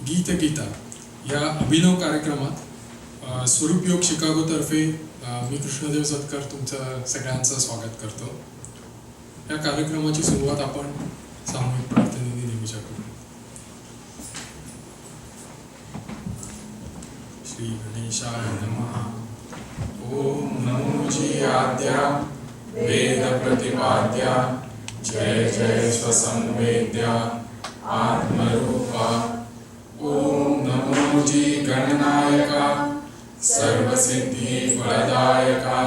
गीता या अभिनव कार्यक्रमात स्वरूपयोग शिकागोतर्फे मी कृष्णदेव सतकर तुमचं सगळ्यांचं स्वागत करतो. या कार्यक्रमाची सुरुवात आपण सामूहिक प्रार्थनेने नेहमीच्या करू. श्री गणेशाय नमः. ओम नमो जी आद्या वेद प्रतिपाद्या जय जय स्वसंवेद्या आत्मरूपा. ओम नमो जी गणनायका सर्वसिद्धि फलदायका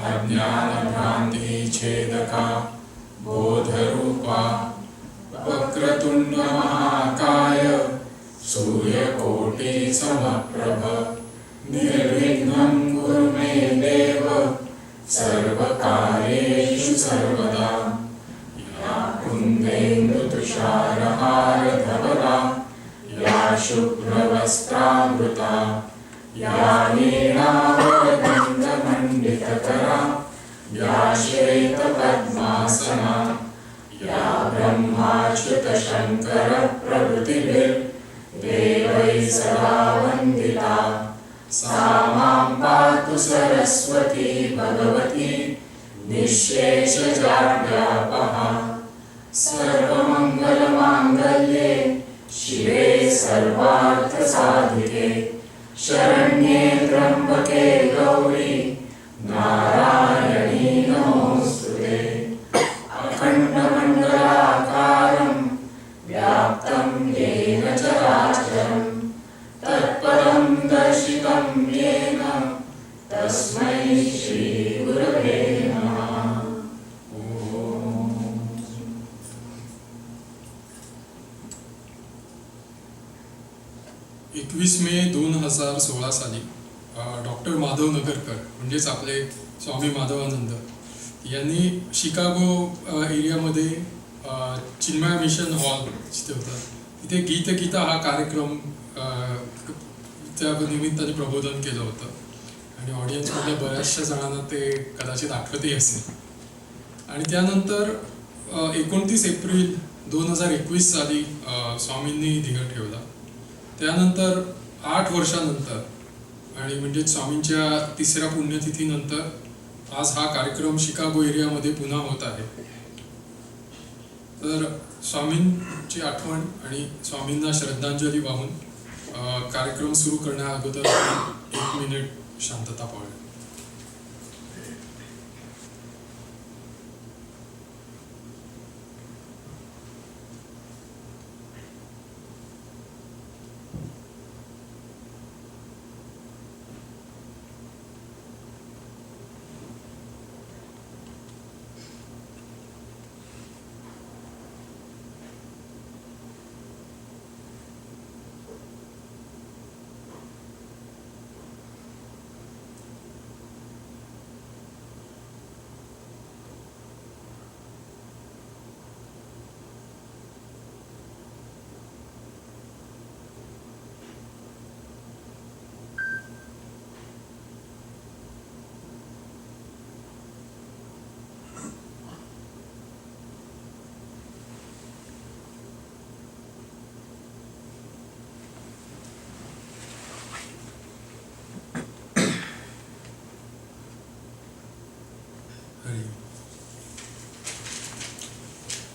अज्ञान भ्रांति छेदका बोधरूपा. वक्रतुंड महाकाय सूर्यकोटि समप्रभ निर्विघ्नं कुरु मे देव सर्वकार्येषु सर्वदा. या कुन्देन्दु तुषारहार धवला या शुभ्रवस्त्रामृता या वीणावदण्डमण्डितकरा या श्वेतपद्मासना या ब्रह्माच्युतशङ्कर प्रभृतिभिर्देवैः सदा वन्दिता. सा मां पातु सरस्वती भगवती निःशेषजाड्यापहा. सर्वमङ्गलमाङ्गल्ये शिवे सर्वार्थसाधिके शरण्ये त्र्यम्बके गौरी नारायणी नमोस्तुते. अखण्डमण्डलाकारं व्याप्तं येन चराचरं तत्पदं दर्शितं येन तस्मै श्रीगुरवे नमः. 21 मे 2016 साली डॉक्टर माधव नगरकर म्हणजेच आपले स्वामी माधवानंद यांनी शिकागो एरियामध्ये चिन्मय मिशन हॉल जिथे होता तिथे गीता हा कार्यक्रम त्या निमित्ताने प्रबोधन केलं होतं आणि ऑडियन्समधल्या बऱ्याचशा जणांना ते कदाचित आठवतही असेल. आणि त्यानंतर 29 एप्रिल 2021 साली स्वामींनी धिंगण ठेवला. त्यानंतर 8 वर्षानंतर आणि म्हणजे स्वामींच्या 3ऱ्या पुण्यतिथीनंतर आज हा कार्यक्रम शिकागो एरियामध्ये पुन्हा होत आहे. तर स्वामींची आठवण आणि स्वामींना श्रद्धांजली वाहून कार्यक्रम सुरू करण्या अगोदर 1 मिनिट शांतता पाळूया.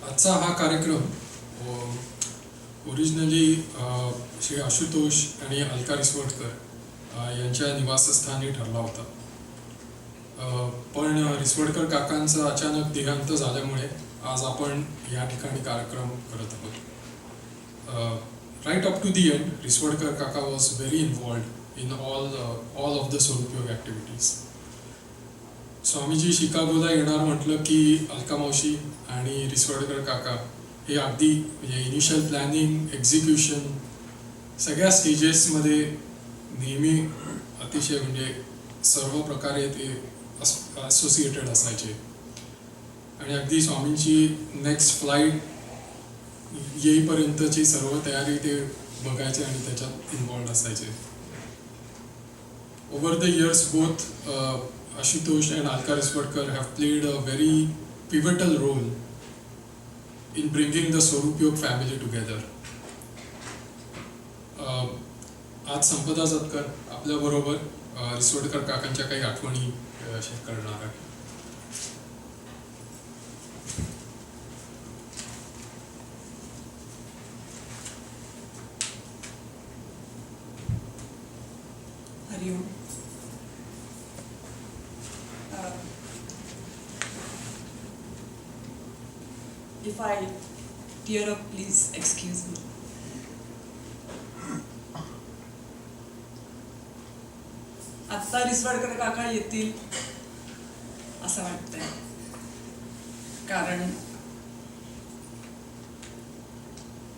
आजचा हा कार्यक्रम ओरिजिनली श्री आशुतोष आणि अलका रिसवडकर यांच्या निवासस्थानी ठरला होता. पण रिसवडकर काकांचं अचानक देहांत झाल्यामुळे आज आपण या ठिकाणी कार्यक्रम करत आहोत. Right up to the end Riswadkar काका was very involved in all of the Swaroopyog activities. स्वामीजी शिकागोला येणार म्हटलं की अलका मावशी आणि रिसवडकर काका हे अगदी म्हणजे इनिशियल प्लॅनिंग एक्झिक्युशन सगळ्या स्टेजेसमध्ये नेहमी अतिशय म्हणजे सर्व प्रकारे ते असोसिएटेड असायचे. आणि अगदी स्वामींची नेक्स्ट फ्लाईट येईपर्यंतची सर्व तयारी ते बघायचे आणि त्याच्यात इन्वॉल्ड असायचे. Over the years both Ashutosh and Alka Riswadkar have played a very pivotal role in bringing the Swarupyog family together. आज संपदा जतकर आपल्याबरोबर रिसोडकर काकांच्या काही आठवणी शेअर करणार आहे. हरिओम. If I tear up, please excuse me. आत्ता रिसवाडकर काका येतील असं वाटतंय, कारण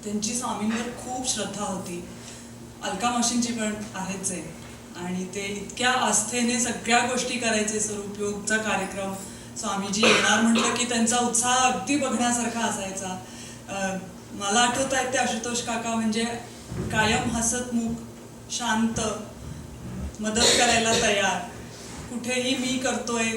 त्यांची स्वामींवर खूप श्रद्धा होती. अलका मावशींची पण आहेच आहे. आणि ते इतक्या आस्थेने सगळ्या गोष्टी करायचे. स्वरूपयोगचा कार्यक्रम स्वामीजी येणार म्हटलं की त्यांचा उत्साह अगदी बघण्यासारखा असायचा. मला आठवत आहे ते आशुतोष काका म्हणजे कायम हसतमुख, शांत, मदत करायला तयार. कुठेही मी करतोय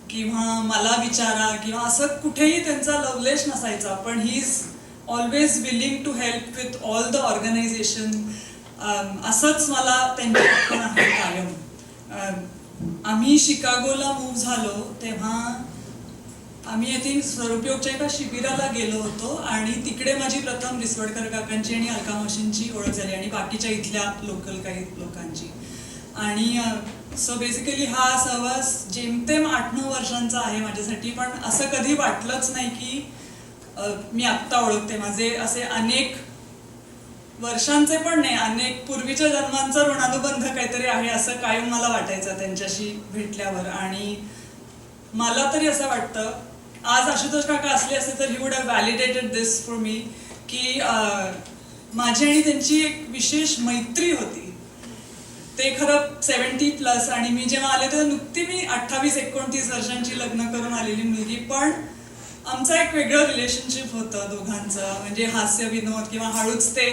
किंवा मला विचारा किंवा असं कुठेही त्यांचा लवलेश नसायचा. पण he is always willing to help with all the organisation. असंच मला त्यांची आठवण आहे कायम. आम्ही शिकागोला मूव्ह झालो तेव्हा आम्ही आय थिंक स्वरूपयोगच्या एका शिबिराला गेलो होतो आणि तिकडे माझी प्रथम रिसवडकर काकांची आणि अलका मावशींची ओळख झाली आणि बाकीच्या इथल्या लोकल काही लोकांची. आणि सो बेसिकली हा सहवास जेमतेम 8-9 वर्षांचा आहे माझ्यासाठी. पण असं कधी वाटलंच नाही की मी आत्ता ओळखते. माझे असे अनेक वर्षांचे पण नाही, अनेक पूर्वीच्या जन्मांचा ऋणानुबंध काहीतरी आहे असं कायम मला वाटायचं त्यांच्याशी भेटल्यावर. आणि मला तरी असं वाटतं आज आशुतोष काका असले असते तर he would have validated this for me की माझी आणि त्यांची एक विशेष मैत्री होती. ते खरं 70+ आणि मी जेव्हा आले तेव्हा नुकती मी 28-29 वर्षांची लग्न करून आलेली मुलगी. पण आमचं एक वेगळं रिलेशनशिप होतं दोघांचं. म्हणजे हास्य विनोद किंवा हळूच ते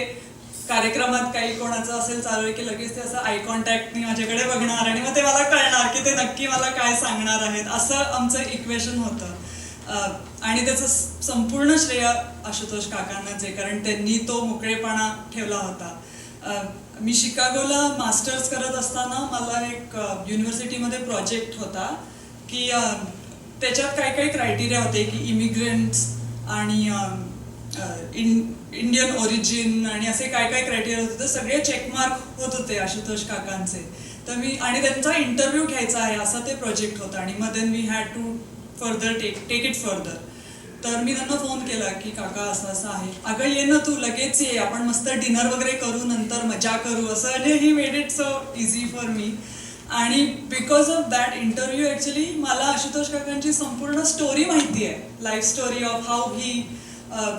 कार्यक्रमात काही कोणाचं असेल चालू आहे की लगेच ते असं आय कॉन्टॅक्टनी माझ्याकडे बघणार आणि मग ते मला कळणार की ते नक्की मला काय सांगणार आहेत. असं आमचं इक्वेशन होतं. आणि त्याचं संपूर्ण श्रेय आशुतोष काकांनाच आहे, कारण त्यांनी तो मोकळेपणा ठेवला होता. मी शिकागोला मास्टर्स करत असताना मला एक युनिव्हर्सिटीमध्ये प्रोजेक्ट होता की त्याच्यात काही काही क्रायटेरिया होते की इमिग्रंट्स आणि इंडियन ओरिजिन आणि असे काय काय क्रायटेरिया होते. तर सगळे चेकमार्क होत होते आशुतोष काकांचे. तर मी आणि त्यांचा इंटरव्ह्यू घ्यायचा आहे असं ते प्रोजेक्ट होतं. आणि मग then we had to further take it further. तर मी त्यांना फोन केला की काका असं असं आहे. अगं ये ना तू, लगेच ये, आपण मस्त डिनर वगैरे करू, नंतर मजा करू असं. म्हणजे he made it so easy for me. आणि because of that interview actually मला आशुतोष काकांची संपूर्ण स्टोरी माहिती आहे. Life story of how he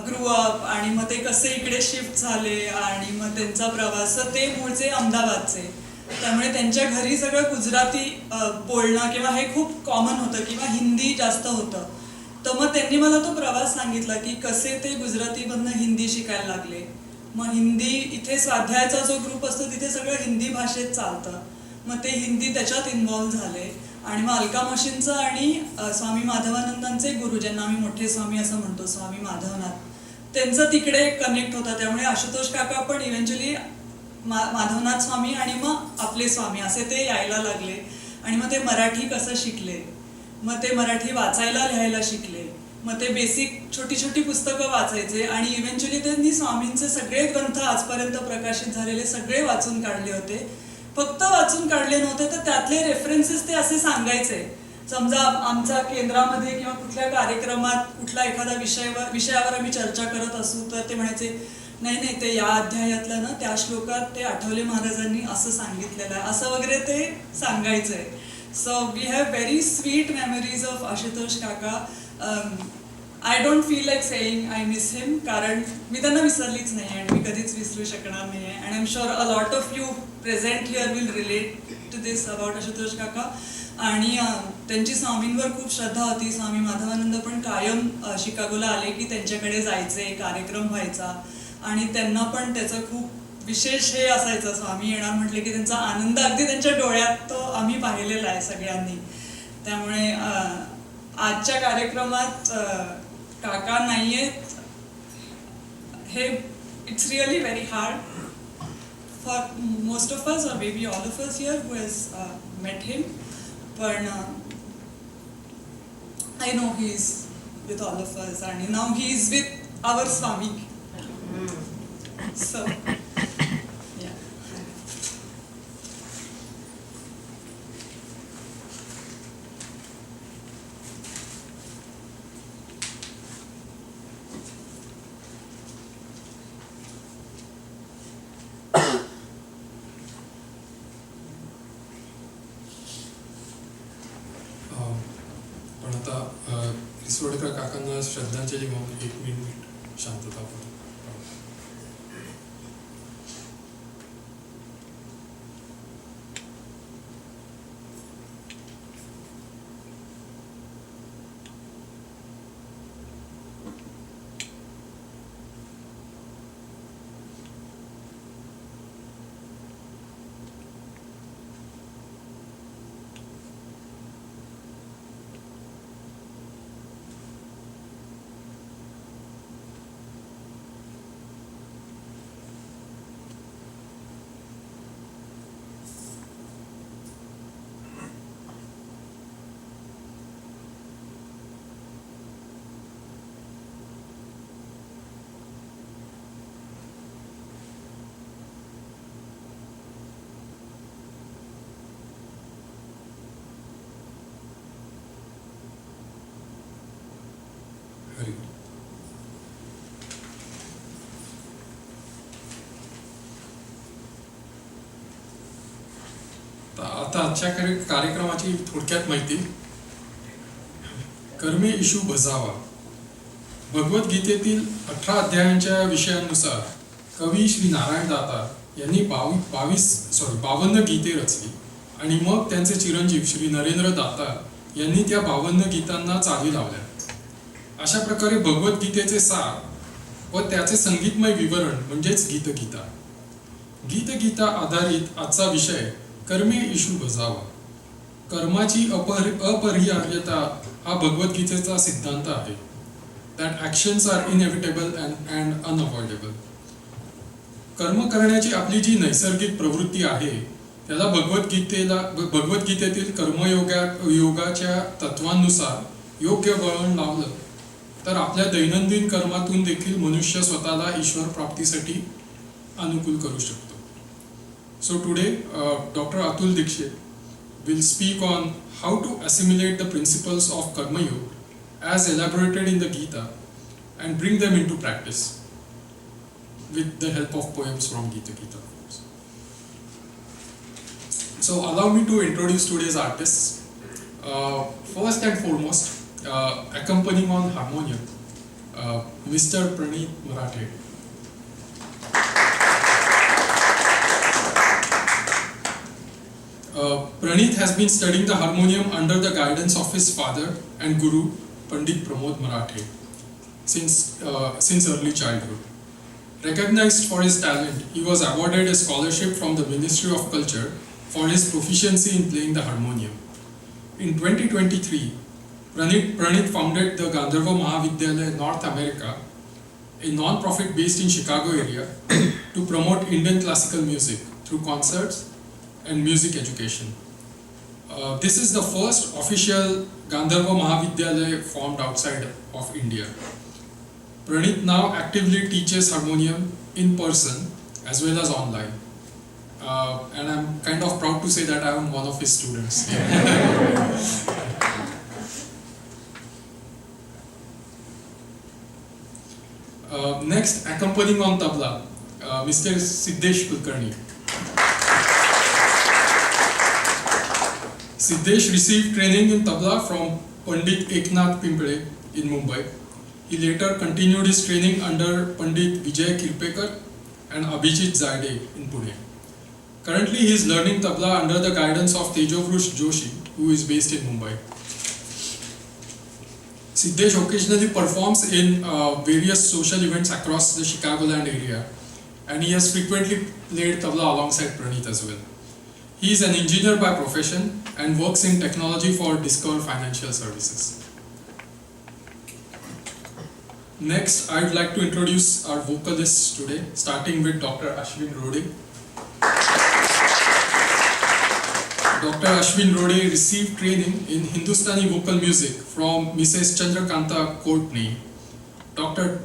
grew up आणि मग ते कसे इकडे शिफ्ट झाले आणि मग त्यांचा प्रवास. ते मूळचे अहमदाबादचे, त्यामुळे त्यांच्या घरी सगळं गुजराती बोलणं किंवा हे खूप कॉमन होतं किंवा हिंदी जास्त होतं. तर मग त्यांनी मला तो प्रवास सांगितला की कसे ते गुजरातीमधनं हिंदी शिकायला लागले. मग हिंदी इथे स्वाध्यायाचा जो ग्रुप असतो तिथे सगळं हिंदी भाषेत चालतं. मग ते हिंदी त्याच्यात इन्व्हॉल्व्ह झाले. आणि मग अलका मावशींचं आणि स्वामी माधवानंदांचे गुरु, ज्यांना आम्ही मोठे स्वामी असं म्हणतो, स्वामी माधवनाथ, त्यांचं तिकडे कनेक्ट होतं. त्यामुळे आशुतोष काका पण इव्हेंच्युअली माधवनाथ स्वामी आणि मग आपले स्वामी असे ते यायला लागले. आणि मग ते मराठी कसं शिकले, मग ते मराठी वाचायला लिहायला शिकले. मग ते बेसिक छोटी छोटी पुस्तकं वाचायचे आणि इव्हेंच्युअली त्यांनी स्वामींचे सगळे ग्रंथ आजपर्यंत प्रकाशित झालेले सगळे वाचून काढले होते. फक्त वाचून काढले नव्हते तर त्यातले रेफरन्सेस ते असे सांगायचे. समजा आमच्या केंद्रामध्ये किंवा कुठल्या कार्यक्रमात कुठला एखादा विषयावर आम्ही चर्चा करत असू तर ते म्हणायचे नाही नाही ते या अध्यायातलं ना त्या श्लोकात ते आठवले महाराजांनी असं सांगितलेलं आहे असं वगैरे ते सांगायचंय. So we have very sweet memories of Ashutosh काका. I don't feel like saying I miss him, कारण मी त्यांना विसरलीच नाही आणि मी कधीच विसरू शकणार नाही आहे. And I am sure a lot of you present here will relate to this about Ashutosh काका. आणि त्यांची स्वामींवर खूप श्रद्धा होती. स्वामी माधवानंद पण कायम शिकागोला आले की त्यांच्याकडे जायचे, कार्यक्रम व्हायचा आणि त्यांना पण त्याचं खूप विशेष हे असायचं. स्वामी येणार म्हटले की त्यांचा आनंद अगदी त्यांच्या डोळ्यात तो आम्ही पाहिलेला आहे सगळ्यांनी. त्यामुळे आजच्या कार्यक्रमात काका नाहीयेत हे it's really very hard for most of us or maybe all of us here who has met him, but I know he is with all of us and now he is with our Swami. So yeah. पण आता रिसोडकर काकांना श्रद्धांजली म्हणून 1 minute शांतता पडू. हरी. आता आजच्या कार्यक्रमाची थोडक्यात माहिती. कर्मे इशू बजावा. भगवद्गीतेतील 18 अध्यायांच्या विषयांनुसार कवी श्री नारायण दाता यांनी 52 गीते रचली आणि मग त्यांचे चिरंजीव श्री नरेंद्र दाता यांनी त्या 52 गीतांना चाली लावल्या. अशा प्रकारे भगवद्गीतेचे सार व त्याचे संगीतमय विवरण म्हणजेच गीतगीता. गीतगीता आधारित आजचा विषय कर्मे इशू बजावा. कर्माची अपरिहार्यता हा भगवद्गीतेचा सिद्धांत आहे. That actions are inevitable and unavoidable. कर्म करण्याची आपली जी नैसर्गिक प्रवृत्ती आहे त्याला भगवद्गीतेतील योगाच्या तत्वांनुसार योग्य वळण लावलं तर आपल्या दैनंदिन कर्मातून देखील मनुष्य स्वतःला ईश्वर प्राप्तीसाठी अनुकूल करू शकतो. So today, Dr. Atul Dikshit will speak on how to assimilate the principles of Karma Yoga as elaborated in the Gita and bring them into practice with the help of poems from Gita Gita. So allow me to introduce today's artists. First and foremost, accompanying on harmonium, Mr. Pranit Marathe. Pranit has been studying the harmonium under the guidance of his father and guru, Pandit Pramod Marathe, since early childhood. Recognized for his talent, he was awarded a scholarship from the Ministry of Culture for his proficiency in playing the harmonium. In 2023, Pranit founded the Gandharva Mahavidyalaya North America, a non-profit based in Chicago area, to promote Indian classical music through concerts and music education. This is the first official Gandharva Mahavidyalaya formed outside of India. Pranit now actively teaches harmonium in person as well as online. And I'm kind of proud to say that I am one of his students. Next, accompanying on tabla, Mr. Siddesh Kulkarni. Siddesh received training in tabla from Pandit Eknath Pimple in Mumbai. He later continued his training under Pandit Vijay Kirpekar and Abhijit Zaide in Pune. Currently, he is learning tabla under the guidance of Tejovrush Joshi, who is based in Mumbai. Siddesh occasionally performs in various social events across the Chicagoland area, and he has frequently played tabla alongside Pranit as well. He is an engineer by profession and works in technology for Discover Financial Services. Next, I would like to introduce our vocalists today, starting with Dr. Ashwin Rode. Dr. Ashwin Rode received training in Hindustani vocal music from Mrs. Chandrakanta Courtney, Dr.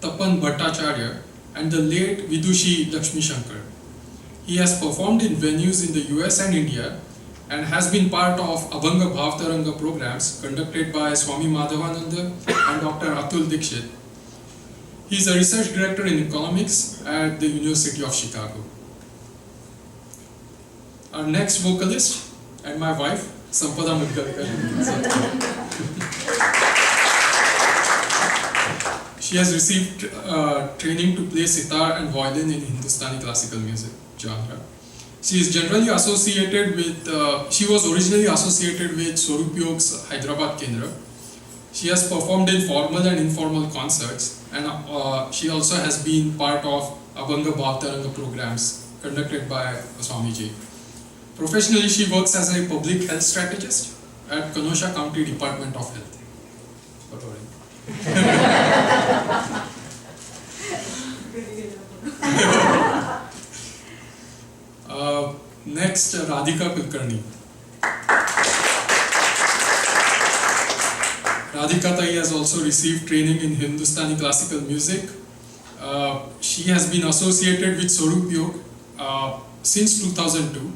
Tapan Bhattacharya, and the late Vidushi Lakshmi Shankar. He has performed in venues in the US and India and has been part of Abhanga Bhavtaranga programs conducted by Swami Madhavananda and Dr. Atul Dikshit. He is a research director in economics at the University of Chicago. Our next vocalist and my wife, Sampada Mudgalkar. She has received training to play sitar and violin in Hindustani classical music genre. She is generally associated with, she was originally associated with Swarup Yog's Hyderabad Kendra. She has performed in formal and informal concerts, and she also has been part of Abhanga Bhavtaranga programs conducted by Swamiji. Professionally, she works as a public health strategist at Kenosha County Department of Health. Next, Radhika Kulkarni. Radhika Tai has also received training in Hindustani classical music. She has been associated with Swarup Yog since 2002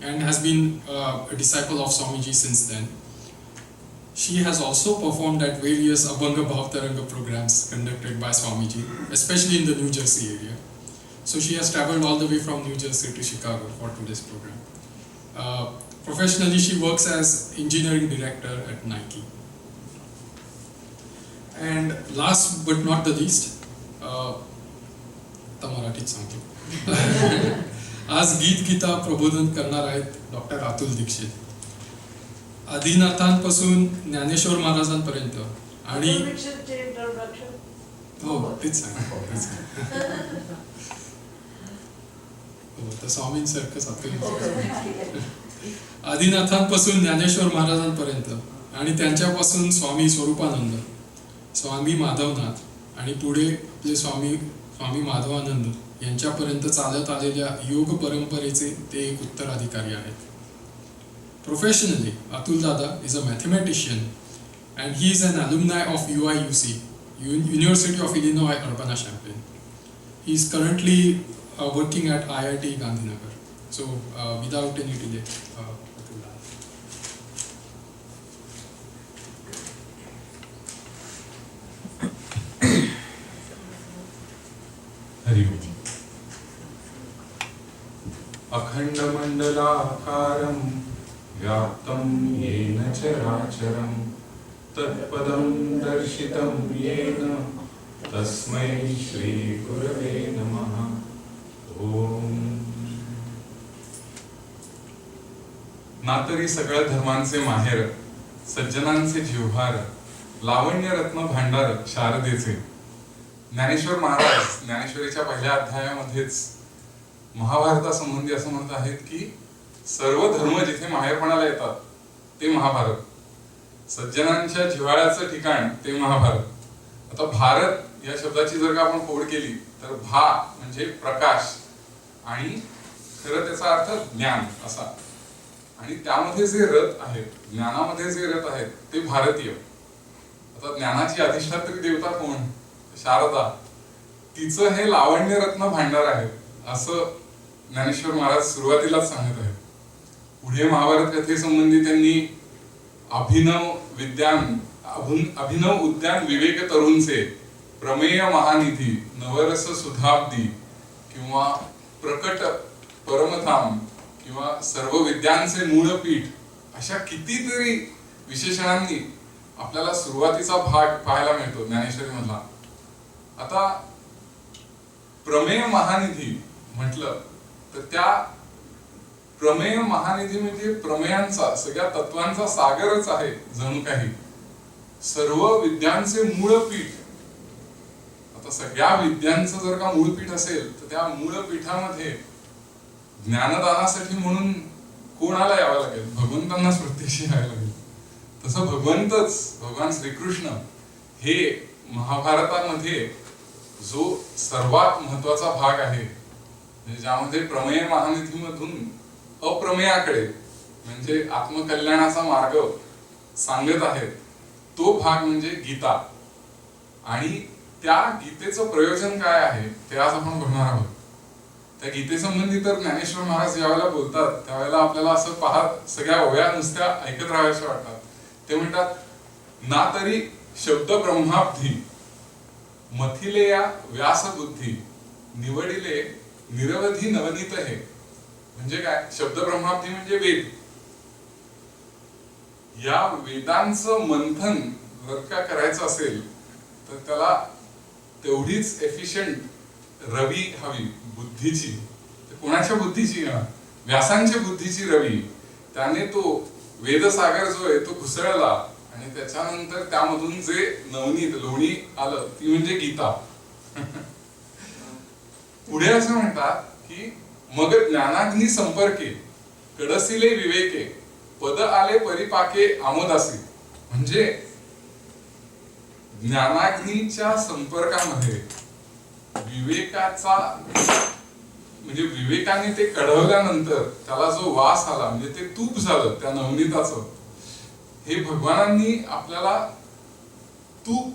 and has been a disciple of Swamiji since then. She has also performed at various Abhanga Bhavtaranga programs conducted by Swamiji, especially in the New Jersey area. So she has traveled all the way from New Jersey to Chicago for today's program. Professionally, she works as engineering director at Nike. And last but not the least, Marathit सांगतो. आज गीत गीता प्रबोधन करणार आहेत doctor Atul Dikshit. आदिनाथांपासून Dnyaneshwar महाराजांपर्यंत आणि हो तेच सांग तर स्वामींसारखंच अतुल. आदिनाथांपासून ज्ञानेश्वर महाराजांपर्यंत आणि त्यांच्यापासून स्वामी स्वरूपानंद, स्वामी माधवनाथ आणि पुढे आपले स्वामी माधवानंद यांच्यापर्यंत चालत आलेल्या योग परंपरेचे ते एक उत्तराधिकारी आहेत. Professionally, Atul Dada is a mathematician and he is an alumni of UIUC, University of Illinois Urbana-Champaign. He is currently working at IIT Gandhinagar. So, without any delay, Atul Dada. Hari ओम. अखंडमंडलाकारं व्याप्तं येन चराचरं तत्पदं दर्शितं येन तस्मै श्री गुरवे नमः. ओम. नातरी सगळ्या धर्मांचे माहेर, सज्जनांचे जिव्हार, लावण्य रत्न भांडार शारदेचे. ज्ञानेश्वर महाराज ज्ञानेश्वरीच्या पहिल्या अध्यायामध्येच महाभारतासंबंधी असं म्हणत आहेत की सर्व धर्म जिथे माहेरपणाला येतात ते महाभारत, सज्जनांच्या जिव्हाळ्याचं ठिकाण ते महाभारत. आता भारत या शब्दाची जर का आपण फोड केली तर भा म्हणजे प्रकाश आणि खरं त्याचा अर्थ ज्ञान असा, आणि त्यामध्ये जे रथ आहेत, ज्ञानामध्ये जे रथ आहेत ते भारतीय. आता ज्ञानाची अधिष्ठात्री देवता कोण? शारदा. तिचं हे लावण्य रत्न भांडार आहे असं ज्ञानेश्वर महाराज सुरुवातीलाच सांगत आहेत. पुढे महाभारत कथेसंबंधी त्यांनी अभिनव उद्यान विवेक तरुणचे, प्रमेय महानिधी, नवरस सुधाब्दी किंवा प्रकट परमधाम किंवा सर्व विद्यांचे मूळपीठ अशा कितीतरी विशेषणांनी आपल्याला सुरुवातीचा भाग पाहायला मिळतो ज्ञानेश्वरी मधला. आता प्रमेय महानिधी म्हटलं तर त्या प्रमेय महानिधी म्हणजे प्रमेयांचा, सगळ्या तत्वांचा सागरच आहे जणू काही. सर्व विद्यांचे मूळपीठ. आता सगळ्या विद्यांचं जर का मूळपीठ असेल तर त्या मूळपीठामध्ये ज्ञानदानासाठी म्हणून कोणाला यावं लागेल? भगवंतांना स्वतःशी यावं लागेल. तसं भगवंतच, भगवान श्रीकृष्ण हे महाभारतामध्ये जो सर्वात महत्वाचा भाग आहे, ज्यामध्ये प्रमेय महानिधीमधून अप्रमेयाकडे म्हणजे आत्मकल्याणाचा मार्ग सांगत आहेत तो भाग म्हणजे गीता. आणि त्या गीतेचं प्रयोजन काय आहे ते आज आपण बघणार आहोत. त्या गीतेसंबंधी तर ज्ञानेश्वर महाराज ज्यावेळेला बोलतात त्यावेळेला आपल्याला असं पाहत सगळ्या ओव्या नुसत्या ऐकत राहाव्याशा वाटतात. ते म्हणतात, ना तरी शब्द ब्रह्माब्धी मथिले या व्यास बुद्धी निवडिले निरवधी नवनीत हे. म्हणजे काय? शब्द ब्रह्माब्धी म्हणजे वेद. या वेदांचं मंथन जर का करायचं असेल तर त्याला तेवढीच एफिशियंट रवी हवी बुद्धीची. कोणाच्या बुद्धीची? व्यासांच्या बुद्धीची रवी. त्याने तो वेदसागर जो आहे तो घुसळला आणि त्याच्यानंतर त्यामधून जे नवनीत लोणी आलं ती म्हणजे गीता. पुढे असं म्हणतात की मग ज्ञानाग्नी संपर्के कडसिले विवेके पद आले परिपाके आमोदासी. म्हणजे ज्ञानाग्नीच्या संपर्कामध्ये विवेकाचा म्हणजे विवेकाने ते कढवल्यानंतर त्याला जो वास आला म्हणजे ते तूप झालं त्या नवनीताचं. हे भगवानांनी आपल्याला तूप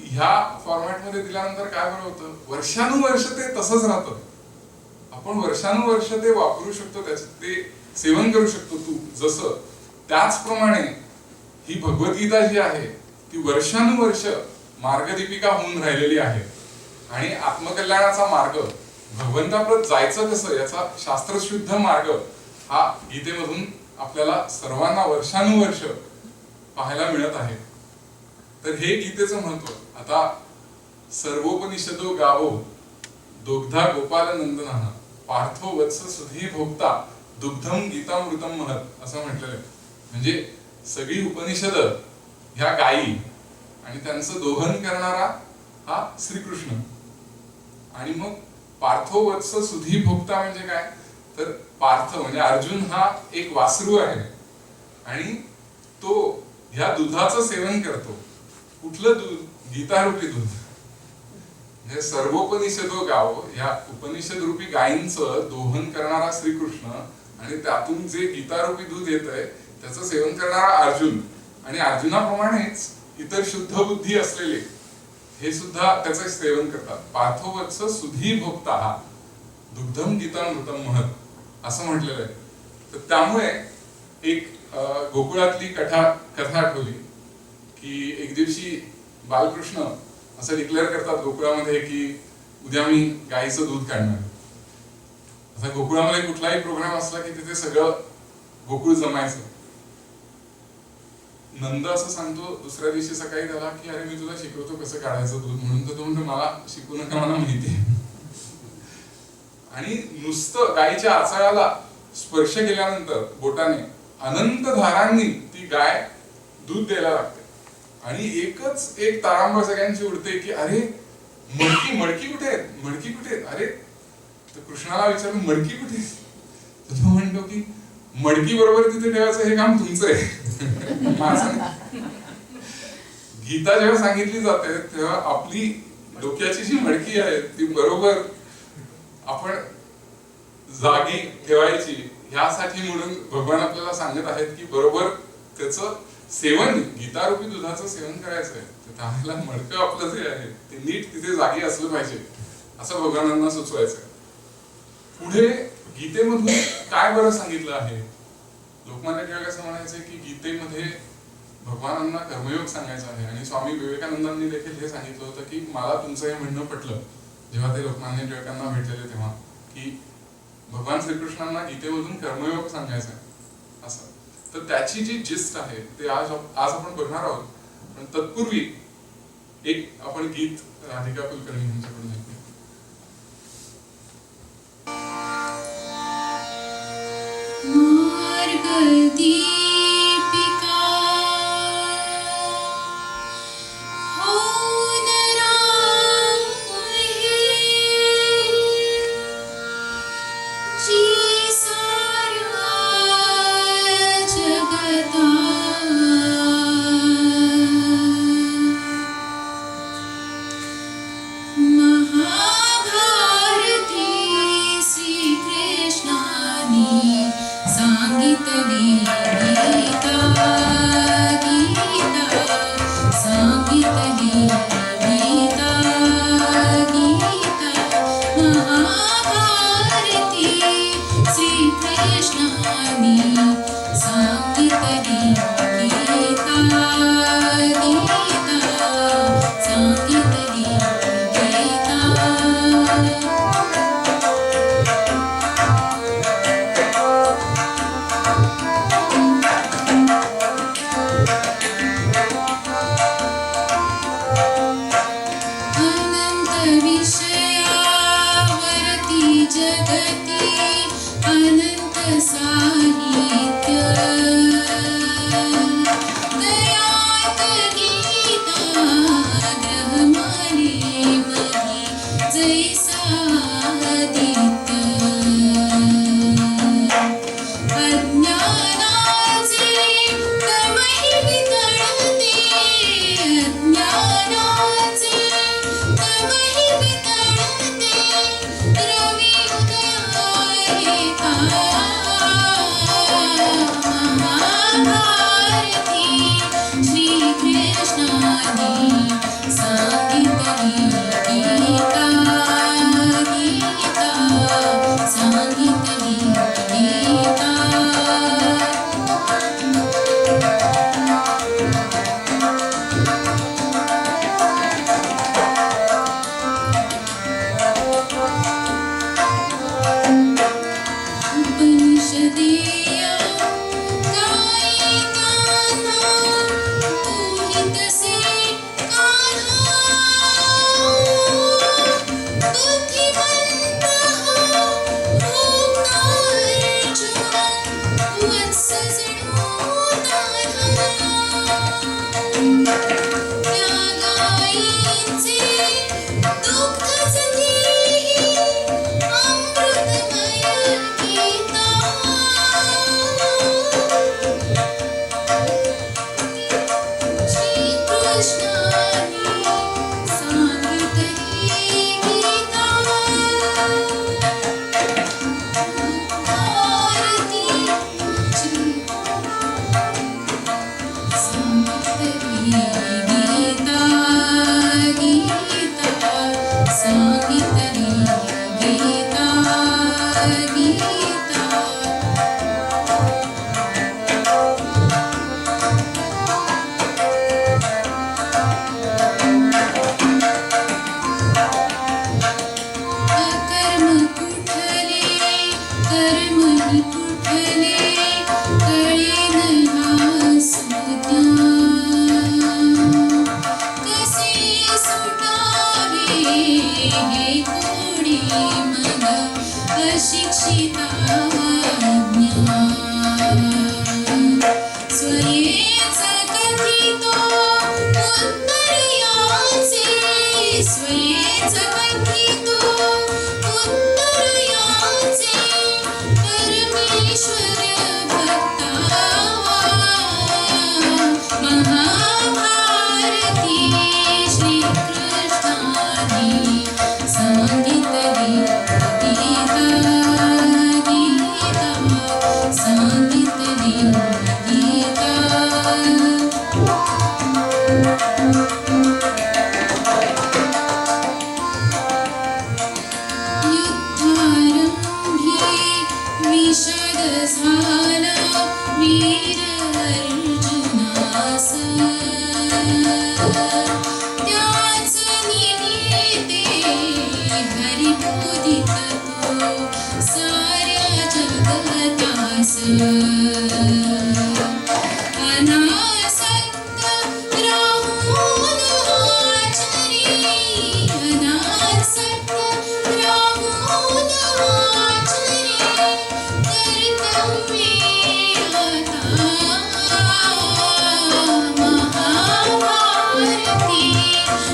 ह्या फॉर्मॅटमध्ये दिल्यानंतर काय बरं होतं, वर्षानुवर्ष ते तसंच राहतं. आपण वर्षानुवर्ष ते वापरू शकतो, त्याचं ते सेवन करू शकतो तूप जसं. त्याचप्रमाणे ही भगवद्गीता जी आहे ती वर्षानुवर्ष मार्गदीपिका होऊन राहिलेली आहे. आणि आत्मकल्याणाचा मार्ग भगवंताप्रत जायचं कसं याचा शास्त्रशुद्ध मार्ग हा गीतेमधून आपल्याला सर्वांना वर्षानुवर्ष पाहायला मिळत आहे. तर हे गीतेचं महत्व. आता सर्वोपनिषदो गावो दुग्धा गोपाल नंदनः पार्थो वत्स सुधी भोक्ता दुग्धम गीतामृतम महत् असं म्हटलेलं आहे. म्हणजे सगळी उपनिषद ह्या गायी आणि त्यांचं दोहन करणारा हा श्रीकृष्ण. आणि मग पार्थो वत्स सुधी भोक्ता म्हणजे काय, तर पार्थ म्हणजे अर्जुन हा एक वासरू आहे आणि तो ह्या दुधाचं सेवन करतो. कुठलं दूध? गीतारूपी दूध. म्हणजे सर्वोपनिषदो गाव ह्या उपनिषद रूपी गायींचं दोहन करणारा श्रीकृष्ण आणि त्यातून जे गीतारूपी दूध येतंय त्याचं सेवन करणारा अर्जुन. आणि अर्जुनाप्रमाणेच इतर शुद्ध बुद्धी असलेले हे सुद्धा त्याचं सेवन करतात. पार्थोवत्स सुधी भोक्ता हा दुग्धम गीतामृतम महत् असं म्हटलेलं आहे. तर त्यामुळे एक गोकुळातली कथा आठवली की एक दिवशी बालकृष्ण असं डिक्लेअर करतात गोकुळामध्ये की उद्या मी गाईचं दूध काढणार. आता गोकुळामध्ये कुठलाही प्रोग्राम असला की तिथे सगळं गोकुळ जमायचं. नंद असं सांगतो दुसऱ्या दिवशी सकाळी त्याला की अरे मी तुला शिकवतो कसं काढायचं दूध म्हणून. तर तो म्हणतो मला शिकू नका, मला माहिती. आणि नुसतं गायीच्या आचळाला स्पर्श केल्यानंतर बोटाने अनंत धारांनी ती गाय दूध द्यायला लागते. आणि एकच एक तारांबळ सगळ्यांची उडते की अरे मडकी कुठे आहे, मडकी कुठे आहे. अरे तर कृष्णाला विचारलं मडकी कुठे. तर तो म्हणतो की मडकी बरोबर तिथे ठेवायचं हे काम तुमचं आहे. गीता जेव्हा सांगितली जाते तेव्हा आपली डोक्याची जी मडकी आहे ती बरोबर आपण जागी ठेवायची ह्यासाठी म्हणून भगवान आपल्याला सांगत आहेत की बरोबर त्याचं सेवन गीतारूपी दुधाचं सेवन करायचं आहे. तर त्याला मडकं आपलं जे आहे ते नीट तिथे जागी असलं पाहिजे असं भगवानांना सुचवायचं आहे. पुढे गीतेमधून काय बरं सांगितलं आहे. लोकमान्य टिळक असं म्हणायचे की गीतेमध्ये भगवानांना कर्मयोग सांगायचा आहे. आणि स्वामी विवेकानंदांनी देखील हे सांगितलं होतं की मला तुमचं हे म्हणणं पटलं जेव्हा ते लोकमान्य टिळकांना भेटलेले तेव्हा, की भगवान श्रीकृष्णांना गीतेमधून कर्मयोग सांगायचा आहे असं. तर त्याची जी जिस्ट आहे ते आज आपण बघणार आहोत. पण तत्पूर्वी एक आपण गीत राधिका कुलकर्णी यांच्याकडून ऐकूया. दीपिका होऊन राही जी साऱ्या जगता महाभारती श्रीकृष्णाने सांगितली श्रीकृष्णाने सांगितली गीता भारती सांगितली गीता गीता सांगितली गीता गीता अकर्म कुठले कर्मही कुठले कळेन ह्या कसे सुटावे हे कोणी मग अशिक्षिता स्वयेच कथितो उत्तर याचे स्वयेच कथितो उत्तर याचे परमेश्वर भक्ता महाभारती श्रीकृष्णाने सांगितली गीता गीता सांगितली गीता युद्धारंभे विषद झाला वीर अर्जुनास त्याच निमित्ते हरिबोधित तो साऱ्या जगतास अनासक्त राहून आचरी अनासक्त राहून आचरी कर्तव्ये आता महाभारती श्रीकृष्णाने सांगितली गीता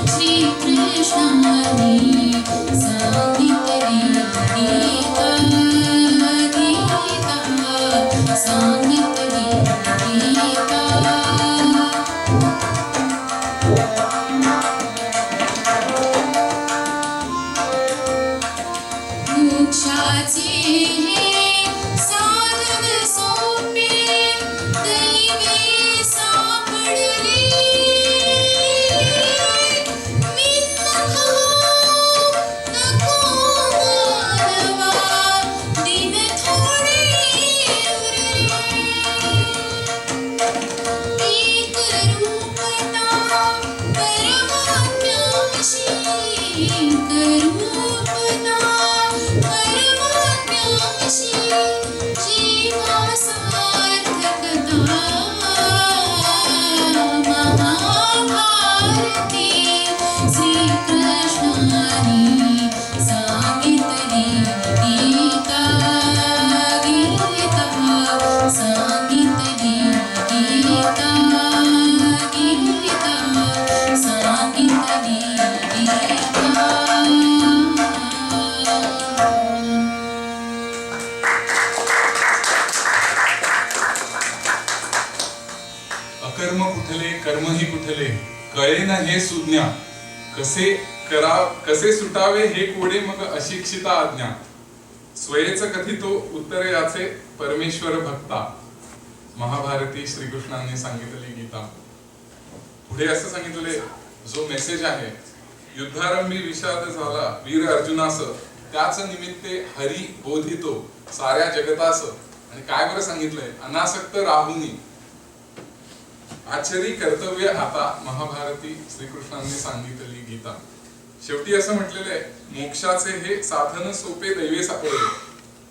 गीता सांगितली गीता मोक्षाचे हे साधन सोपे दैवे सापडले नको मानवा दिन थोडे उरले एक रूपता परमात्म्याशी एक रूपता परमात्म्याशी जीवा सार्थकता महाभारती श्रीकृष्णाने सांगितली गीता गीता सांगितली गीता गीता सांगितली गीता अकर्म कुठले कर्मही कुठले कळेना हे सुज्ञा कसे सुटावे हे कोडे मग अशिक्षिता आज्ञा स्वयेच कथितो उत्तर याचे परमेश्वर भक्ता महाभारती श्रीकृष्णाने सांगितली गीता. पुढे असं सांगितले जो मेसेज आहे युद्धारंभी विषाद झाला वीर अर्जुनास त्याच निमित्ते हरी बोधितो साऱ्या जगतास. आणि काय बरं सांगितलंय अनासक्त राहुनी आचरी कर्तव्य आता महाभारती श्रीकृष्णांनी सांगितली गीता. शेवटी असं म्हटलेलं आहे मोक्षाचे हे साधन सोपे दैवे सापडले.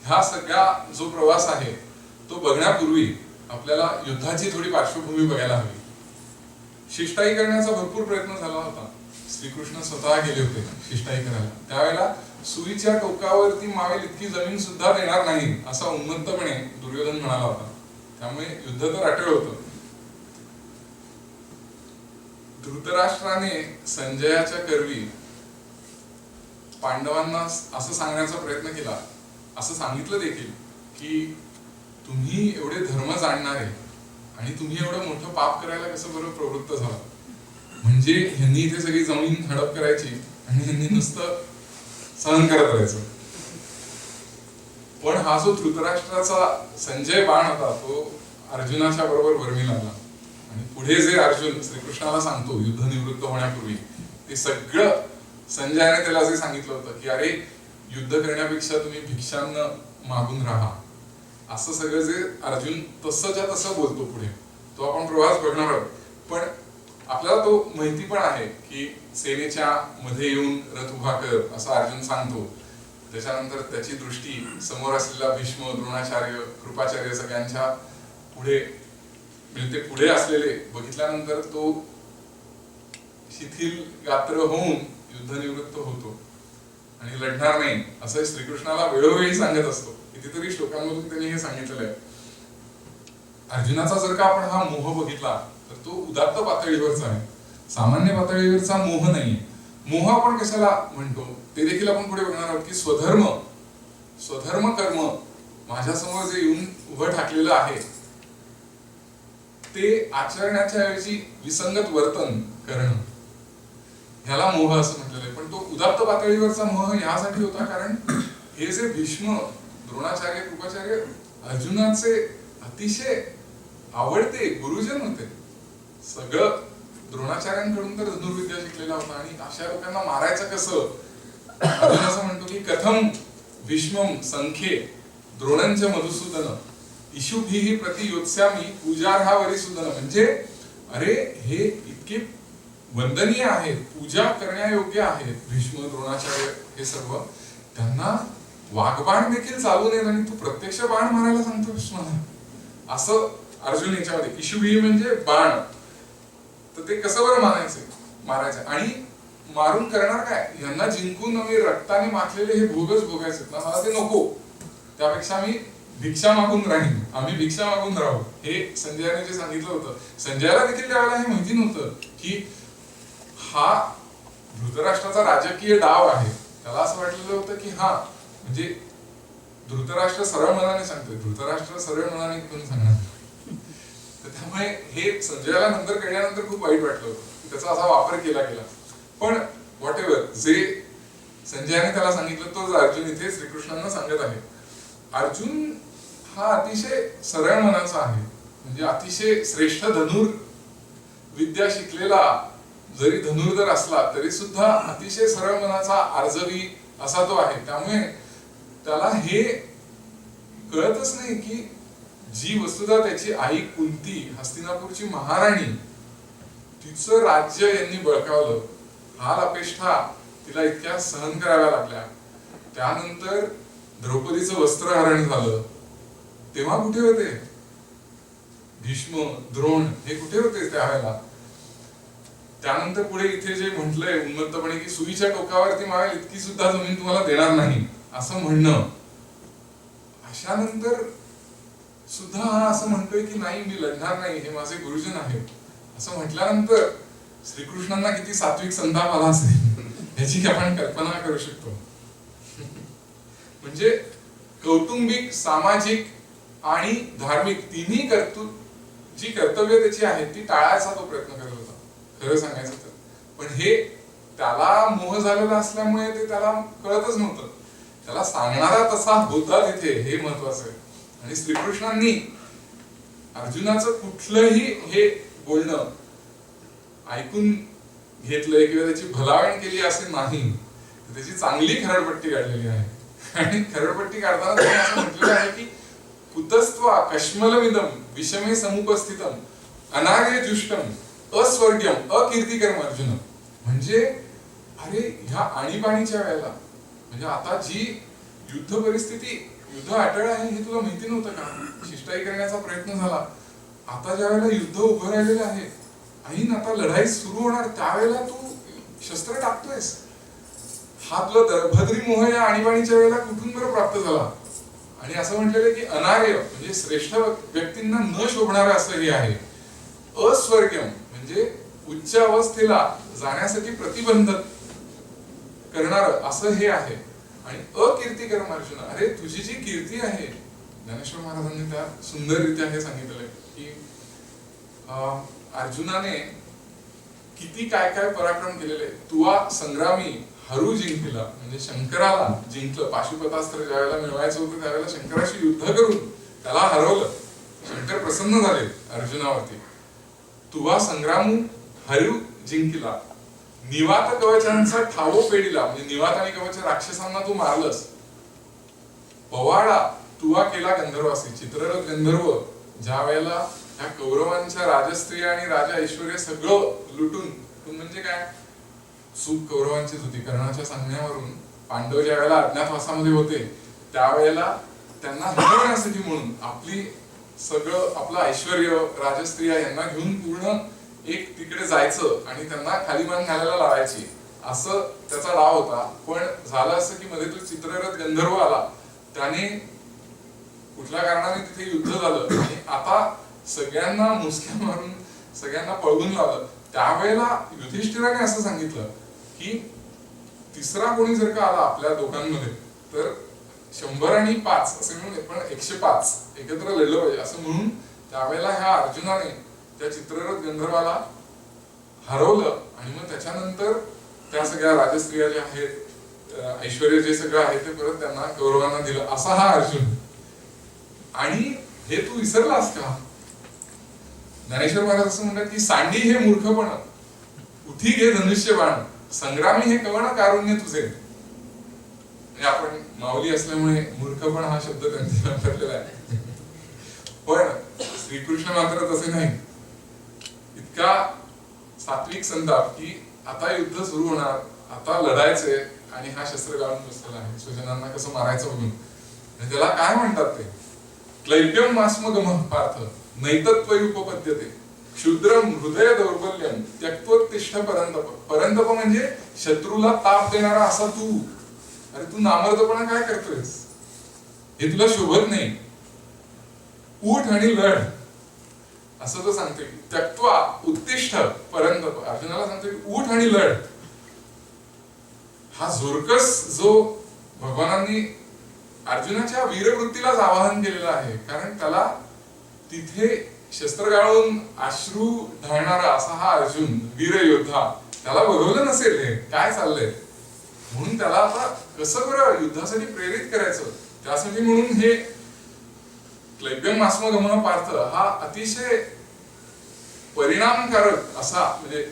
हा सगळा जो प्रवास आहे तो बघण्यापूर्वी आपल्याला युद्धाची थोडी पार्श्वभूमी बघायला हवी. शिष्टाई करण्याचा भरपूर प्रयत्न झाला होता. श्रीकृष्ण स्वतः गेले होते शिष्टाई करायला. त्यावेळेला सुईच्या टोकावरती मावेल इतकी जमीन सुद्धा देणार नाही असा उन्मत्तपणे दुर्योधन म्हणाला होता. त्यामुळे युद्ध तर अटळ होतं. धृतराष्ट्राने संजयाच्या करवी पांडवांना असं सांगण्याचा प्रयत्न केला, असं सांगितलं देखील की तुम्ही एवढे धर्म जाणणारे आणि तुम्ही एवढं मोठं पाप करायला कसं बरं प्रवृत्त झाला. म्हणजे ह्यांनी इथे सगळी जमीन हडप करायची आणि ह्यांनी नुसतं सहन करत राहायचं. पण हा जो धृतराष्ट्राचा संजय बाण होता तो अर्जुनाच्या बरोबर वर्मी लागला. आणि पुढे जे अर्जुन श्रीकृष्णाला सांगतो युद्ध निवृत्त होण्यापूर्वी, ते सगळं संजयाने त्याला जे सांगितलं होतं की अरे युद्ध करण्यापेक्षा तुम्ही भिक्षांना मागून राहा, असं सगळं जे अर्जुन तसंच्या तसं बोलतो पुढे, तो आपण प्रवास बघणार आहोत. पण आपल्याला तो माहिती पण आहे की सेनेच्या मध्ये येऊन रथ उभा कर असं अर्जुन सांगतो. त्याच्यानंतर त्याची दृष्टी समोर असलेला भीष्म, द्रोणाचार्य, कृपाचार्य सगळ्यांच्या पुढे, म्हणजे ते पुढे असलेले बघितल्यानंतर तो शिथिल गात्र होऊन युद्धनिवृत्त होतो आणि लढणार नाही असं श्रीकृष्णाला वेळोवेळी सांगत असतो. कितीतरी श्लोकांमधून त्यांनी हे सांगितलेलं आहे. अर्जुनाचा जर का आपण हा मोह बघितला तर तो उदात्त पातळीवरचा आहे, सामान्य पातळीवरचा मोह नाही. मोह आपण कशाला म्हणतो ते देखील आपण पुढे बघणार आहोत की स्वधर्म कर्म माझ्यासमोर जे येऊन उभं ठाकलेलं आहे ते आचरण्याच्या ऐवजी विसंगत वर्तन करणं, ह्याला मोह असं म्हटलेलं आहे. पण तो उदात्त पातळीवरचा मोह यासाठी होता कारण हे जे भीष्म, द्रोणाचार्य, कृपाचार्य अर्जुनाचे अतिशय आवडते गुरुजन होते. सगळं द्रोणाचार्यांकडून तर धनुर्विद्या शिकलेला होता आणि अशा लोकांना मारायचं कसं, अर्जुन असं म्हणतो की कथम भीष्मम संख्ये द्रोणंच मधुसूदन इशुभिः प्रतियोत्स्यामि पूजार्हावरी सुदन. म्हणजे अरे हे इतके वंदनीय आहेत, पूजा करण्यायोग्य आहेत भीष्म, द्रोणाचार्य हे सर्व, त्यांना वाघबाण देखील चालू नये आणि तू प्रत्यक्ष बाण मारायला सांगतो भीष्माला, असं अर्जुन याच्यामध्ये. इशुभिः म्हणजे बाण, तर ते कसं बरं मारायचं आणि मारून करणार काय, यांना जिंकून आम्ही रक्ताने माखलेले हे भोगच भोगायचे ना, मला ते नको, त्यापेक्षा मी भिक्षा मागून राहीन, आम्ही भिक्षा मागून राहू, हे संजयाने जे सांगितलं होतं. संजयाला देखील त्यावेळेला हे माहिती नव्हतं की हा धृतराष्ट्राचा राजकीय डाव आहे. त्याला असं वाटलेलं होतं की हा म्हणजे धृतराष्ट्र सरळ मनाने सांगतोय, धृतराष्ट्र सरळ मनाने कोण सांगणार. तर त्यामुळे हे संजयाला नंतर कळल्यानंतर खूप वाईट वाटलं होतं, त्याचा असा वापर केला गेला. पण व्हॉट एव्हर, जे संजयाने त्याला सांगितलं तो अर्जुन इथे श्रीकृष्णांना सांगत आहे. अर्जुन हा अतिशय सरळ मनाचा आहे, म्हणजे अतिशय श्रेष्ठ विद्या शिकलेला जरी धनुर्धर असला तरी सुद्धा अतिशय सरळ मनाचा, आर्जवी असा तो आहे. त्यामुळे त्याला हे कळतच नाही की जी वस्तुतः त्याची आई कुंती, हस्तिनापूरची महाराणी, तिचं राज्य यांनी बळकावलं, हाल अपेष्टा तिला इतक्या सहन कराव्या लागल्या, त्यानंतर द्रौपदीचं वस्त्रहरण झालं, तेव्हा कुठे होते भीष्म, द्रोण, हे कुठे होते त्यावेळेला. त्यानंतर पुढे इथे जे म्हटलंय उन्मत्तपणे की सुईच्या टोकावरती मावेल इतकी सुद्धा जमीन तुम्हाला देणार नाही असं म्हणणं, अशा नंतर सुद्धा हा असं म्हणतोय की नाही मी लढणार नाही, हे माझे गुरुजन आहेत असं म्हटल्यानंतर श्रीकृष्णांना किती सात्विक संताप आला असेल याची आपण कल्पना करू शकतो. म्हणजे कौटुंबिक, सामाजिक आणि धार्मिक तिन्ही जी कर्तव्य त्याची आहेत ती टाळायचा तो प्रयत्न करत होता खरं सांगायचं तर. पण हे त्याला मोह झालेला असल्यामुळे ते त्याला कळतच नव्हतं. त्याला सांगणारा तसा होता तिथे, हे महत्वाचं आहे. आणि श्रीकृष्णांनी अर्जुनाचं कुठलंही हे बोलणं ऐकून घेतलंय किंवा त्याची भलावण केली असे नाही, त्याची चांगली खरडपट्टी काढलेली आहे. आणि खरडपट्टी काढताना त्यांनी असं म्हटलेलं आहे की कुतस्त्वा कश्मलमिदम विषमे समुपस्थितम अनार्य जुष्टम अस्वर्ग्यम अकीर्तिकरम अर्जुन. म्हणजे अरे ह्या आणीबाणीच्या वेळेला, म्हणजे आता जी युद्ध परिस्थिती, युद्ध अटळ आहे हे तुला माहिती नव्हतं का, शिष्टाई करण्याचा प्रयत्न झाला, आता ज्या वेळेला युद्ध उभं राहिलेलं आहे, ऐन आता लढाई सुरू होणार त्यावेळेला तू शस्त्र टाकतोयस, हा तुला दर्भद्री मोह या आणीबाणीच्या वेळेला कुठून बरं प्राप्त झाला. आणि असं म्हटलेलं की अनार्य म्हणजे श्रेष्ठ व्यक्तींना न शोभणारं असं हे आहे. अस्वर्ग्यम म्हणजे उच्च अवस्थेला जाण्यासाठी प्रतिबंधक करणार असं हे आहे. आणि अकीर्तिकरम अर्जुन, अरे तुझी जी कीर्ती आहे, ज्ञानेश्वर महाराजांनी त्या सुंदररित्या हे सांगितलंय की अर्जुनाने किती काय काय पराक्रम केलेले. तुवा संग्रामी हरू जिंकला, म्हणजे शंकराला जिंकलं. पाशुपतास्त्र ज्यावेळेला मिळवायचं होतं त्यावेळेला शंकराशी युद्ध करून त्याला हरवलं. शंकर प्रसन्न झाले अर्जुनावरती. तुवा संग्रामू हरू जिंकला, निवात कवचांचा ठावो पेडिला, म्हणजे निवात आणि कवच राक्षसांना तू मारलंस. पवाडा तुवा केला गंधर्वासी, चित्ररथ गंधर्व ज्या वेळेला ह्या कौरवांच्या राजस्त्रिय आणि राजा ऐश्वर्य सगळं लुटून म्हणजे काय चूक कौरवांचीच होती. कर्णाच्या सांगण्यावरून पांडव ज्या वेळेला अज्ञातवासामध्ये होते त्यावेळेला त्यांना हरवण्यासाठी म्हणून आपलं ऐश्वर्य राजस्त्रिया यांना घेऊन पूर्ण एक तिकडे जायचं आणि त्यांना खाली मान घालायला लावायची, असं त्याचा डाव होता. पण झालं असं की मध्ये तो चित्ररथ गंधर्व आला, त्याने कुठल्या कारणाने तिथे युद्ध झालं आणि आता सगळ्यांना मुसक्या मारून सगळ्यांना पळवून लावलं. त्यावेळेला युधिष्ठिराने असं सांगितलं की तिसरा कोणी जर का आला आपल्या दोघांमध्ये तर 100 आणि 5 असे म्हणून पण 105 एकत्र लढलं पाहिजे असं म्हणून त्यावेळेला ह्या अर्जुनाने त्या चित्ररथ गंधर्वाला हरवलं. आणि मग त्याच्यानंतर त्या सगळ्या राजस्त्रिया ज्या आहेत, ऐश्वर्य जे सगळं आहे ते परत त्यांना कौरवांना दिलं. असा हा अर्जुन. आणि हे तू विसरलास का? ज्ञानेश्वर महाराज असं म्हणतात की सांडी हे मूर्खपण, उठी घे धनुष्य बाण, संग्रामी हे कवण कारुण्य तुझे. म्हणजे आपण माऊली असल्यामुळे मूर्खपण हा शब्द त्यांनी वापरलेला आहे. पण श्रीकृष्ण मात्र तसे नाही. इतका सात्विक संताप की आता युद्ध सुरू होणार, आता लढायचे आणि हा शस्त्र गाळून बसलेला आहे स्वजनांना कसं मारायचं बघून. आणि त्याला काय म्हणतात ते क्लैब्यम मास्मगमः पार्थ नैतत्वयुपपद्यते क्षुद्रम हृदय दौर्बल्यम त्यक्तोत्तिष्ठ परंतप. परंतप म्हणजे शत्रूला ताप देणारा असा तू. अरे तू नामर्दपणा काय करतोयस? हे तुला शोभत नाही. उठ आणि लढ असं तो सांगतोय. त्यक्त्वा उत्तिष्ठ परंतप. अर्जुनाला सांगतोय उठ आणि लढ. हा जोरकस जो भगवानांनी अर्जुनाच्या वीरवृत्तीलाच आवाहन केलेलं आहे. कारण त्याला तिथे शस्त्र गाळून अश्रू ढाळणारा असा हा अर्जुन वीर योद्धा, त्याला बघवलं नसेल हे काय चाललंय, म्हणून त्याला आता कसं बरं युद्धासाठी प्रेरित करायचं. त्यासाठी म्हणून हे क्लैब्यम मास्मगमः पार्थ हा अतिशय परिणामकारक असा, म्हणजे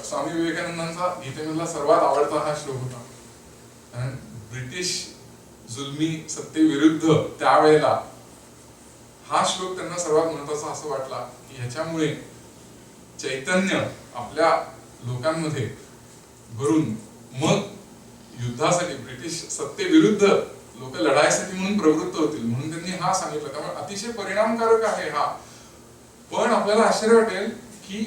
स्वामी विवेकानंदांचा गीतेमधला सर्वात आवडता हा श्लोक होता. कारण ब्रिटिश जुलमी सत्तेविरुद्ध त्यावेळेला हा श्लोक त्यांना सर्वात महत्वाचा असं वाटला की ह्याच्यामुळे चैतन्य आपल्या लोकांमध्ये भरून मग युद्धासाठी ब्रिटिश सत्तेविरुद्ध लोक लढाईसाठी म्हणून प्रवृत्त होतील, म्हणून त्यांनी हा सांगितलं. त्यामुळे अतिशय परिणामकारक आहे हा. पण आपल्याला आश्चर्य वाटेल की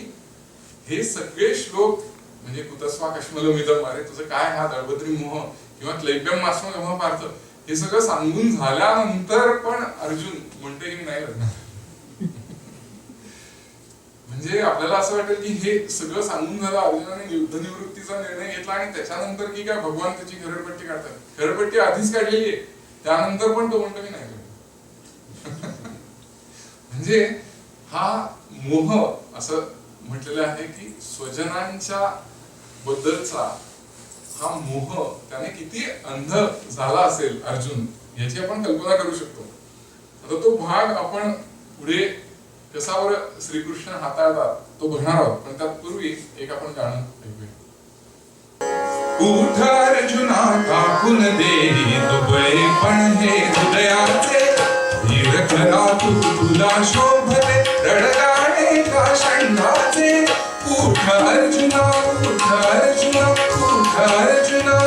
हे सगळे श्लोक म्हणजे कुतस्वा कश्मलमिदम, अरे तुझं काय हा दळभद्री मोह किंवा क्लैब्यम मास्मगमः पार्थ, हे सगळं सांगून झाल्यानंतर पण अर्जुन म्हणते की मी नाही लढणार. म्हणजे आपल्याला असं वाटेल की हे सगळं सांगून झालं, अर्जुनाने युद्धनिवृत्तीचा निर्णय घेतला आणि त्याच्यानंतर की काय भगवान त्याची घरपट्टी काढतात. घरपट्टी आधीच काढलेली आहे, त्यानंतर पण तो म्हणतो मी नाही लढणार. म्हणजे हा मोह असं म्हटलेलं आहे की स्वजनांच्या बद्दलचा हा मोह त्याने किती अंध झाला असेल अर्जुन, याची आपण कल्पना करू शकतो. आता तो भाग आपण पुढे कसा बरं श्रीकृष्ण हाताळतात तो बघणार आहोत, पण त्यापूर्वी एक आपण गाणं ऐकूया. उठ अर्जुना टाकून दे दुबळे पण हे हृदयाचे, धीर खरा तुला शोभले रडगाणे का षंडाचे. उठ अर्जुना उठ अर्जुना उठ अर्जुना,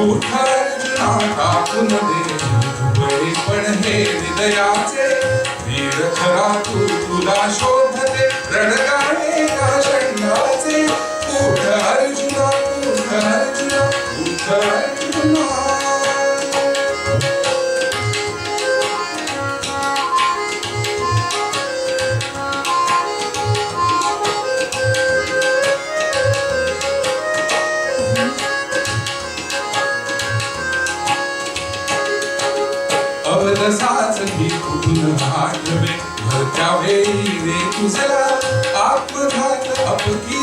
उठ अर्जुना टाकून दे दुबळे पण हे हृदयाचे, धीर खरा तुला शोभले रडगाणे का षंडाचे. उठ अर्जुना उठ अर्जुना उठ अर्जुना. अवदसाच ही कुठून आठवे भरत्या वेळी रे तुझला आत्मघात अपकी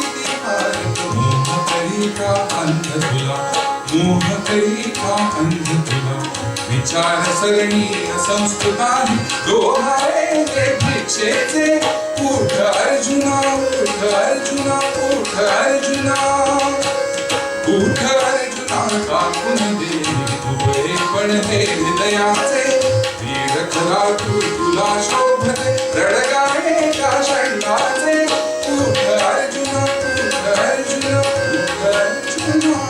तरी का अंध तुला विचार सरणी संस्कृताने दोहारे भिक्षेचे उठ अर्जुना उठ अर्जुना उठ अर्जुना उठ अर्जुना टाकून दे तुझे पण हे हृदयाचे वीर खरा तुला शोभते रडगाणे का षंडाचे उठ अर्जुना उठ अर्जुना उठ अर्जुना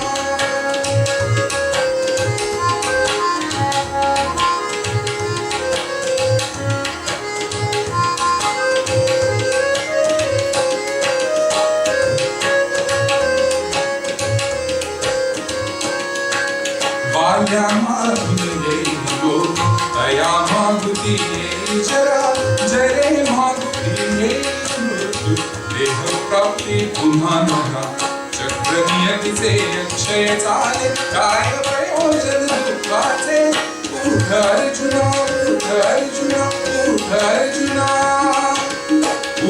बाल्या मागून येईल गो तया मागुती येईल जरा जरे मागुती येईल मृत्यू देह प्राप्ती पुन्हा नका चक्र नियतीचे अक्षय चाले काय प्रयोजन दुःखाचे उठ अर्जुना उठ अर्जुना उठ अर्जुना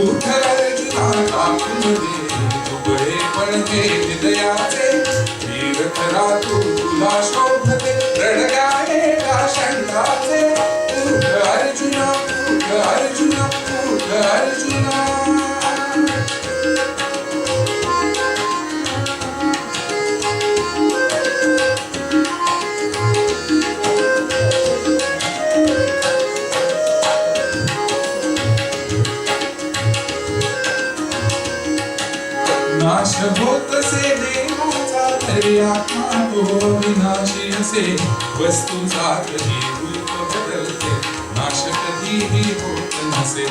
उठ अर्जुना टाकून दे तुकडे पण हे हृदयाचे वीर खरा तुला शोभते रडगाणे का षंडाचे उठ अर्जुना उठ अर्जुना उठ अर्जुना नाश होत से देहाचा तरी आत्मा तो विनाशी असे वस्तूचा कधी रूप बदलते नाश कधीही होत नसे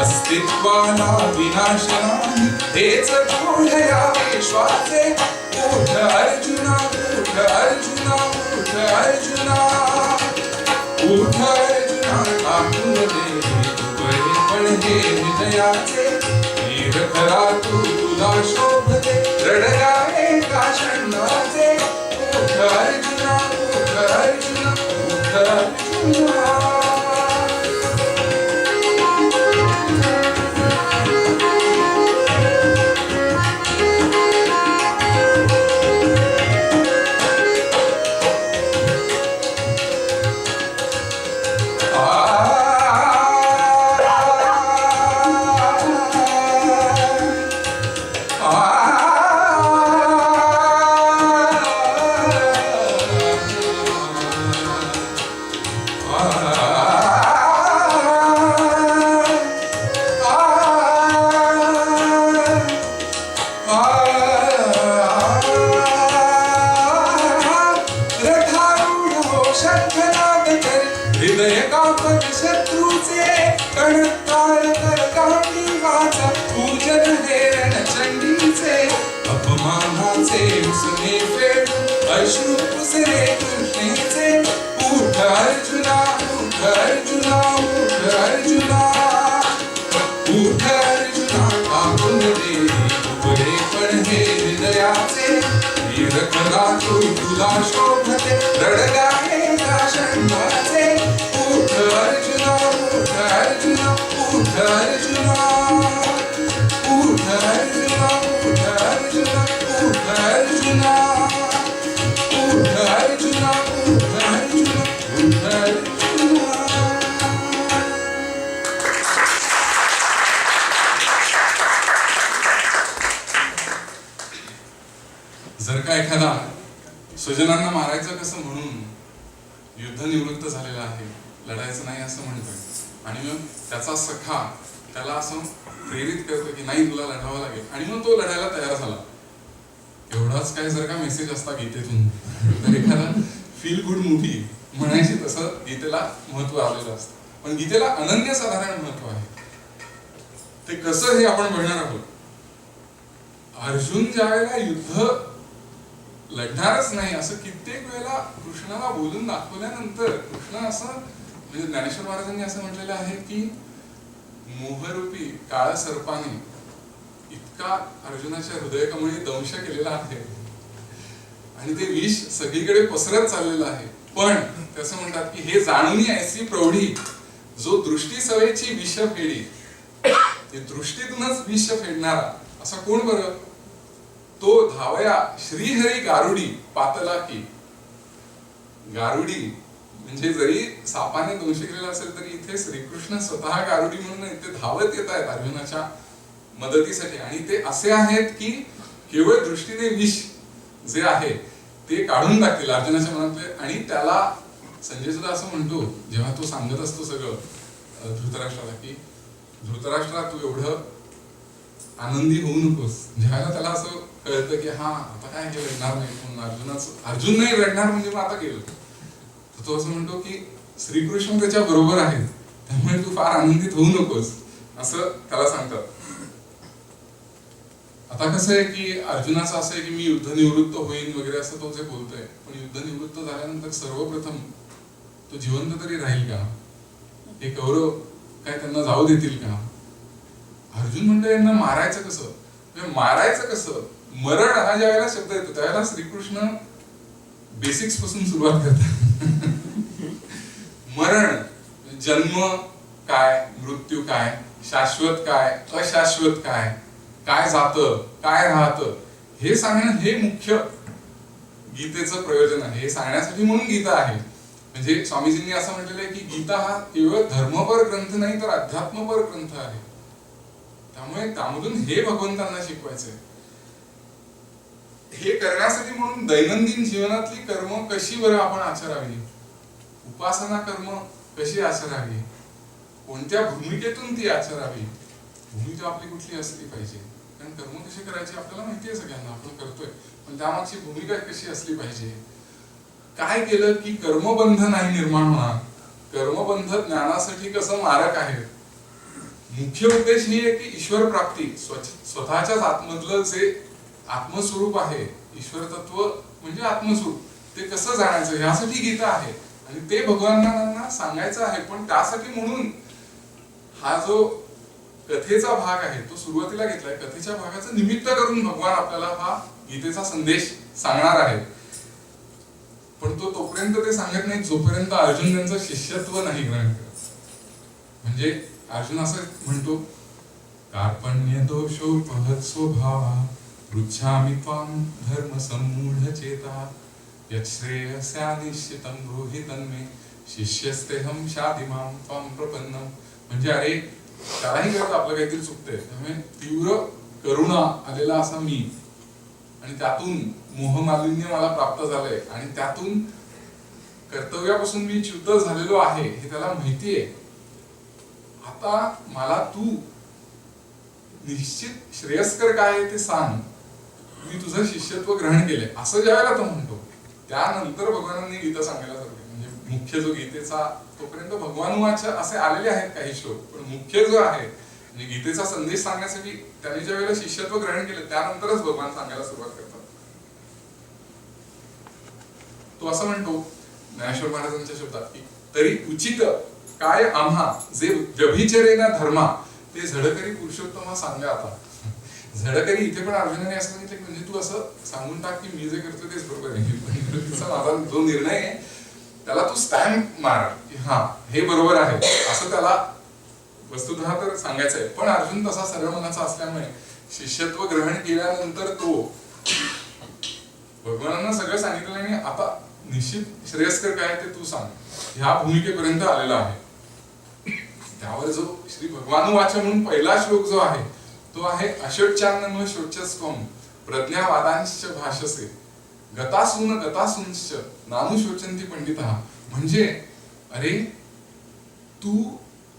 अस्तित्वाला विनाश नाही हेच गूढ या विश्वाचे उठ अर्जुना उठ अर्जुना उठ अर्जुना उठ अर्जुना टाकून दे तुकडे पण हे हृदयाचे वीर खरा तुला शोभते रडगाणे का षंडाचे उठ अर्जुना उठ अर्जुना उठ अर्जुना हृदय कापत शत्रूचे कणतार कर गांडीवाचा पूजन हे रणचंडीचे अपमानाचे उसने फेडून अश्रू पुसरे कृष्णेचे उठ अर्जुना उठ अर्जुना उठ अर्जुना उठ अर्जुना टाकून दे तुकडे पण हे हृदयाचे वीर खरा तुला शोभते रडगाणे का षंडाचे उठ अर्जुना उठ अर्जुना उठ अर्जुना उठ अर्जुना उठ अर्जुना उठ अर्जुना उठ अर्जुना उठ अर्जुना उठ अर्जुना जर का एखादा स्वजनांना मारायचं कसं म्हणून युद्ध निवृत्त झालेला आहे लढायचं नाही असं म्हणतोय आणि मग त्याचा सखा त्याला असं प्रेरित करतो की नाही तुला लढावं लागेल आणि मग तो लढायला तयार झाला एवढाच काय जर का मेसेज असता गीतेतून तर एखादा फील गुड मूव्ही म्हणायची तसं गीतेला महत्व आलेलं असतं पण गीतेला अनन्यसाधारण महत्व आहे ते कसं हे आपण बघणार आहोत अर्जुन ज्या वेळेला युद्ध लढणारच नाही असं कित्येक वेळेला कृष्णाला बोलून दाखवल्यानंतर कृष्ण असं म्हणजे ज्ञानेश्वर महाराजांनी असं म्हटलेलं आहे की मोहरूपी काळ सर्पाने इतका अर्जुनाच्या हृदयकमळी दंश केलेला आहे आणि ते विष सगळीकडे पसरत चाललेलं आहे पण तसं म्हणतात की हे जाणून ऐसी प्रौढी जो दृष्टी सवयीची विष फेडी ते दृष्टीतूनच विष फेडणारा असा कोण बरं तो धावया श्रीहरी गारुडी पातला की गारुडी म्हणजे जरी सापाने दंश केलेला असेल तरी इथे श्रीकृष्ण स्वतः गारुडी म्हणून इथे धावत येत आहेत अर्जुनाच्या मदतीसाठी. आणि ते असे आहेत की केवळ दृष्टीने विष जे आहे ते काढून टाकतील अर्जुनाच्या मनातले. आणि त्याला संजय सुद्धा असं म्हणतो जेव्हा तो सांगत असतो सगळं धृतराष्ट्राला की धृतराष्ट्रा तू एवढं आनंदी होऊ नकोस. ज्यावेळेला त्याला असं कळतं की हा आता काय हे रडणार नाही म्हणून अर्जुन नाही रडणार म्हणजे मग आता गेलं. तर तो असं म्हणतो की श्रीकृष्ण त्याच्या बरोबर आहेत त्यामुळे तू फार आनंदित होऊ नकोस असं त्याला सांगतात. आता कसं आहे की अर्जुनाचं असं आहे की मी युद्ध निवृत्त होईन वगैरे असं तो जे बोलतोय. पण युद्ध निवृत्त झाल्यानंतर सर्वप्रथम तो जिवंत तरी राहील का? हे कौरव काय त्यांना जाऊ देतील का? अर्जुन म्हणतो यांना मारायचं कसं? मारायचं कसं? मरण हा ज्या वेळेला शब्द येतो त्यावेळेला श्रीकृष्ण बेसिक्स पासून सुरुवात करतात. मरण, जन्म काय, मृत्यू काय, शाश्वत काय, अशाश्वत काय, काय जातं, काय राहतं हे सांगणं हे मुख्य गीतेचं प्रयोजन आहे. हे सांगण्यासाठी म्हणून गीता आहे. म्हणजे स्वामीजींनी असं म्हटलेलं आहे की गीता हा केवळ धर्मपर ग्रंथ नाही तर अध्यात्मपर ग्रंथ आहे. त्यामुळे त्यामधून हे भगवंतांना शिकवायचंय. हे करण्यासाठी म्हणून दैनंदिन जीवनातली कर्म कशी बरं आपण आचरावी, उपासना कर्म कशी आचरावी, कोणत्या भूमिकेतून ती आचरावी, भूमिका आपली कुठली असली पाहिजे. कारण कर्म कशी करायची आपल्याला माहिती आहे सगळ्यांना, आपण करतोय, पण त्यामागची भूमिका कशी असली पाहिजे. काय केलं की कर्मबंध नाही निर्माण होणार. कर्मबंध ज्ञानासाठी कसं मारक आहे. मुख्य उद्देश ही आहे की ईश्वर प्राप्ती, स्वतःच्याच आतमधलं जे आत्मस्वरूप आहे, ईश्वर तत्व म्हणजे आत्मस्वरूप, ते कसं जाणायचं यासाठी गीता आहे. आणि ते भगवानांना सांगायचं आहे. पण त्यासाठी म्हणून हा जो कथेचा भाग आहे तो सुरुवातीला घेतलाय. कथेच्या भागाचं निमित्त करून भगवान आपल्याला हा गीतेचा संदेश सांगणार आहे. पण तो तोपर्यंत ते सांगत नाही जोपर्यंत अर्जुन त्यांचं शिष्यत्व नाही ग्रहण करत. म्हणजे अर्जुन असं म्हणतो कार्पण्य दोषोपहत स्वभावा पृच्छामि त्वां धर्म सम्मूढ चेता यच्छ्रेयस्या निश्चितं ब्रूहि तन्मे शिष्यस्तेहं शाधिमां त्वां प्रपन्नम्. म्हणजे अरे त्यालाही कळत आपलं काहीतरी चुकतंय, त्यामुळे तीव्र करुणा आलेला असा मी, आणि त्यातून मोहमालिन्य मला प्राप्त झालंय, आणि त्यातून कर्तव्यापासून मी च्युत झालेलो आहे हे त्याला माहितीये. आता मला तू निश्चित श्रेयस्कर काय आहे ते सांग, मी तुझं शिष्यत्व ग्रहण केलंय असं ज्यावेळेला तो म्हणतो त्यानंतर भगवानांनी गीता सांगायला चालू केली. म्हणजे मुख्य जो गीतेचा तोपर्यंत भगवानुवाच असे आलेले आहेत काही श्लोक, पण मुख्य जो आहे म्हणजे गीतेचा संदेश सांगण्यासाठी त्यांनी ज्या वेळेला शिष्यत्व ग्रहण केलं त्यानंतरच भगवान सांगायला सुरुवात करतात. तो असं म्हणतो ज्ञानेश्वर महाराजांच्या शब्दात की तरी उचित काय आम्हा जे व्यभिचरेना धर्मा ते झडकरी पुरुषोत्तमा सांगा. आता झडकरी इथे पण अर्जुनाने असं सांगितलं की म्हणजे तू असं सांगून टाक की मी जे करतो तेच बरोबर आहे. माझा जो निर्णय आहे त्याला तू स्टॅम्प मार की हा हे बरोबर आहे असं त्याला वस्तुतः तर सांगायचं आहे. पण अर्जुन तसा सरळ मनाचा असल्यामुळे शिष्यत्व ग्रहण केल्यानंतर तो भगवानांना सगळं सांगितलं आणि आता निश्चित श्रेयस्कर काय ते तू सांग ह्या भूमिकेपर्यंत आलेला आहे. त्यावर जो श्री भगवानुवाच म्हणून पहिला श्लोक जो आहे तो आहे अशोच्यान्न शोचस्त्वं प्रज्ञावादांश्च भाषसे गतासून गतासूंश्च नानु शोचन्ति पंडितः. म्हणजे अरे तू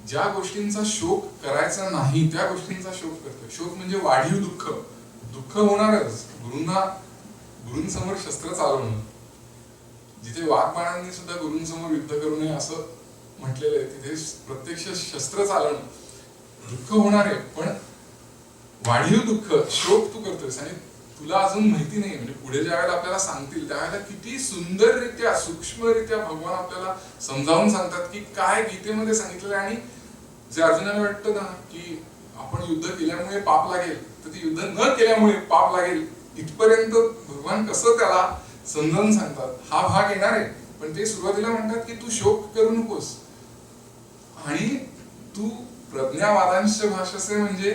ज्या गोष्टींचा शोक करायचा नाही त्या गोष्टींचा शोक करतोय. शोक म्हणजे वाढीव दुःख, दुःख होणारच. गुरूंसमोर शस्त्र चालवणं, जिथे वाघबाणांनी सुद्धा गुरूंसमोर युद्ध करू नये असं म्हटलेलं आहे तिथे प्रत्यक्ष शस्त्र चालवणं, दुःख होणार आहे. पण वाढीव दुःख शोक तू करतोयस आणि तुला अजून माहिती नाही. म्हणजे पुढे ज्या वेळेला आपल्याला सांगतील त्यावेळेला किती सुंदररित्या सूक्ष्मरित्या भगवान आपल्याला समजावून सांगतात की काय गीतेमध्ये सांगितलेलं आहे. आणि जे अर्जुनाला वाटतं ना की आपण युद्ध केल्यामुळे पाप लागेल तर ते युद्ध न केल्यामुळे पाप लागेल इथपर्यंत भगवान कसं त्याला समजावून सांगतात हा भाग येणार आहे. पण ते सुरुवातीला म्हणतात की तू शोक करू नकोस आणि तू प्रज्ञावादांश भाषसे म्हणजे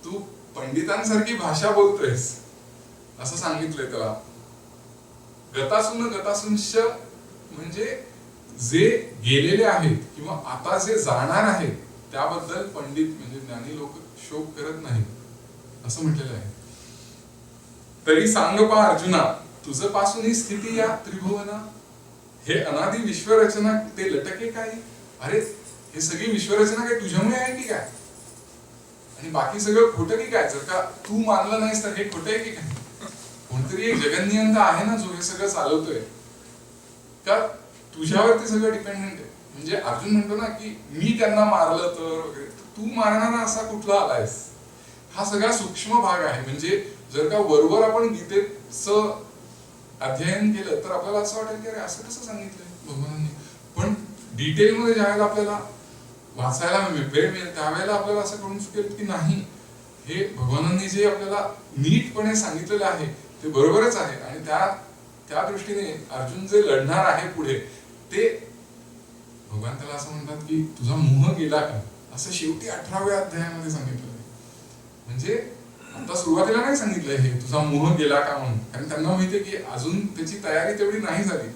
तू पंडितांसारखी भाषा बोलतोयस असं सांगितलंय त्याला. गतासून गतासूंश म्हणजे जे गेलेले आहेत किंवा आता जे जाणार आहेत त्याबद्दल पंडित म्हणजे ज्ञानी लोक शोक करत नाहीत असं म्हटलेलं आहे. तरी सांग पा अर्जुना तुझ पासून ही स्थिती या त्रिभुवना, हे अनादि विश्वरचना ते लटके काय. अरे हे सगळी विश्वरचना काय तुझ्यामुळे आहे की काय, आणि बाकी सगळं खोटं की काय. जर का तू मानलं नाहीस तर हे खोटं आहे की काय. कोणतरी एक जगनियंता आहे ना जो हे सगळं चालवतोय, का तुझ्यावरती सगळं डिपेंडेंट आहे. म्हणजे अर्जुन म्हणतो ना की मी त्यांना मारलं तर वगैरे, तू मारणारा असा कुठला आलायस. हा सगळा सूक्ष्म भाग आहे. म्हणजे जर का वरवर आपण गीतेचं अध्ययन केलं तर आपल्याला असं वाटेल की अरे असं कसं सांगितलंय भगवानांनी. पण डिटेलमध्ये ज्यावेळेला आपल्याला वाचायला वेळ मिळेल त्यावेळेला आपल्याला असं कळून चुकेल की नाही, हे भगवानांनी जे आपल्याला नीटपणे सांगितलेलं आहे ते बरोबरच आहे. आणि त्या दृष्टीने अर्जुन जे लढणार आहे पुढे ते भगवान त्याला असं म्हणतात की तुझा मोह गेला का, असं शेवटी 18व्या अध्यायामध्ये सांगितलं आहे. म्हणजे आता सुरुवातीला नाही सांगितलंय हे तुझा मोह गेला का म्हणून, कारण त्यांना माहितीये की अजून त्याची तयारी तेवढी नाही झाली.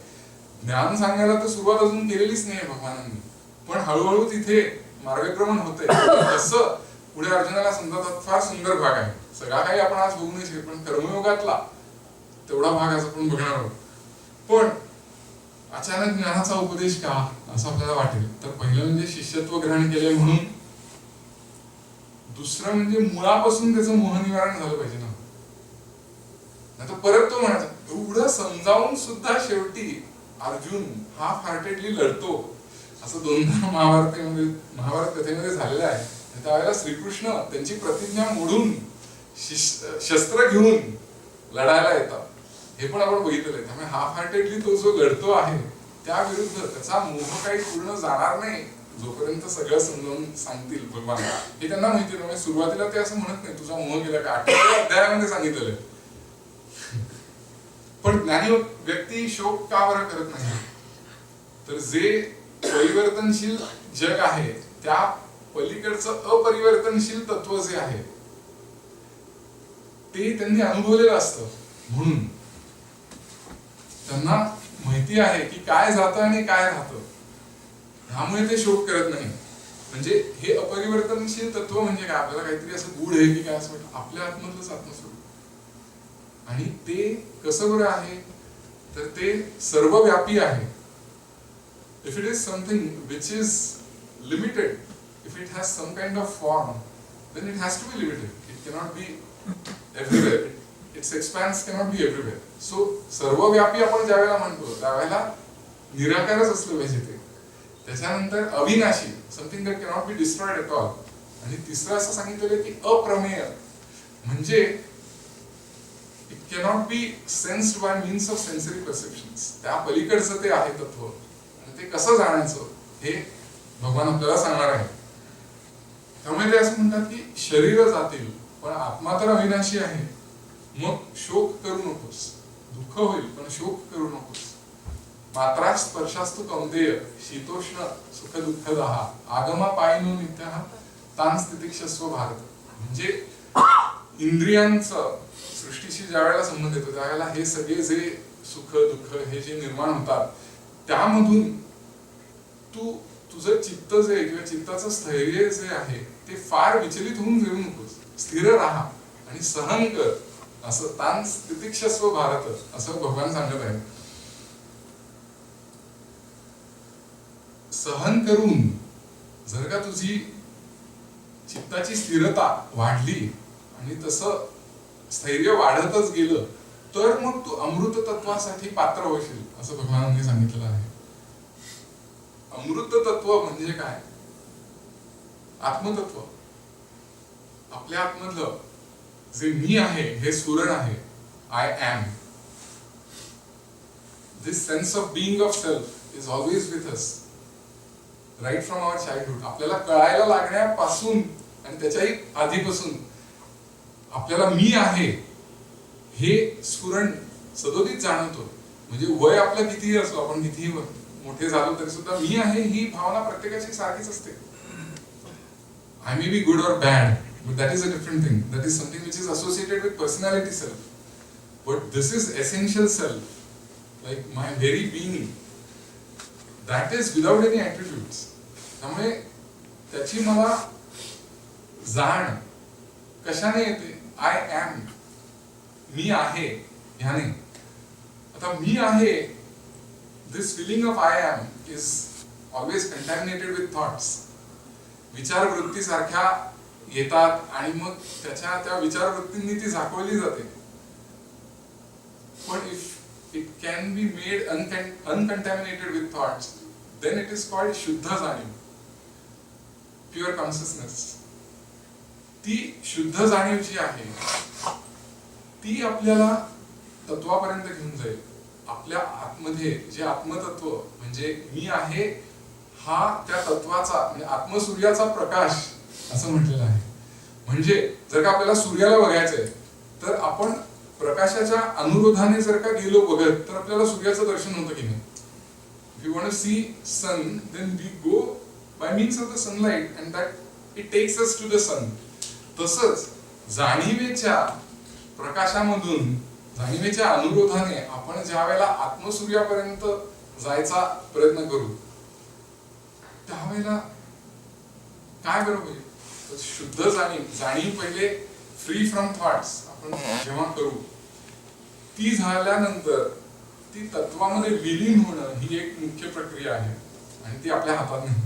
ज्ञान सांगायला तर सुरुवात अजून केलेलीच नाही भगवानांनी, पण हळूहळू तिथे मार्गक्रमण होते. तसं पुढे अर्जुनाला समजावतात. फार सुंदर भाग आहे. सगळा काही आपण आज बघू नाही शकत, पण कर्मयोगातला तेवढा भाग आज आपण बघणार आहोत. पण अचानक ज्ञानाचा उपदेश का असं आपल्याला वाटेल तर पहिलं म्हणजे शिष्यत्व ग्रहण केले म्हणून, दुसरं म्हणजे मुळापासून त्याचं मोह निवारण झालं पाहिजे ना. नाहीतर परत तो म्हणायचा एवढं समजावून सुद्धा शेवटी अर्जुन हाफ हार्टेडली लढतो असं दोनदा महाभारत कथेमध्ये झालेलं आहे. त्यावेळेला श्रीकृष्ण त्यांची प्रतिज्ञा मोडून शस्त्र घेऊन लढायला येतात, हे पण आपण बघितलेलं आहे. त्यामुळे हाफ हार्टेडली तो जो लढतो आहे त्या विरुद्ध त्याचा मोह काही पूर्ण जाणार नाही जोपर्यंत सगळं समजावून सांगतील भगवान, हे त्यांना माहिती. त्यामुळे सुरुवातीला ते असं म्हणत नाही तुझा मोह गेला का, 18व्या अध्यायामध्ये सांगितलेलं आहे. पण ज्ञानी व्यक्ती शोक का बरं करत नाही, तर जे परिवर्तनशील जग आहे त्या पलीकडचं अपरिवर्तनशील तत्व जे आहे ते त्यांनी अनुभवलेलं असतं. म्हणून त्यांना माहिती आहे की काय जातं आणि काय राहतं, त्यामुळे ते शोक करत नाही. म्हणजे हे अपरिवर्तनशील तत्व म्हणजे काय, आपल्याला काहीतरी असं गूढ आहे की काय असं वाटतं, आपल्या आतमधलंच आत्मस्वरूप. आणि ते कसं बरं आहे तर ते सर्वव्यापी आहे. If it is something which is limited, if it has some kind of form, then it has to be limited. It cannot be everywhere. Its expanse cannot be everywhere. So सर्वव्यापी आपण ज्या वेळेला म्हणतो त्यावेळेला निराकारच असलं पाहिजे ते. त्याच्यानंतर अविनाशी, something that cannot be destroyed at all. आणि तिसरं असं सांगितलेलं की अप्रमेय, म्हणजे it cannot be sensed bye means of sensory perceptions. त्या पलीकडचं ते आहे तत्व. ते कसं जाणायचं हे भगवान आपल्याला सांगणार आहे. त्यामुळे ते असं म्हणतात की शरीर जातील पण आत्मा तर अविनाशी आहे. मग शोक करू नकोस, दुःख होईल पण शोक करू नकोस. मात्रा स्पर्शास्तु कौंतेय शीतोष्ण सुख दुःख दहा आगमा पायनो नित्य तान स्थितिक्षस्व भारत. म्हणजे इंद्रियांचं सृष्टीशी ज्या वेळेला संबंध येतो त्यावेळेला हे सगळे जे सुख दुःख हे जे निर्माण होतात त्यामधून तू तुझं चित्त जे किंवा चित्ताचं स्थैर्य जे आहे ते फार विचलित होऊन जाऊ नकोस. स्थिर राहा आणि सहन कर, असं तान स्थितिक्षस्व भारत असं भगवान सांगत आहे. सहन करून जर का तुझी चित्ताची स्थिरता वाढली आणि तसं स्थैर्य वाढतच गेलं तर मग तू अमृत तत्वासाठी पात्र होशील असं भगवानांनी सांगितलेलं आहे. अमृत तत्व म्हणजे काय, आत्मतत्व. आपल्या आतमधलं जे मी आहे हे स्फुरण आहे. I am. This sense of being of self is always with us right from our childhood. आपल्याला कळायला लागण्यापासून आणि त्याच्याही आधीपासून आपल्याला मी आहे हे स्फुरण सदोदित जाणवतो. म्हणजे वय आपलं कितीही असो, आपण कितीही मोठे झालो तरी सुद्धा मी आहे ही भावना प्रत्येकाची सारखीच असते. I may be good or bad, but that is a different thing. That is something which is associated with personality self. But this is essential self, like my very being. That is without any attitudes. त्यामुळे त्याची मला जाण कशाने येते? I am, मी आहे ह्याने. आता मी आहे, this feeling of I am is always contaminated with thoughts. विचारवृत्ती सारख्या येतात आणि मग त्या विचारवृत्तींनी ती झाकवली जाते. पण if it can be made uncontaminated with thoughts, then it is called शुद्ध जाणीव, प्युअर कॉन्शियसनेस. ती शुद्ध जाणीव जी आहे ती आपल्याला तत्वापर्यंत घेऊन जाईल. आपल्या आतमध्ये जे आत्मतत्व म्हणजे मी आहे, हा त्या तत्वाचा म्हणजे आत्मसूर्याचा प्रकाश असं म्हटलेलं आहे. म्हणजे जर का आपल्याला सूर्याला बघायचंय तर आपण प्रकाशाच्या अनुरोधाने जर का गेलो बघत तर आपल्याला सूर्याचं दर्शन होतं की नाही. If you want to see sun, then we go by means of the sunlight and that it takes us to the sun. तसंच जाणीवेच्या प्रकाशामधून, जाणीवेच्या अनुरोधाने आपण ज्या वेळेला आत्मसूर्यापर्यंत जायचा प्रयत्न करू त्यावेळेला काय बरोबर शुद्ध जाणीव पहिले फ्री फ्रॉम थॉट्स आपण जेव्हा करू, ती झाल्यानंतर ती तत्वामध्ये विलीन होणं ही एक मुख्य प्रक्रिया आहे आणि ती आपल्या हातात नाही.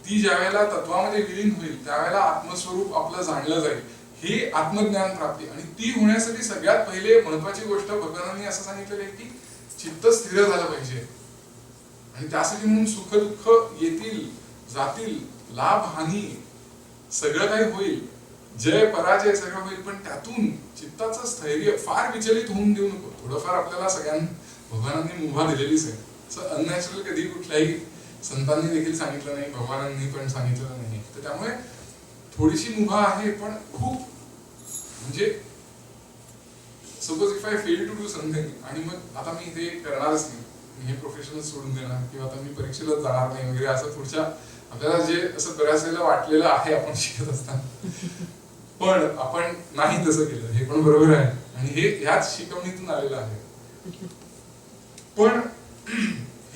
ती ज्या वेळेला तत्वामध्ये विलीन होईल त्यावेळेला आत्मस्वरूप आपलं जाणलं जाईल. हे आत्मज्ञान प्राप्ती. आणि ती होण्यासाठी सगळ्यात पहिले महत्वाची गोष्ट भगवानांनी असं सांगितलेलं आहे की चित्त स्थिर झालं पाहिजे. आणि त्यासाठी म्हणून सुख दुःख येतील जातील, लाभ हानी सगळं काही होईल, जय पराजय सगळं होईल, पण त्यातून चित्ताचं स्थैर्य फार विचलित होऊन देऊ नको. थोडंफार आपल्याला सगळ्यांना भगवानांनी मुभा दिलेलीच आहे. असं अननॅचरल कधी कुठल्याही संतांनी देखील सांगितलं नाही, भगवानांनी पण सांगितलेलं नाही. तर त्यामुळे थोडीशी मुभा आहे, पण खूप म्हणजे suppose if I fail to do something आणि मग आता मी हे करणारच नाही, मी हे प्रोफेशनल सोडून देणार किंवा आता मी परीक्षेला जाणार नाही वगैरे असं पुढच्या आपल्याला जे असं बऱ्याच वेळेला वाटलेलं आहे आपण शिकत असताना, पण आपण नाही तसं केलं, हे पण बरोबर आहे आणि हे ह्याच शिकवणीतून आलेलं आहे. पण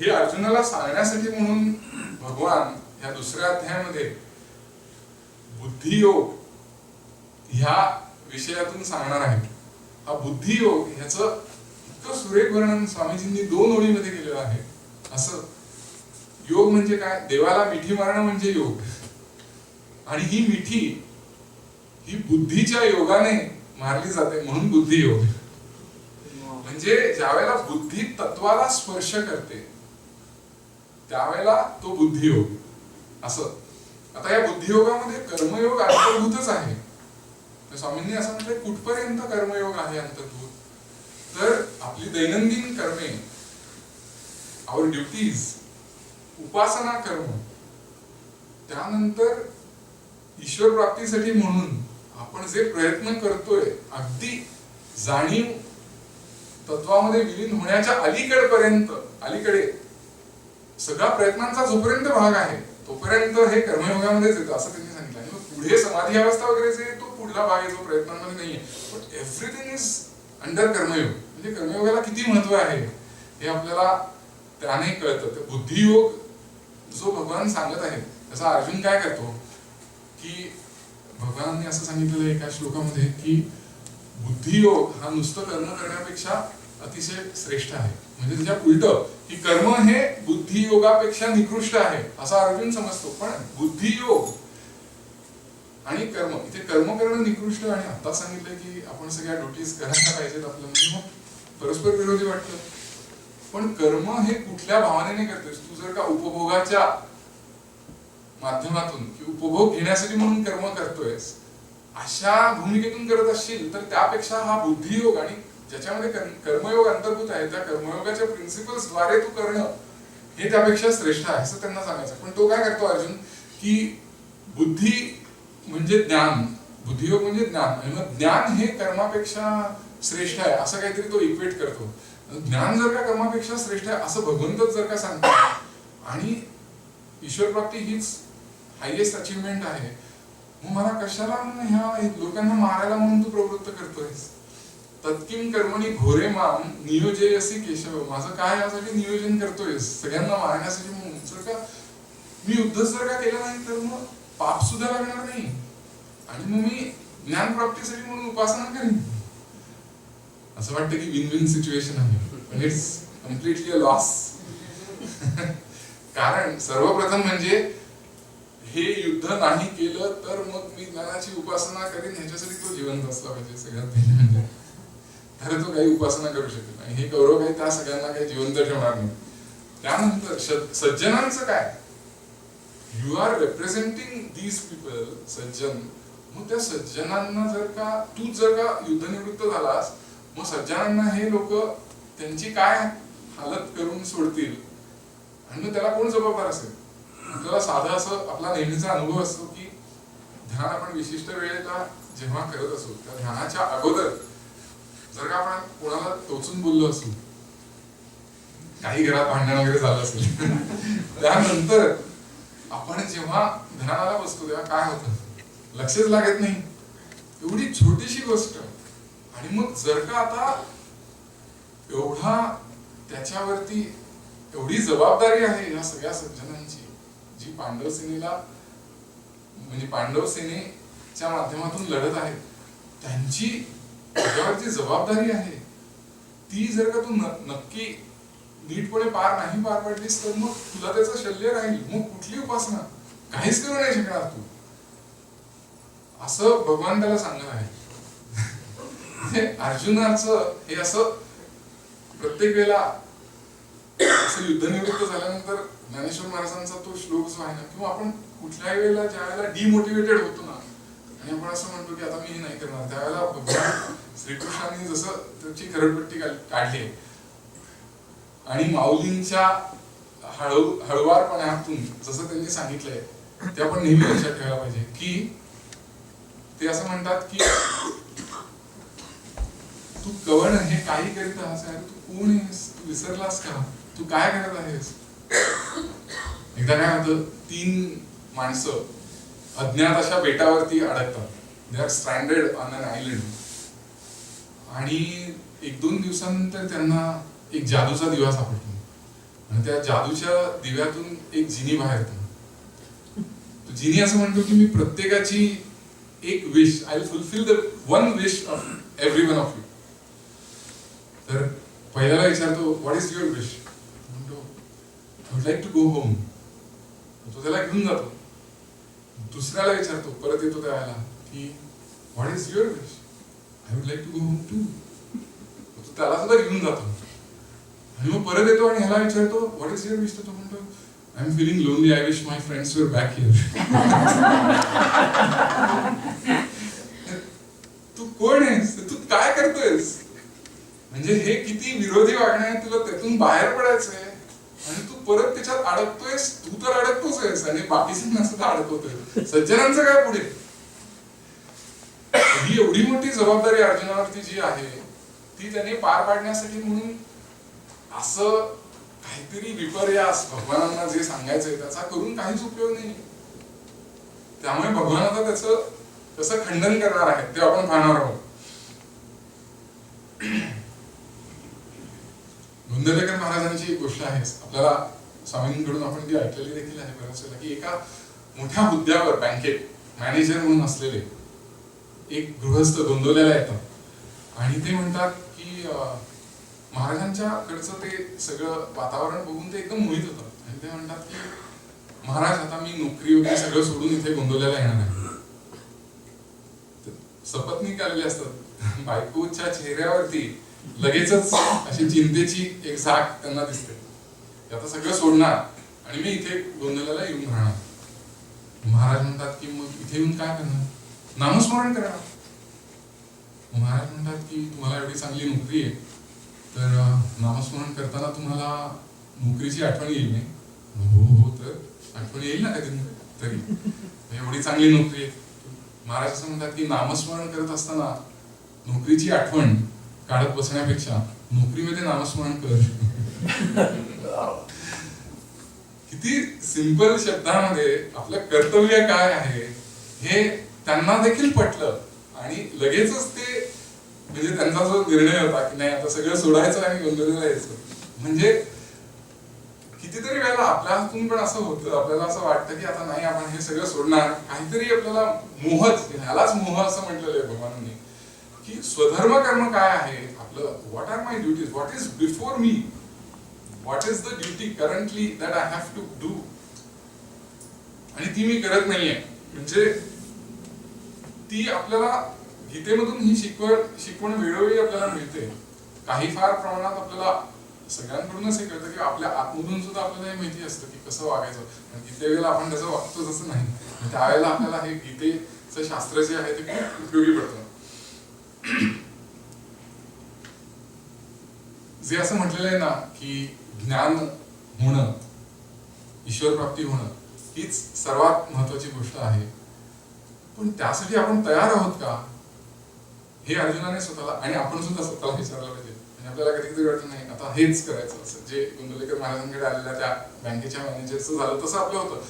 हे अर्जुनाला सांगण्यासाठी म्हणून भगवान ह्या दुसऱ्या अध्यायामध्ये बुद्धियोग ह्या विषयातून सांगणार आहेत. हा बुद्धियोग ह्याचं इतकं सुरेख वर्णन स्वामीजींनी 2 ओळीमध्ये केलेलं आहे. असं योग म्हणजे काय? देवाला मिठी मारणं म्हणजे योग. आणि ही मिठी ही बुद्धीच्या योगाने मारली जाते म्हणून बुद्धियोग. म्हणजे ज्यावेळेला बुद्धी तत्वाला स्पर्श करते त्यावेळेला तो बुद्धियोग. असं आता या बुद्धियोगामध्ये कर्मयोग अंतर्भूतच आहे. स्वामींनी असं म्हटलंय कुठपर्यंत कर्मयोग आहे अंतर्भूत? तर आपली दैनंदिन कर्मे, आवर ड्युटीज, उपासना कर्म, त्यानंतर ईश्वर प्राप्तीसाठी म्हणून आपण जे प्रयत्न करतोय अगदी जाणीव तत्वामध्ये विलीन होण्याच्या अलीकडे सगळ्या प्रयत्नांचा जोपर्यंत भाग आहे तोपर्यंत हे कर्मयोगामध्येच येतं असं त्यांनी सांगितलं. आणि मग पुढे समाधी अवस्था वगैरे जे तो पुढला भाग आहे जो प्रयत्नांमध्ये नाहीये, पण एव्हरीथिंग इज अंडर कर्मयोग. म्हणजे कर्मयोगाला किती महत्व आहे हे आपल्याला त्याने कळतं. तर बुद्धियोग जो भगवान सांगत आहे त्याचा अर्जुन काय करतो की भगवानांनी असं सांगितलेलं एका श्लोकामध्ये की बुद्धियोग हा नुसतं कर्म करण्यापेक्षा अतिशय श्रेष्ठ आहे. म्हणजे त्याच्या उलट की कर्म हे बुद्धियोगापेक्षा निकृष्ट आहे असा अर्जुन समजतो. पण बुद्धियोग आणि कर्म, इथे कर्म करणं निकृष्ट आणि आता सांगितलं की आपण सगळ्या ड्युटीज करायला पाहिजेत आपलं, म्हणजे मग परस्पर विरोधी वाटतं. पण कर्म हे कुठल्या भावनेने करतोस तू? जर का उपभोगाच्या माध्यमातून की उपभोग घेण्यासाठी म्हणून कर्म करतोयस अशा भूमिकेतून करत असशील तर त्यापेक्षा हा बुद्धियोग आणि ज्याच्यामध्ये कर्मयोग अंतर्भूत आहे त्या कर्मयोगाच्या प्रिन्सिपल्स द्वारे तू करणं हे त्यापेक्षा श्रेष्ठ आहे असं त्यांना सांगायचं. पण तो काय करतो अर्जुन की बुद्धी म्हणजे ज्ञान, बुद्धियोग म्हणजे ज्ञान आणि मग ज्ञान हे कर्मापेक्षा श्रेष्ठ आहे असं काहीतरी तो इक्वेट करतो. ज्ञान जर का कर्मापेक्षा श्रेष्ठ आहे असं भगवंतच जर का सांगतो आणि ईश्वर प्राप्ती हीच हायएस्ट अचीवमेंट आहे, मग मला कशाला ह्या लोकांना मारायला म्हणून तू प्रवृत्त करतोयस? तत्किं कर्मणी घोरे माम नियोजयसी केशव. माझं काय यासाठी नियोजन करतोय सगळ्यांना मारण्यासाठी म्हणून? जर का मी युद्ध जर का केलं नाही तर मग पाप सुद्धा लागणार नाही आणि मग मी ज्ञान प्राप्तीसाठी म्हणून उपासना करेन. असं वाटतं की विन विन सिच्युएशन आहे, पण इट्स कम्प्लिटली अ लॉस. कारण सर्वप्रथम म्हणजे हे युद्ध नाही केलं तर मग मी ज्ञानाची उपासना करीन ह्याच्यासाठी तो जिवंत असला पाहिजे सगळ्यात पहिले म्हणजे, तर तो काही उपासना करू शकेल. आणि हे गौरव काही त्या सगळ्यांना काही जिवंत ठेवणार नाही. त्यानंतर सज्जनांचं काय? You are representing these people, सज्जन. मग त्या सज्जनांना जर का युद्धनिवृत्त झालास, मग सज्जनांना हे लोक त्यांची काय हालत करून सोडतील आणि मग त्याला कोण जबाबदार असेल? आपल्याला साधा असं आपला नेहमीचा अनुभव असतो की ध्यान आपण विशिष्ट वेळेला जेव्हा करत असू त्या ध्यानाच्या अगोदर जर का आपण कोणाला टोचून बोललो असू, काही घरात भांडण वगैरे झालं असेल, त्यानंतर आपण जेव्हा ध्यानाला बसतो तेव्हा काय होतं? लक्षच लागत नाही. एवढी छोटीशी गोष्ट. आणि मग जर का आता एवढा त्याच्यावरती एवढी जबाबदारी आहे या सगळ्या सज्जनांची, जी पांडव सेनेला म्हणजे पांडव सेनेच्या माध्यमातून लढत आहेत, त्यांची त्याच्यावरची जबाबदारी आहे, ती जर का तू नक्की नीटपणे पार पाडलीस तर मग तुला त्याचं शल्य राहील. मग कुठली उपासना? काहीच करू नाही शकणार तू, असं भगवान त्याला सांगत आहे. अर्जुनाचं हे असं प्रत्येक वेळेला असं युद्धनिवृत्त झाल्यानंतर ज्ञानेश्वर महाराजांचा तो श्लोक जो आहे ना, किंवा आपण कुठल्याही वेळेला ज्या वेळेला डिमोटिवेटेड होतो ना आणि आपण असं म्हणतो की आता मी हे नाही करणार, त्यावेळेला भगवान श्रीकृष्णांनी जसं त्याची खरडपट्टी काढली आणि माऊलींच्या हळुवारपणातून जसं त्यांनी सांगितलंय ते आपण नेहमी लक्षात ठेवायला पाहिजे. की ते असं म्हणतात की तू कवण हे काही करीत आहेस, तू कोण आहेस? तू विसरलास का? तू काय करत आहेस? एकदा काय होतं, 3 माणसं अज्ञात अशा बेटावरती अडकतात. They are stranded on an island. आणि 1-2 दिवसानंतर त्यांना एक जादूचा दिवा सापडतो आणि त्या जादूच्या दिव्यातून एक जिनी बाहेर येतो. तो जिनी असं म्हणतो की मी प्रत्येकाची एक wish, I will fulfil the one wish of every one of you. तर पहिल्याला विचारतो व्हॉट इज युअर विश? म्हणतो I would like to go home. तो त्याला घेऊन जातो. दुसऱ्याला विचारतो, परत येतो त्याला की what is your wish? I would like to go home too. तो त्याला सुद्धा घेऊन जातो आणि मग परत येतो आणि ह्याला विचारतो व्हॉट इज युअर विश? तो म्हणतो I am feeling lonely, I wish my friends were back here. तू कोण आहेस? तू काय करतोयस? म्हणजे हे किती विरोधी वागणं आहे, तुला त्यातून बाहेर पडायचंय आणि तू परत त्याच्यात अडकतोयस. तू तर अडकतोच आहेस आणि बाकीच्यांना सुद्धा अडकवतोय. सज्जनांचं काय पुढे? ही एवढी मोठी जबाबदारी अर्जुनावरती जी आहे ती त्याने पार पाडण्यासाठी म्हणून असं काहीतरी विपर्यास भगवानांना जे सांगायचंय त्याचा करून काहीच उपयोग नाही. त्यामुळे भगवान आता त्याचं कसं खंडन करणार आहेत ते आपण पाहणार आहोत. धुंदलेकर महाराजांची एक गोष्ट आहे, आपल्याला स्वामींकडून आपण ती ऐकलेली देखील आहे बऱ्याच वेळेला, की एका मोठ्या हुद्द्यावर बँकेत मॅनेजर म्हणून असलेले एक गृहस्थ गोंदवलेला येतात आणि ते म्हणतात की महाराजांच्या कडचं ते सगळं वातावरण बघून ते एकदम मोहित होतात आणि ते म्हणतात की महाराज आता मी नोकरी वगैरे सगळं सोडून इथे गोंदवलेला येणार आहे. सपत्नीक आलेले असतात. बायकोच्या चेहऱ्यावरती लगेचच अशी चिंतेची एक झाक त्यांना दिसते. आता सगळं सोडणार आणि मी इथे गोंदवलेला येऊन राहणार. महाराज म्हणतात की मग इथे येऊन काय करणार? नामस्मरण करणार. महाराज म्हणतात की तुम्हाला एवढी चांगली नोकरी आहे तर नामस्मरण करताना तुम्हाला नोकरीची आठवण येईल नाही? हो तर आठवण येईल ना कधी तरी, एवढी चांगली नोकरी आहे. महाराज असं म्हणतात की नामस्मरण करत असताना नोकरीची आठवण काढत बसण्यापेक्षा नोकरीमध्ये नामस्मरण कर. किती सिंपल शब्दांमध्ये आपलं कर्तव्य काय आहे हे त्यांना देखील पटलं आणि लगेचच ते म्हणजे त्यांचा जो निर्णय होता की नाही आता सगळं सोडायचं आणि गोंधळीला यायचं. म्हणजे कितीतरी वेळेला आपल्या हातून पण असं होतं, आपल्याला असं वाटतं की आता नाही आपण हे सगळं सोडणार, काहीतरी आपल्याला ह्यालाच मोह असं म्हटलेलं आहे भगवानांनी की स्वधर्म कर्म काय आहे आपलं. What are my duties, what is before me, what is the duty currently that I have to do, आणि ती मी करत नाहीये. म्हणजे ती आपल्याला गीतेमधून ही शिकवण वेळोवेळी आपल्याला मिळते. काही फार प्रमाणात आपल्याला सगळ्यांकडूनच हे कळतं की आपल्या आतमधून सुद्धा आपल्याला हे माहिती असतं की कसं वागायचं. गीतेवेळेला आपण जसं वागतो तसं नाही, त्यावेळेला आपल्याला हे गीतेचं शास्त्र जे आहे ते खूप उपयोगी पडतं. जे असं म्हटलेलं आहे ना की ज्ञान होणं, ईश्वर प्राप्ती होणं हीच सर्वात महत्वाची गोष्ट आहे. पण त्यासाठी आपण तयार आहोत का, हे अर्जुनाने स्वतःला आणि आपण सुद्धा स्वतःला विचारलं पाहिजे. म्हणजे आपल्याला कधी कधी वाटत नाही आता हेच करायचं, असं जे गोंदवलेकर महाराजांकडे आलेल्या त्या बँकेच्या मॅनेजरचं झालं तसं आपलं होतं.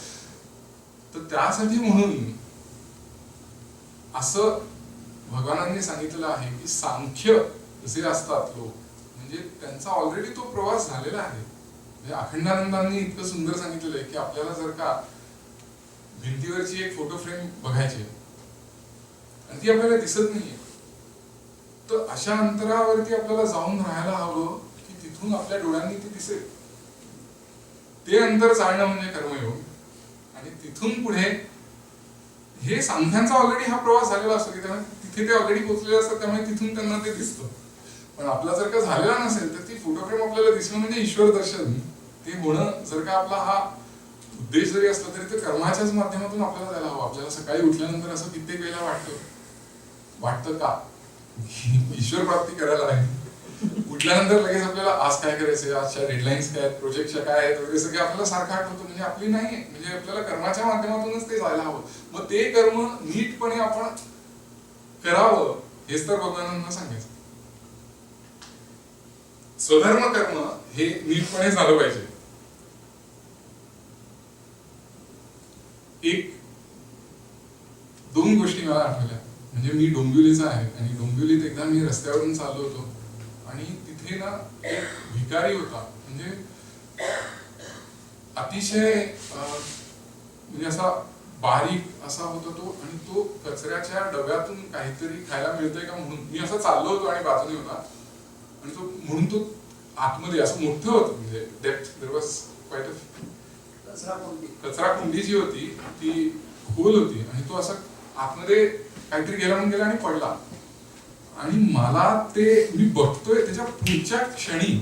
तर त्यासाठी म्हणून असं भगवानांनी सांगितलेलं आहे की सांख्य जे असतात लोक, म्हणजे त्यांचा ऑलरेडी तो प्रवास झालेला आहे. म्हणजे अखंडानंदांनी इतकं सुंदर सांगितलेलं आहे की आपल्याला जर का भिंतीवरची एक फोटो फ्रेम बघायची आणि ती आपल्याला दिसत नाहीये, तर अशा अंतरावरती आपल्याला जाऊन राहायला हवं की तिथून आपल्या डोळ्यांनी ती दिसेल. ते अंतर चालणं म्हणजे कर्मयोग. आणि तिथून पुढे हे सांख्यांचा ऑलरेडी हा प्रवास झालेला असतो की त्यामुळे तिथे ते ऑलरेडी पोहोचलेले असतात, त्यामुळे तिथून त्यांना ते दिसतं. पण आपला जर का झालेला नसेल तर ती फोटो फ्रेम आपल्याला दिसणं म्हणजे ईश्वर दर्शन. ते होणं जर का आपला हा उद्देश जरी असला तरी ते कर्माच्याच माध्यमातून आपल्याला जायला हवं. आपल्याला सकाळी उठल्यानंतर असं कित्येक वेळेला वाटतं का ईश्वर प्राप्ती करायला आहे. उठल्यानंतर लगेच आपल्याला आज काय करायचंय, आजच्या डेडलाईन्स काय आहेत, प्रोजेक्टच्या काय आहेत वगैरे सगळे आपल्याला सारखं आठवतं. म्हणजे आपली नाही, म्हणजे आपल्याला कर्माच्या माध्यमातूनच ते जायला हवं. मग ते कर्म नीटपणे आपण करावं हेच तर भगवानांना सांगायचं. स्वधर्म कर्म हे नीटपणे झालं पाहिजे. दोन गोष्टी मला आठवल्या. म्हणजे मी डोंबिवलीचा आहे आणि डोंबिवलीत एकदा मी रस्त्यावरून चाललो होतो आणि तिथे ना एक भिकारी होता. म्हणजे अतिशय म्हणजे असा बारीक असा होता तो, आणि तो कचऱ्याच्या डब्यातून काहीतरी खायला मिळतंय का म्हणून मी असं चाललो होतो आणि बाजूने होता, आणि तो म्हणून तो आतमध्ये असं मोठं होतं, म्हणजे डेप्थ देयर वाज क्वाइट अ कचरा कुंडी जी होती ती खोल होती, आणि तो असं आतमध्ये काहीतरी गेला म्हणून गेला आणि पडला. आणि मला ते मी बघतोय त्याच्या पुढच्या क्षणी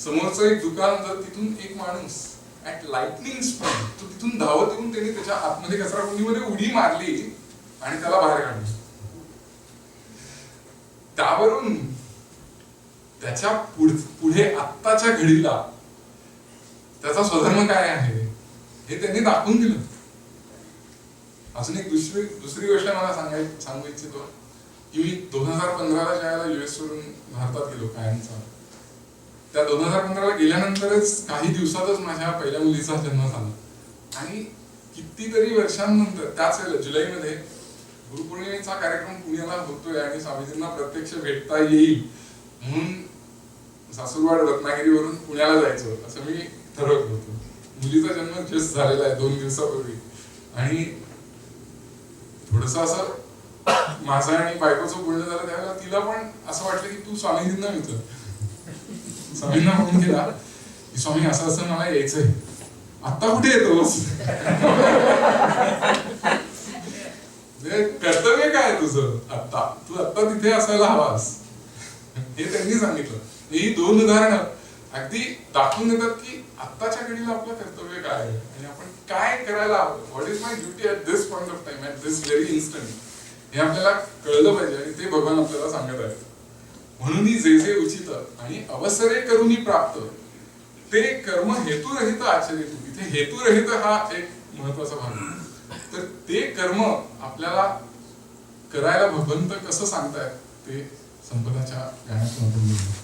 समोरचं एक दुकान, तर तिथून एक माणूस ऍट लाइटनिंग स्पीड तो तिथून धावत येऊन त्याने त्याच्या आतमध्ये कचरा कुंडीमध्ये उडी मारली आणि त्याला बाहेर काढली. त्यावरून त्याच्या पुढे आत्ताच्या घडीला त्याचा स्वधर्म काय आहे हे त्यांनी दाखवून दिलं. अजून एक दुसरी गोष्ट मला सांगू इच्छितो की मी 2015ला ज्यावेळेला US वरून भारतात गेलो कायमचा, त्या 2015ला गेल्यानंतरच काही दिवसातच माझ्या पहिल्या मुलीचा जन्म झाला. आणि कितीतरी वर्षांनंतर त्याच वेळेला जुलैमध्ये गुरुपौर्णिमेचा कार्यक्रम पुण्याला होतोय आणि स्वामीजींना प्रत्यक्ष भेटता येईल म्हणून सासूरवाड रत्नागिरीवरून पुण्याला जायचं असं मी ठरवलं होतं. मुलीचा जन्म जस्ट झालेला आहे 2 दिवसापूर्वी, आणि थोडस असं माझं आणि बायकोचं बोलणं झालं त्यावेळेला तिला पण असं वाटलं की तू स्वामीजींना विचार. स्वामींना म्हणून गेला की स्वामी असं असं मला यायचंय, आता कुठे येतोस? कर्तव्य काय तुझं आता, तू आता तिथे असायला हवास, हे त्यांनी सांगितलं. ही 2 उदाहरणं अगदी दाखवून देतात की आत्ताच्या घडीला आपलं कर्तव्य काय आहे आणि आपण काय करायला हवं. What is my duty at this point of time, at this very instant, हे आपल्याला कळलं पाहिजे आणि ते भगवान आपल्याला सांगत आहेत. म्हणून जे जे उचित आणि अवसरे करूनी प्राप्त ते कर्म हेतुरहित आचरित. इथे हेतुरहित हा एक महत्वाचा भाग आहे. तर ते कर्म आपल्याला करायला भगवंत कसं सांगतायत ते संपदाच्या गाण्यातून आपण बघू.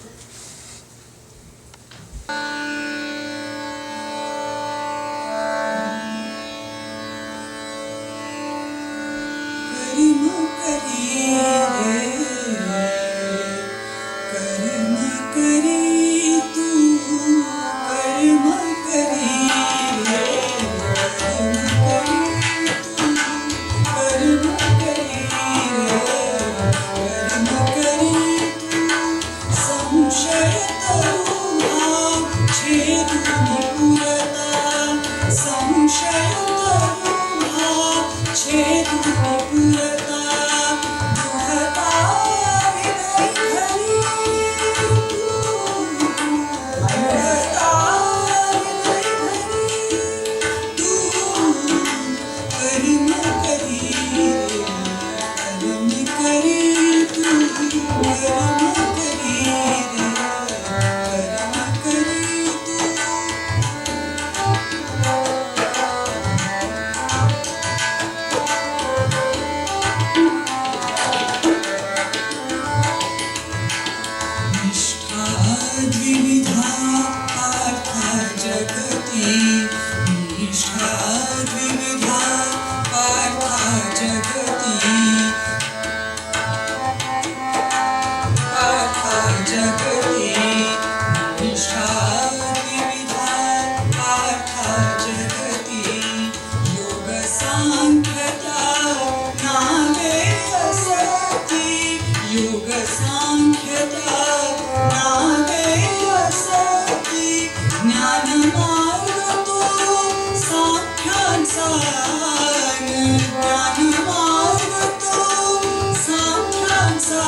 करी सांख्यता नागेयसती ज्ञानमार्ग तो सांख्यांचा ज्ञानमार्ग तो सांख्यांचा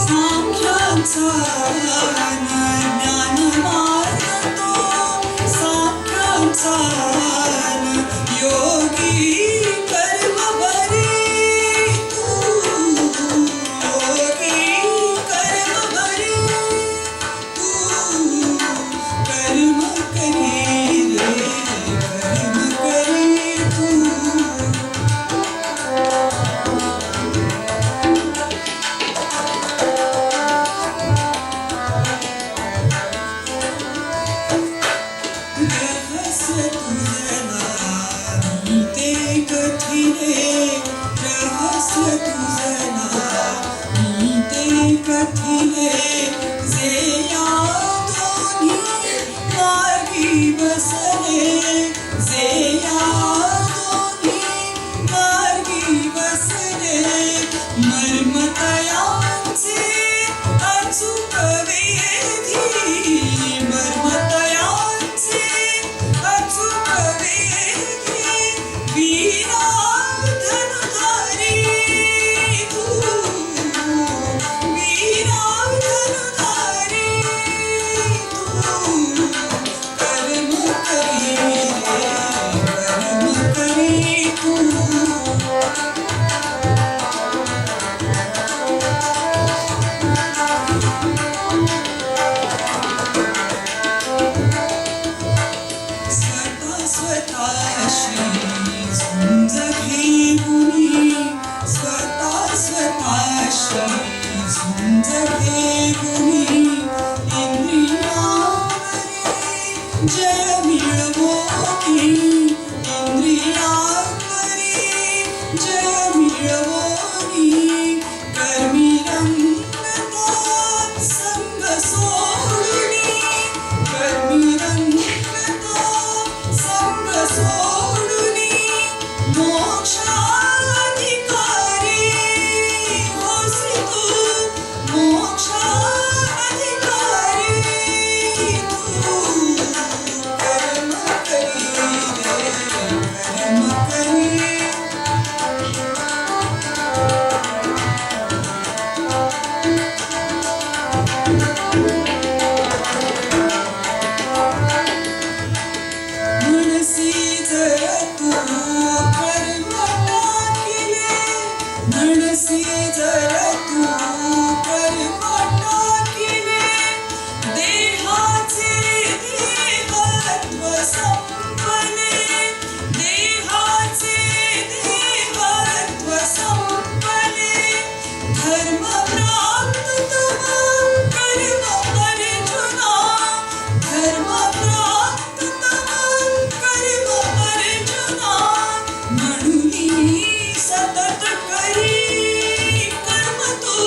सांख्यांचा ज्ञानमार्ग तो सांख्यांचा योगी कर्म बरी तू योगी कर्म बरी तू कर्म करी रे कर्म करी तू रहस्य तुझला मी ते कथिले रहस्य तुझला मी ते कथिले जे या दोन्ही मार्गी बसले जे या दोन्ही मार्गी बसले मर्मतयांचे अचूक वेधी मर्मतयांचे अचूक वेधी वीरा धनुधारी तू वीरा धनुधारी तू कर्म करी रे कर्म करी तू स्वतः स्वतःशी झुंज घेऊनी स्वतः स्वतःशी झुंज घेऊनी इंद्रियावरी जय मिळवोनी इंद्रियावरी जय मिळवोनी कर्मी रंगता संग सोडूनी कर्मी रंगता संग सोडूनी मोक्षाधिकारी होसी तू मोक्षाधिकारी तू कर्म करी रे कर्म करी मनसी जर तू कर्म टाकिले मनसी जर तू कर्म टाकिले देहाचे देहत्व संपले देहाचे देहत्व संपले धर्म प्राप्त तव कर्म अर्जुना धर्म प्राप्त तव कर्म अर्जुना म्हणून सतत करी कर्म तू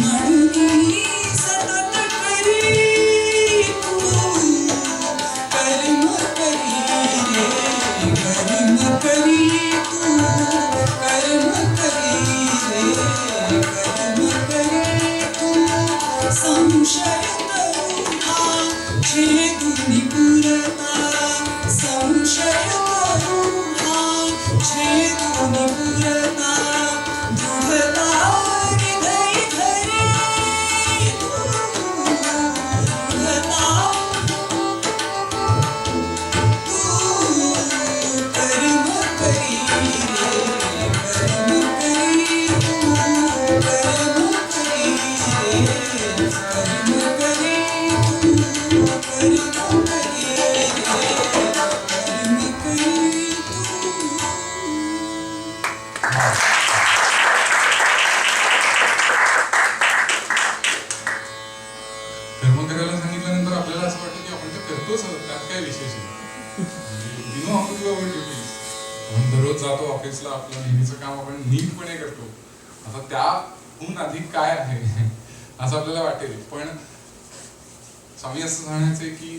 म्हणून सतत करी तू कर्म करी रे कर्म करी तू कर्म करी रे कर्म करी तू संशय करूहा छेदूनि पुरता संशय करूहा छेदूनि पुरता दृढता हृदय धरी तू दृढता तू कर्म करी रे कर्म करी तू कर्म करी रे कर्म करी तू कर्म करी रे कर्म करी तू कर्म करायला सांगितल्यानंतर आपल्याला असं वाटतं की आपण ते करतोच आहोत, त्यात काय विशेष आहे. Know how to our duties. आपण दररोज जातो ऑफिसला, आपलं नेहमीचं काम आपण नीटपणे करतो. आता त्याहून अधिक काय आहे असं आपल्याला वाटेल. पण स्वामी असं सांगायचंय की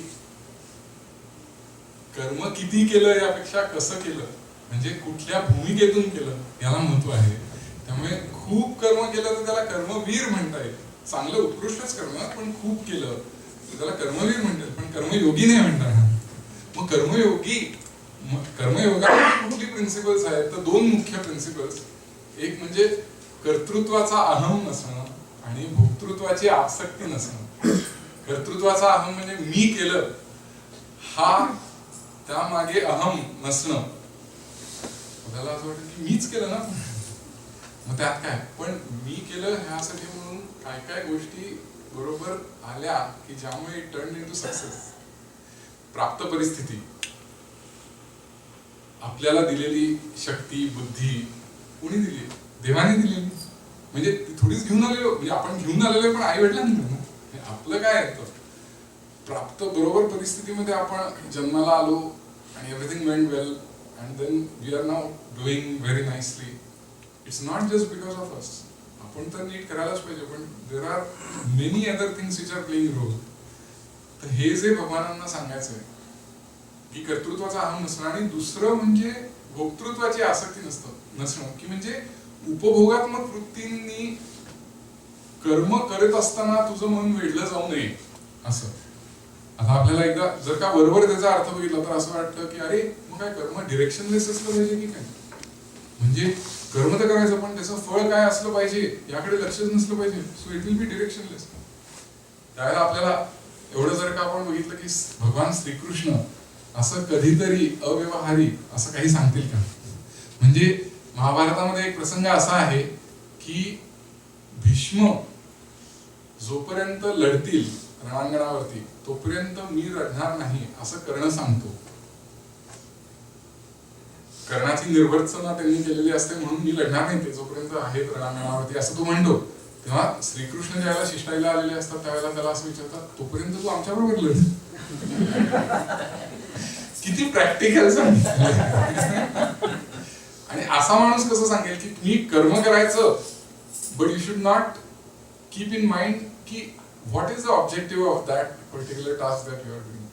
कर्म किती केलं यापेक्षा कसं केलं, म्हणजे कुठल्या भूमिकेतून केलं याला महत्व आहे. केलं तर त्याला कर्मवीर म्हणता येईल. चांगलं उत्कृष्टच कर्म, पण खूप केलं तर त्याला कर्मवीर म्हणतात, पण कर्मयोगी नाही म्हणतात. मग कर्मयोगामध्ये कुठली प्रिन्सिपल्स आहेत तर दोन मुख्य प्रिन्सिपल्स. एक म्हणजे कर्तृत्वाचा अहम नसणं आणि भोक्तृत्वाची आसक्ती नसणं. कर्तृत्वाचा अहम म्हणजे मी केलं, हा त्यामागे अहम नसणं. त्याला असं वाटतं की मीच केलं ना, मग त्यात काय, पण मी केलं ह्यासाठी म्हणून काय काय गोष्टी बरोबर आल्या की ज्यामुळे टर्न इनटू सक्सेस. प्राप्त परिस्थिती, आपल्याला दिलेली शक्ती बुद्धी कोणी दिली? देवाने दिलेली. म्हणजे ती थोडीच घेऊन आलेलो, म्हणजे आपण घेऊन आलेलो पण आई वडिलांनी दिलं ना. आपलं काय येतं, प्राप्त बरोबर परिस्थितीमध्ये आपण जन्माला आलो आणि everything went well and then we are now doing very nicely. It's not just because of us. आपण तर नीट करायलाच पाहिजे, पण there are many other things which are playing role. तर हे जे भगवानांना सांगायचं आहे की कर्तृत्वाचा अहम नसणं, आणि दुसरं म्हणजे भोक्तृत्वाची आसक्ती नसणं, की म्हणजे उपभोगात्मक वृत्तींनी कर्म करत असताना तुझं मन वेढलं जाऊ नये असं. आता आपल्याला एकदा जर का बरोबर त्याचा अर्थ बघितला तर असं वाटतं की अरे मग काय कर्म डिरेक्शनलेस असलं पाहिजे की काय, म्हणजे कर्म तर करायचं पण त्याचं फळ काय असलं पाहिजे याकडे लक्षच नसलं पाहिजे, सो इट विल बी डिरेक्शनलेस. त्यावेळेला आपल्याला एवढं जर का आपण बघितलं की भगवान श्रीकृष्ण असं कधीतरी अव्यवहारी असं काही सांगतील का? म्हणजे महाभारतामध्ये एक प्रसंग असा आहे की भीष्म जोपर्यंत लढतील रणांगणावरती तोपर्यंत मी लढणार नाही असं कर्ण सांगतो. कर्णाची निर्वर्तना त्यांनी केलेली असते म्हणून मी लढणार नाही ते जोपर्यंत आहेत रणांगणावरती असं तो म्हणतो. तेव्हा श्रीकृष्ण ज्यावेळेला शिष्टाईला आलेले असतात त्यावेळेला त्याला असं विचारतात, तोपर्यंत तू आमच्या बरोबर लढ. किती प्रॅक्टिकल सांगितलं. आणि असा माणूस कसं सांगेल की तुम्ही कर्म करायचं, but you should not keep in mind की what is the objective of that particular task that you are doing.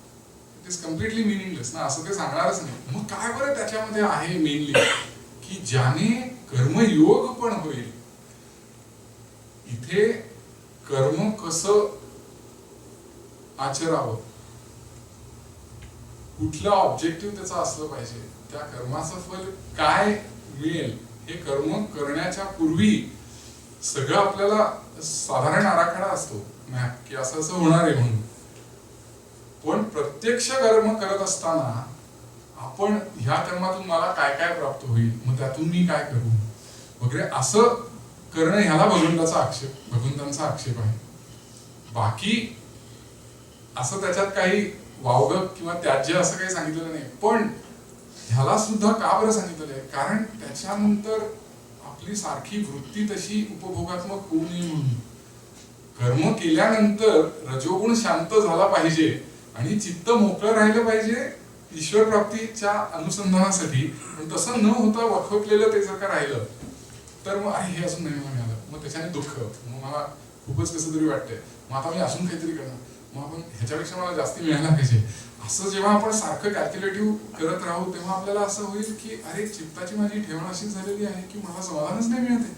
It is completely meaningless ना, असं ते सांगणारच नाही. मग काय बरं त्याच्यामध्ये आहे मेनली की ज्याने कर्मयोग पण होईल. इथे कर्म कसं आचरावं, कुठलं ऑब्जेक्टिव्ह त्याचं असलं पाहिजे, त्या कर्माचं फल काय मिळेल हे कर्म करण्याच्या पूर्वी सगळं आपल्याला साधारण आराखडा असतो मॅप की असं असं होणार आहे म्हणून. पण प्रत्यक्ष कर्म करत असताना आपण ह्या कर्मातून मला काय काय प्राप्त होईल, मग त्यातून मी काय करू वगैरे असं करणं, ह्याला भगवंतांचा आक्षेप आहे. बाकी असं त्याच्यात काही वावगं किंवा त्याज्य असं काही सांगितलेलं नाही. पण ह्याला सुद्धा का बरं सांगितलेलं आहे, कारण त्याच्यानंतर आपली सारखी वृत्ती तशी उपभोगात्मक होऊ नये म्हणून. कर्म केल्यानंतर रजोगुण शांत झाला पाहिजे आणि चित्त मोकळं राहिलं पाहिजे ईश्वर प्राप्तीच्या अनुसंधानासाठी. पण तसं न होता वखवलेलं ते जर का राहिलं तर मग हे अजून नाही मिळालं, मग त्याच्याने दुःख, मग मला खूपच कसं तरी वाटतंय, मग आता मी अजून काहीतरी करणार, मग आपण ह्याच्यापेक्षा मला जास्ती मिळायला पाहिजे. असं जेव्हा आपण सारखं कॅल्क्युलेटिव्ह करत राहू तेव्हा आपल्याला असं होईल की अरे चित्ताची माझी ठेवण अशी झालेली आहे की मला समाधानच नाही मिळते.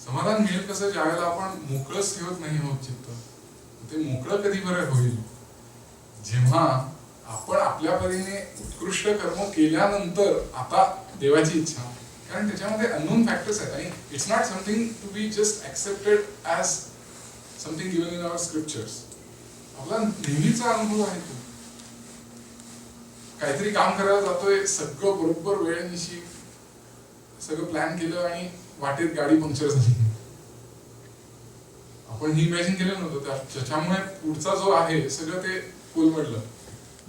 समाधान मिळेल कसं, ज्यावेळेला आपण मोकळंच ठेवत नाही आहोत चित्त. ते मोकळं कधी बरं होईल, जेव्हा आपण आपल्या परीने उत्कृष्ट कर्म केल्यानंतर आता देवाची इच्छा, कारण त्याच्यामध्ये अननोन फॅक्टर्स आहेत आणि it's not something to be just accepted as something given in our scriptures. आपला नेहमीचा अनुभव आहे. तो काहीतरी काम करायला जातोय, सगळं बरोबर वेळेनिशी सगळं प्लॅन केलं आणि वाटेत गाडी पंक्चर झाली. आपण ही इमॅजिन केलं नव्हतं, त्याच्यामुळे पुढचा जो आहे सगळं ते कोलमडलं.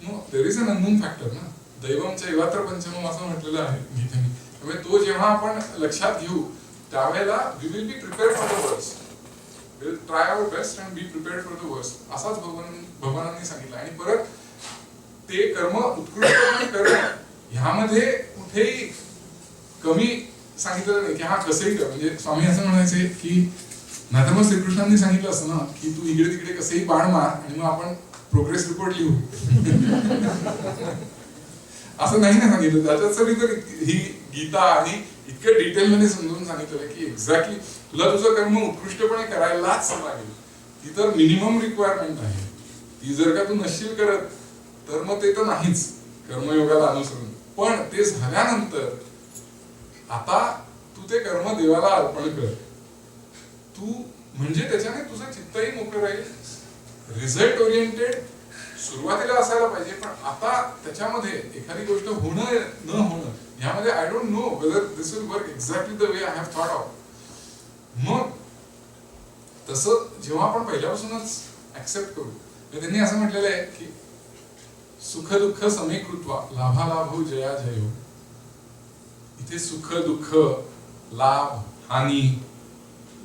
मग there is an unknown factor ना. दैवमच्या एवात्र पंचमम असं म्हटलेलं आहे गीतेने. त्यामुळे तो जेव्हा आपण लक्षात घेऊ त्यावेळेला we will be prepared for the worst. We will try our best and be prepared for the worst असाच भगवानांनी सांगितलं. आणि परत ते कर्म उत्कृष्ट करणं ह्यामध्ये कुठेही कमी सांगितलं नाही की हा कसंही कर. म्हणजे स्वामी असं म्हणायचे की नाहीतर मग श्रीकृष्णांनी सांगितलं असतं ना की तू इकडे तिकडे कसंही बाण मार आणि मग आपण प्रोग्रेस रिपोर्ट लिहू. असं नाही ना सांगितलं. त्याच्यासाठी तर ही गीता आणि इतक्या डिटेलमध्ये समजून सांगितलं की एक्झॅक्टली तुला तुझं कर्म उत्कृष्टपणे करायलाच लागेल. ती तर मिनिमम रिक्वायरमेंट आहे. ती जर का तू नसशील करत तर मग ते तर नाहीच कर्मयोगाला अनुसरून. पण ते झाल्यानंतर आता तू ते कर्म देवाला अर्पण कर. तू म्हणजे त्याच्याने तुझं चित्तही मोकळं राहील. रिझल्ट ओरिएंटेड सुरुवातीला असायला पाहिजे, पण आता त्याच्यामध्ये एखादी गोष्ट होणं न होणं ह्यामध्ये I don't know whether this will work exactly the way I have thought of. मग तसं जेव्हा आपण पहिल्यापासूनच ऍक्सेप्ट करू, त्यांनी असं म्हटलेलं आहे की सुख दुःख समीकृत्वा लाभालाभो जया जयो. इथे सुख दुःख लाभ हानी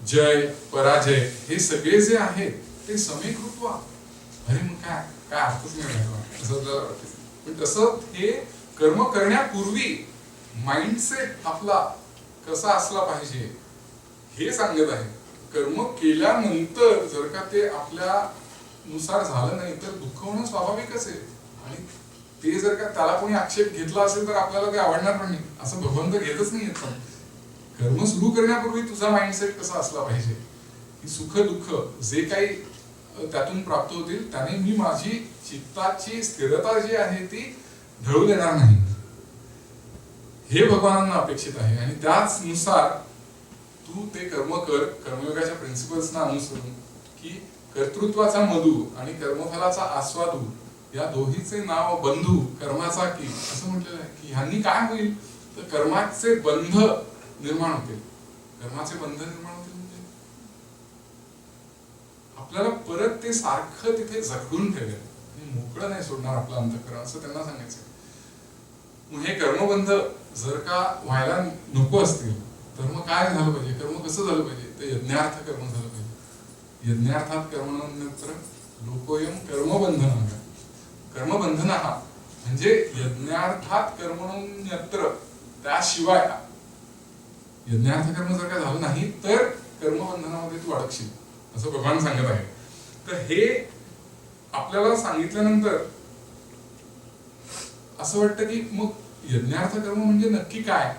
जय पराजय हे सगळे जे आहेत ते समीकृत्वा. अरे मग काय काय अर्थच नाही असं आपल्याला वाटतं. पण तसं हे कर्म करण्यापूर्वी माइंडसेट आपला कसा असला पाहिजे हे सांगत आहे. कर्म केल्यानंतर जर का ते आपल्या नुसार झालं नाही तर दुःख होणं स्वाभाविकच आहे. आणि ते जर का त्याला कोणी आक्षेप घेतला असेल तर आपल्याला ते आवडणार पण नाही. असं भगवंत घेतच नाही येत. कर्म सुरू करण्यापूर्वी तुझा माइंडसेट कसा असला पाहिजे की सुख दुःख जे काही त्यातून प्राप्त होतील त्याने मी माझी चित्ताची स्थिरता जी आहे ती ढळू देणार नाही. हे भगवानांना अपेक्षित आहे. आणि त्याच नुसार तू ते कर्म कर कर्मयोगाच्या प्रिन्सिपल्सना अनुसरून की कर्तृत्वाचा मधू आणि कर्मफलाचा आस्वादू या दोहीचे नाव बंधू कर्माचा की असं म्हटलेलं आहे की ह्यांनी काय होईल तर कर्माचे बंध निर्माण होतील. कर्माचे बंध निर्माण होतील म्हणजे आपल्याला परत ते सारखं तिथे जखडून ठेवेल आणि मोकळं नाही सोडणार आपलं अंतःकरण असं त्यांना सांगायचं. मग हे कर्मबंध जर का व्हायला नको असतील तर मग काय झालं पाहिजे, कर्म कसं झालं पाहिजे, ते यज्ञार्थ कर्म झालं पाहिजे. यज्ञार्थात कर्मण्यत्र लोकोयम कर्मबंधन. कर्मबंधन हा म्हणजे यज्ञार्थात कर्मण्यत्र त्याशिवाय यज्ञार्थ कर्म जर का झालं नाही तर कर्मबंधनामध्ये तू अडकशील असं भगवान सांगत आहे. तर हे आपल्याला सांगितल्यानंतर असं वाटतं की मग यज्ञार्थ कर्म म्हणजे नक्की काय.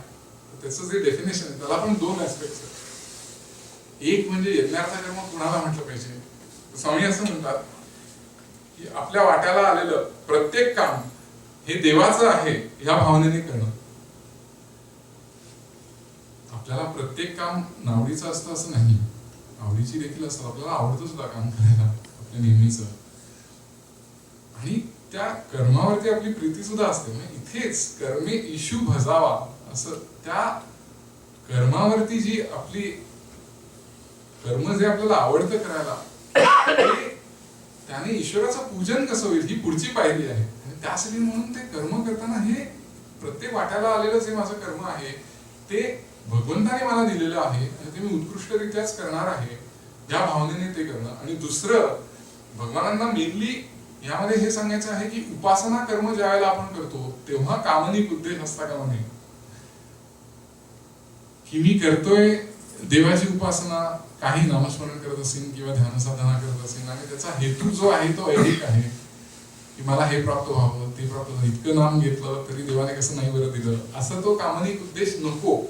त्याचं जे डेफिनेशन आहे त्याला पण दोन ऍस्पेक्ट्स आहेत. एक म्हणजे यज्ञार्थ कर्म कुणाला म्हटलं पाहिजे. स्वामी असं म्हणतात की आपल्या वाट्याला आलेलं प्रत्येक काम हे देवाचं आहे ह्या भावनेने करणं. आपल्याला प्रत्येक काम नावडीचं असतं असं नाही. आवडीची देखील असतं. आपल्याला आवडतं सुद्धा काम करायला आपल्या नेहमीचं. आणि त्या कर्मावरती आपली प्रीती सुद्धा असते. म्हणजे इथेच कर्मे इशू भजावा असं त्या कर्मावरती जी आपली कर्म जे आपल्याला आवडतं करायला त्याने ईश्वराचं पूजन कसं होईल ही पुढची पायरी आहे. आणि त्यासाठी म्हणून ते कर्म करताना हे प्रत्येक वाट्याला आलेलं जे माझं कर्म आहे ते भगवंताने मला दिलेलं आहे आणि ते मी उत्कृष्टरित्याच करणार आहे या भावनेने ते करणं. आणि दुसरं भगवानांना मेनली यामध्ये हे सांगायचं आहे की उपासना कर्म ज्या वेळेला आपण करतो तेव्हा कामनिक उद्देश असता कामा नये. की मी करतोय देवाची उपासना काही नामस्मरण करत असेल किंवा ध्यान साधना करत असेल आणि त्याचा हेतू जो आहे तो ऐहिक आहे की मला हे प्राप्त व्हावं ते प्राप्त व्हावं. इतकं नाम घेतलं तरी देवाने कसं नाही बरं दिलं असं तो कामनिक उद्देश नको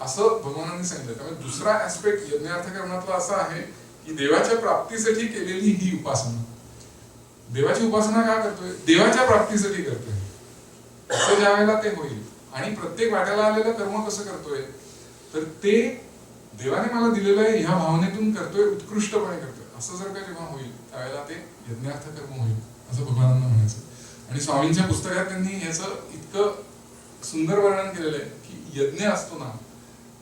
असं भगवानांनी सांगितलं. त्यामुळे दुसरा ऍस्पेक्ट यज्ञार्थ कर्मातला असा आहे की देवाच्या प्राप्तीसाठी केलेली ही उपासना. देवाची उपासना का करतोय, देवाच्या प्राप्तीसाठी करतोय असं ज्या वेळेला ते होईल. आणि प्रत्येक वाट्याला आलेलं कर्म कसं करतोय तर ते देवाने मला दिलेलं आहे ह्या भावनेतून करतोय उत्कृष्टपणे करतोय असं जर का जेव्हा होईल त्यावेळेला ते यज्ञार्थ कर्म होईल असं भगवानांना म्हणायचं. आणि स्वामींच्या पुस्तकात त्यांनी ह्याचं इतकं सुंदर वर्णन केलेलं आहे की यज्ञ असतो ना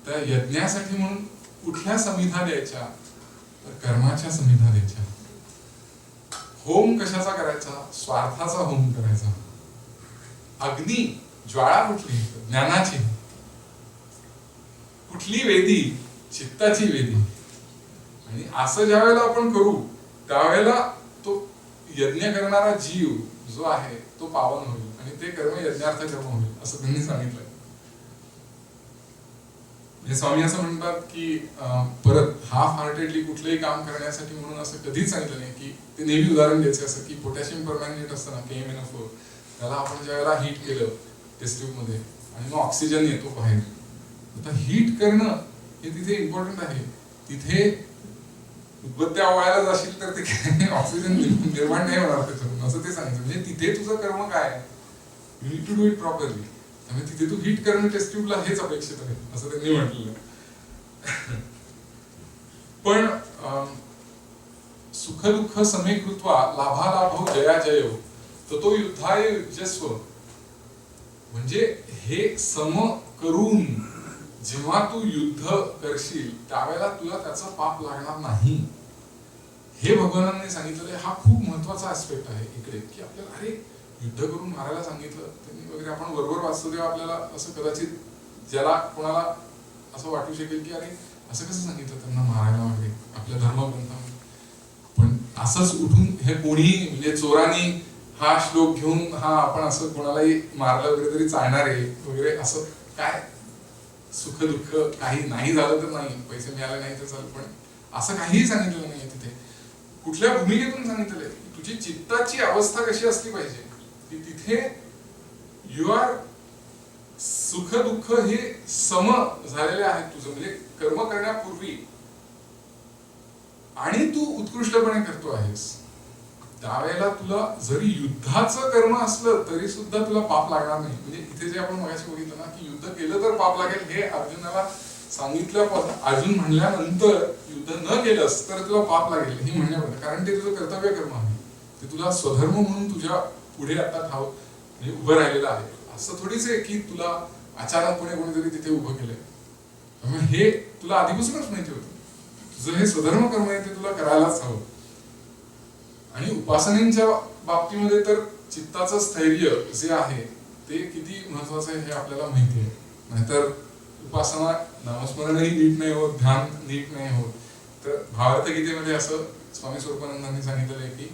त्या यज्ञासाठी म्हणून कुठल्या समिधा द्यायच्या तर कर्माच्या समिधा द्यायच्या. होम कशाचा करायचा, स्वार्थाचा होम करायचा. अग्नी ज्वाळा कुठली, ज्ञानाची. कुठली वेदी, चित्ताची वेदी. आणि असं ज्या वेळेला आपण करू त्यावेळेला तो यज्ञ करणारा जीव जो आहे तो पावन होईल आणि ते कर्म यज्ञार्थ कर्म होईल असं त्यांनी सांगितलंय. हे स्वामी असं म्हणतात की परत हाफ हार्टेडली कुठलंही काम करण्यासाठी म्हणून असं कधीच सांगितलं नाही की ते नेहमी उदाहरण द्यायचं असं की पोटॅशियम परमॅंगनेट असतं ना KMnO4 त्याला आपण ज्या वेळेला हीट केलं टेस्ट ट्यूब मध्ये आणि मग ऑक्सिजन येतो बाहेर. आता हीट करणं हे तिथे इम्पॉर्टंट आहे. तिथे उदबत्त्या ओवाळायला जाशील तर ते ऑक्सिजन निर्माण नाही होणार त्याच्यातून, असं ते सांगितलं. म्हणजे तिथे तुझं कर्म काय आहे, you need to do it properly. त्यामुळे तिथे तू हीट करणं टेस्ट ट्यूबला हेच अपेक्षित आहे असं त्यांनी म्हटलेलं. पण सुख दुःख समे कृत्वा लाभालाभो जया जयो ततो युद्धाय युज्यस्व. म्हणजे हे सम करून जेव्हा तू युद्ध करशील त्यावेळेला तुला त्याचं पाप लागणार नाही, हे भगवानांनी सांगितलेलं. हा खूप महत्वाचा ऍस्पेक्ट आहे इकडे, की आपल्याला अरे युद्ध करून मारायला सांगितलं त्यांनी वगैरे. आपण बरोबर वाचतो तेव्हा आपल्याला असं कदाचित ज्याला कोणाला असं वाटू शकेल की अरे असं कसं सांगितलं त्यांना मारायला वगैरे आपल्या धर्मग्रंथामध्ये. पण असंच उठून हे कोणी म्हणजे चोरांनी हा श्लोक घेऊन हा आपण असं कोणालाही मारलं वगैरे तरी चालणार आहे वगैरे असं काय, सुख दुःख काही नाही झालं तर नाही, पैसे मिळाले नाही तर चालेल, पण असं काहीही सांगितलेलं नाही तिथे. कुठल्या भूमिकेतून सांगितलेलं आहे तुझी चित्ताची अवस्था कशी असली पाहिजे, की तिथे यू आर सुख दुःख हे सम झालेले आहेत तुझं. म्हणजे कर्म करण्यापूर्वी आणि तू उत्कृष्टपणे करतो आहेस त्यावेळेला तुला जरी युद्धाचं कर्म असलं तरी सुद्धा तुला पाप लागणार नाही. म्हणजे इथे जे आपण मगाशी बघितलं ना की युद्ध केलं तर पाप लागेल, हे अर्जुनाला सांगितलं. अर्जुन म्हणल्यानंतर युद्ध न केलंस तर तुला पाप लागेल हे म्हणण्यामध्ये, कारण ते तुझं कर्तव्य कर्म आहे, ते तुला स्वधर्म म्हणून तुझ्या पुढे आता ठाव म्हणजे उभं राहिलेलं आहे. असं थोडीच आहे की तुला अचानकपणे कोणीतरी तिथे उभं केलंय. त्यामुळे हे तुला आधीपासूनच माहिती होतं तुझं हे स्वधर्म कर्म आहे ते तुला करायलाच हवं. आणि उपासनेच्या बाबतीमध्ये तर चित्ताचं स्थैर्य जे आहे ते किती महत्वाचं आहे हे आपल्याला माहिती आहे. नाहीतर उपासना नामस्मरणही नीट नाही होत, ध्यान नीट नाही होत. तर भावार्थ गीतेमध्ये असं स्वामी स्वरूपानंदांनी सांगितलेलं आहे की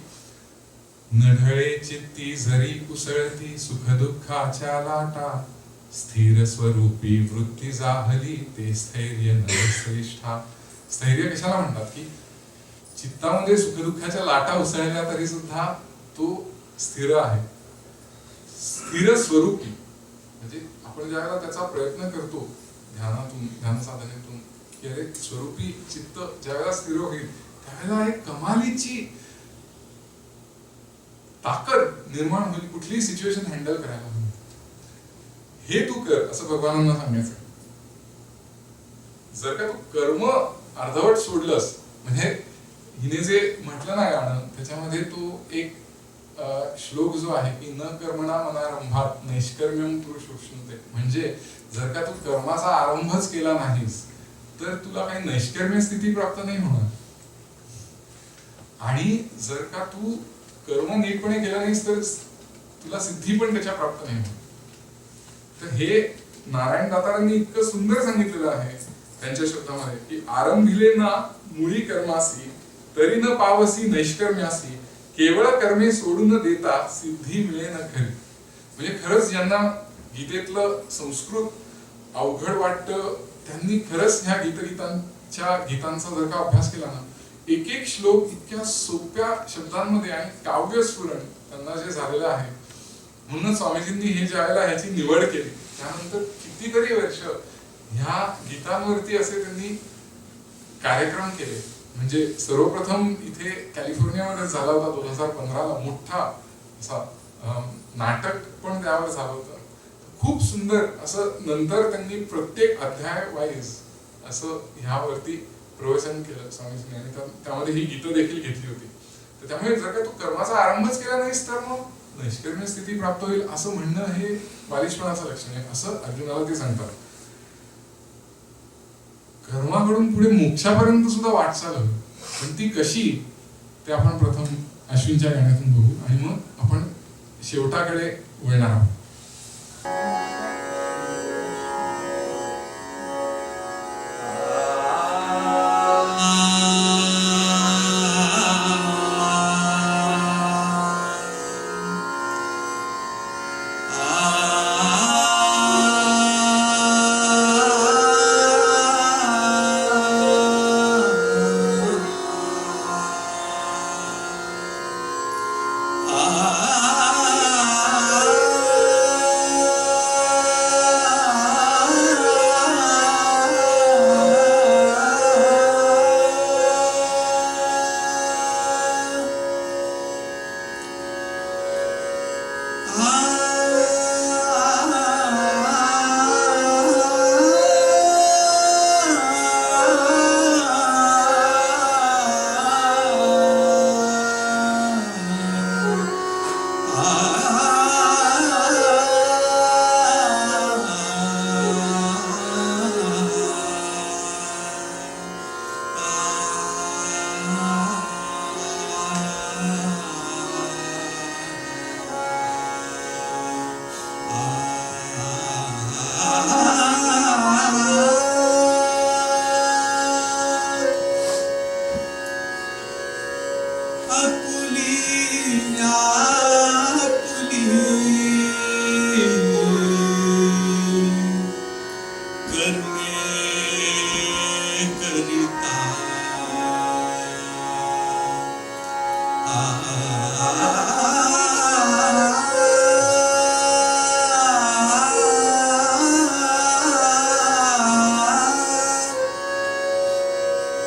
नढळे चित्ती जरी कुसळती सुख दुःखाच्या लाटा स्थिर स्वरूपी वृत्ती जाहली ते स्थैर्य नरश्रेष्ठा. स्थैर्य कशाला म्हणतात की चित्तामध्ये सुखदुःखाच्या लाटा उसळल्या तरी सुद्धा तो स्थिर आहे, स्थिर स्वरूपी. म्हणजे आपण ज्यावेळेला त्याचा प्रयत्न करतो ध्यानातून ध्यान साधनेतून की अरे स्वरूपी चित्त ज्यावेळेला स्थिर होईल त्यावेळेला एक कमालीची ताकद निर्माण होईल कुठलीही सिच्युएशन हँडल करायला. हे तू कर असं भगवानांना सांगायचं. जर का तू कर्म अर्धवट सोडलंस, म्हणजे हिने जे म्हटलं ना गाणं त्याच्यामध्ये तो एक श्लोक जो आहे की न कर्मणा मनारंभात नैष्कर्म्यम पुरुषोष्णुते. म्हणजे जर का तू कर्माचा आरंभच केला नाहीस तर तुला काही नैष्कर्म्य स्थिती प्राप्त नाही होणार. आणि जर का तू कर्म नीटपणे केला नाहीस तर तुला सिद्धी पण त्याच्या प्राप्त नाही होणार. तर हे नारायण दातारांनी इतकं सुंदर सांगितलेलं आहे त्यांच्या शब्दामध्ये की आरंभिले ना मुळी कर्मासी तरी न पावसी नैष्कर्म्यासी केवळ कर्मे सोडून देता सिद्धी मिळे न खरी. म्हणजे खरंच ज्यांना गीतेतलं संस्कृत अवघड वाटतं त्यांनी खरंच ह्या गीतांचा जर का अभ्यास केला ना, एक एक श्लोक इतक्या सोप्या शब्दांमध्ये आणि काव्य स्फुरण त्यांना जे झालेलं आहे. म्हणून स्वामीजींनी हे ज्या वेळेला ह्याची निवड केली त्यानंतर कितीतरी वर्ष ह्या गीतांवरती असे त्यांनी कार्यक्रम केले. म्हणजे सर्वप्रथम इथे कॅलिफोर्नियामध्ये झाला होता 2015ला मोठा असा नाटक पण त्यावर झालं होतं. खूप सुंदर असं नंतर त्यांनी प्रत्येक अध्याय वाईज असं ह्यावरती प्रवचन केलं स्वामीजींनी आणि त्यामध्ये ही गीतं देखील घेतली होती. तर त्यामुळे जर का तू कर्माचा आरंभच केला नाहीस तर मग नैष्कर्म्य स्थिती प्राप्त होईल असं म्हणणं हे बालिशपणाचं लक्षण आहे असं अर्जुनाला ते सांगतात. कर्माकडून पुढे मोक्षापर्यंत सुद्धा वाटचाल होईल, पण ती कशी ते आपण प्रथम अश्विनच्या गाण्यातून बघू आणि मग आपण शेवटाकडे वळणार आहोत. आ करिता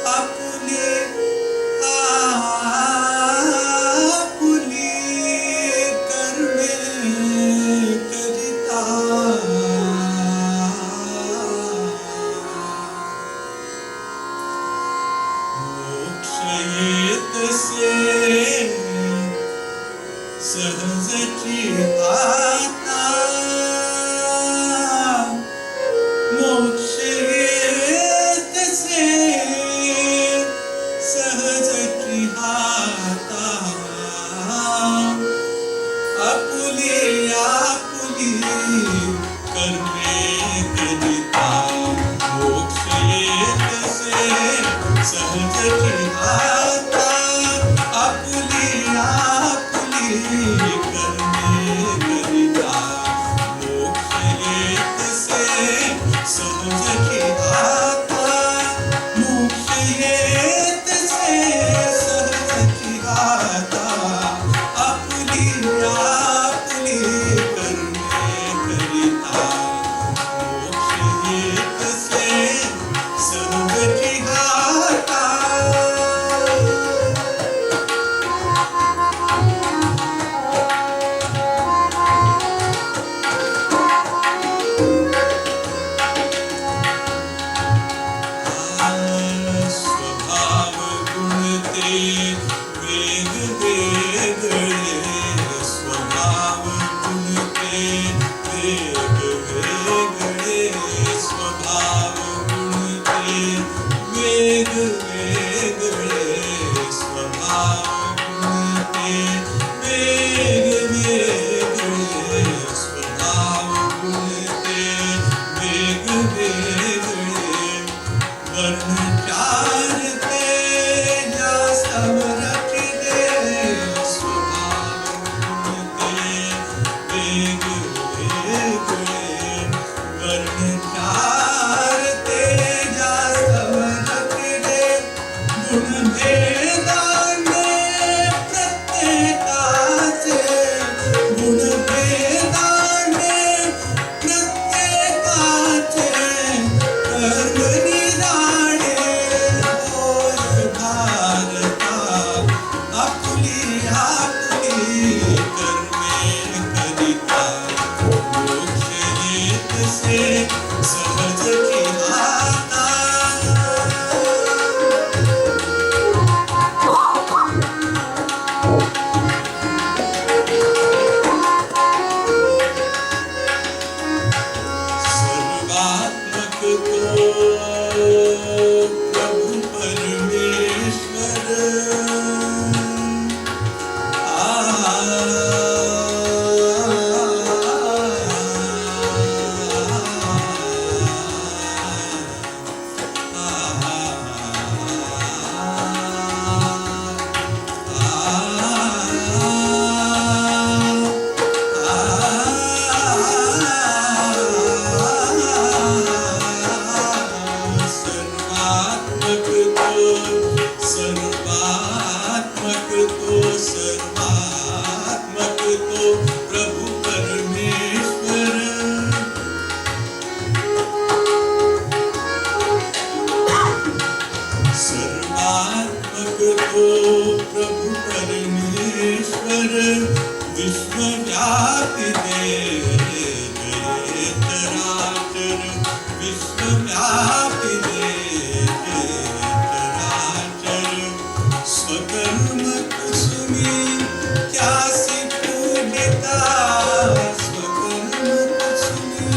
आपुले आपुले कर्मे करिता मोक्ष येतसे सहजची आता मोक्ष येतसे सहजची आता आपुली आपुली कर्मे करिता मोक्ष येतसे सहजची आता आपुली आपुली कर्मे करिता मोक्ष येतसे सहजची आता मोक्ष येतसे सहजची आता आपुली आपुली कर्मे करिता मोक्ष येतसे सहजची आता स्वभाव गुणते वेग वेगळे स्वभाव गुणते वेग वेगळे स्वभाव गुणते वेग वेगळे स्वभाव गुणते वेग वेगळे स्वभाव गुणते वेग वेगळे वर्ण चारते समरचिते स्वभाव गुणते वेग वेगळे वर्ण चारते समरचिते गुणभेदाने प्रत्येकाचे गुणभेदाने प्रत्येकाचे कर्म निराळे होय भारता आपुली आपुली कर्मे करिता मोक्ष येतसे सहजची आता सर्वात्मक तो प्रभु परमेश्वर सर्वात्मक तो प्रभु परमेश्वर सर्वात्मक तो प्रभु परमेश्वर विश्वव्यापी जय चराचर विश्वव्यापी चराचर स्वकर्म कुसुमी त्यासी पूजिता स्वकर्म कुसुमी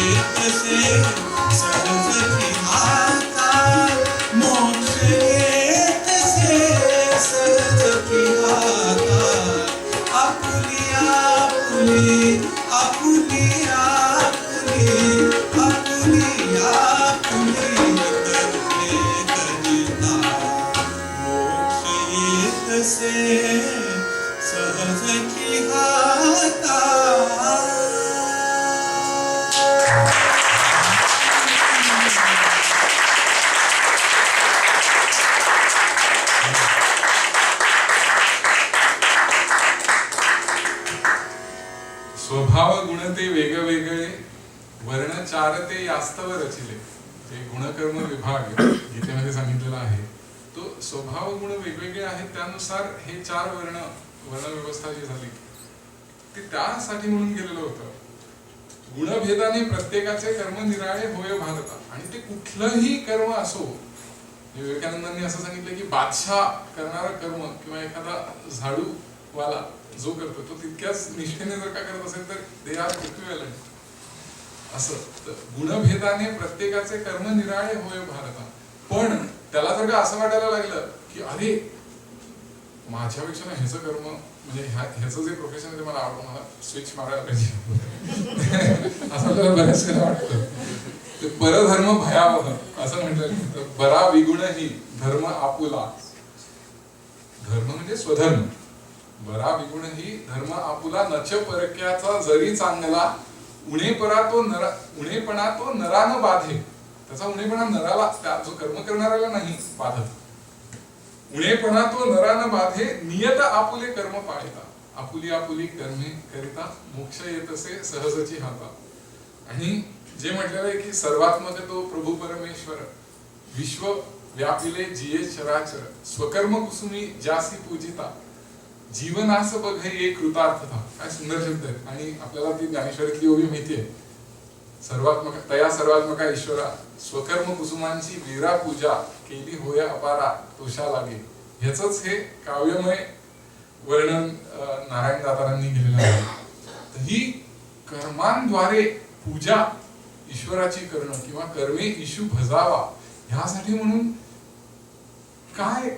येतसे सहजची हातात मोक्ष येतसे सहजची हातात आपुली आपुली आपुली आपुली आपुली आपुली करते करिता मोक्ष येतसे सहजची हातात. स्वभाव गुण ते वेगवेगळे वर्ण चार ते यास्तव रचिले. जे गुणकर्म विभाग गीतेमध्ये सांगितलेला आहे तो स्वभाव गुण वेगवेगळे आहेत त्यानुसार हे चार वर्ण व्यवस्था जी झाली ती त्यासाठी म्हणून गेलेलं होतं. गुणभेदाने प्रत्येकाचे कर्म निराळे होय भारता. आणि ते कुठलंही कर्म असो, विवेकानंदांनी असं सांगितलं की बादशाह करणारा कर्म किंवा एखादा झाडूवाला जो करतो तो तितक्याच निष्ठेने जर का करत असेल तर दे आर इक्विव्हॅलंट. असं गुणभेदाने प्रत्येकाचे कर्म निराळे होय भारता. पण त्याला जर का असं वाटायला लागलं की अरे माझ्यापेक्षा ना ह्याचं कर्म म्हणजे ह्याचं जे प्रोफेशन आहे ते मला आवडतं, मला स्विच मारायला पाहिजे असं आपल्याला बऱ्याच वेळा वाटतं. ते परधर्म भयावह असं म्हटलं. बरा विगुणही धर्म आपुला. धर्म म्हणजे स्वधर्म. बरा विगुणही धर्म आपुला नच परक्याचा जरी चांगला उणेपणा तो नरानं बाधे. त्याचा उणेपणा नराला त्या जो कर्म करणाऱ्याला नाही बाधत. उणेपणा तो नरानं बाधे नियत आपुले कर्म पाळिता. आपुली आपुली कर्मे करिता मोक्ष येतसे सहजची हाता. आणि जे म्हटलेलं आहे की सर्वात्मक तो प्रभू परमेश्वर विश्व व्यापिले जिये चराचर स्वकर्म कुसुमी जासी पूजिता जीवनास बघ हे कृतार्थता. काय सुंदर शब्द आहेत. आणि आपल्याला ती ज्ञानेश्वरीतली ओवी माहितीये. तया सर्वात्मका ईश्वरा स्वकर्म कुसुमांची वीरा पूजा केली होय अपारा तोषा लागे. ह्याच हे काव्यमय वर्णन नारायण दातारांनी केलेलं आहे. तर ही कर्मांद्वारे पूजा ईश्वराची करणं किंवा कर्मे ईशू भजावा ह्यासाठी म्हणून काय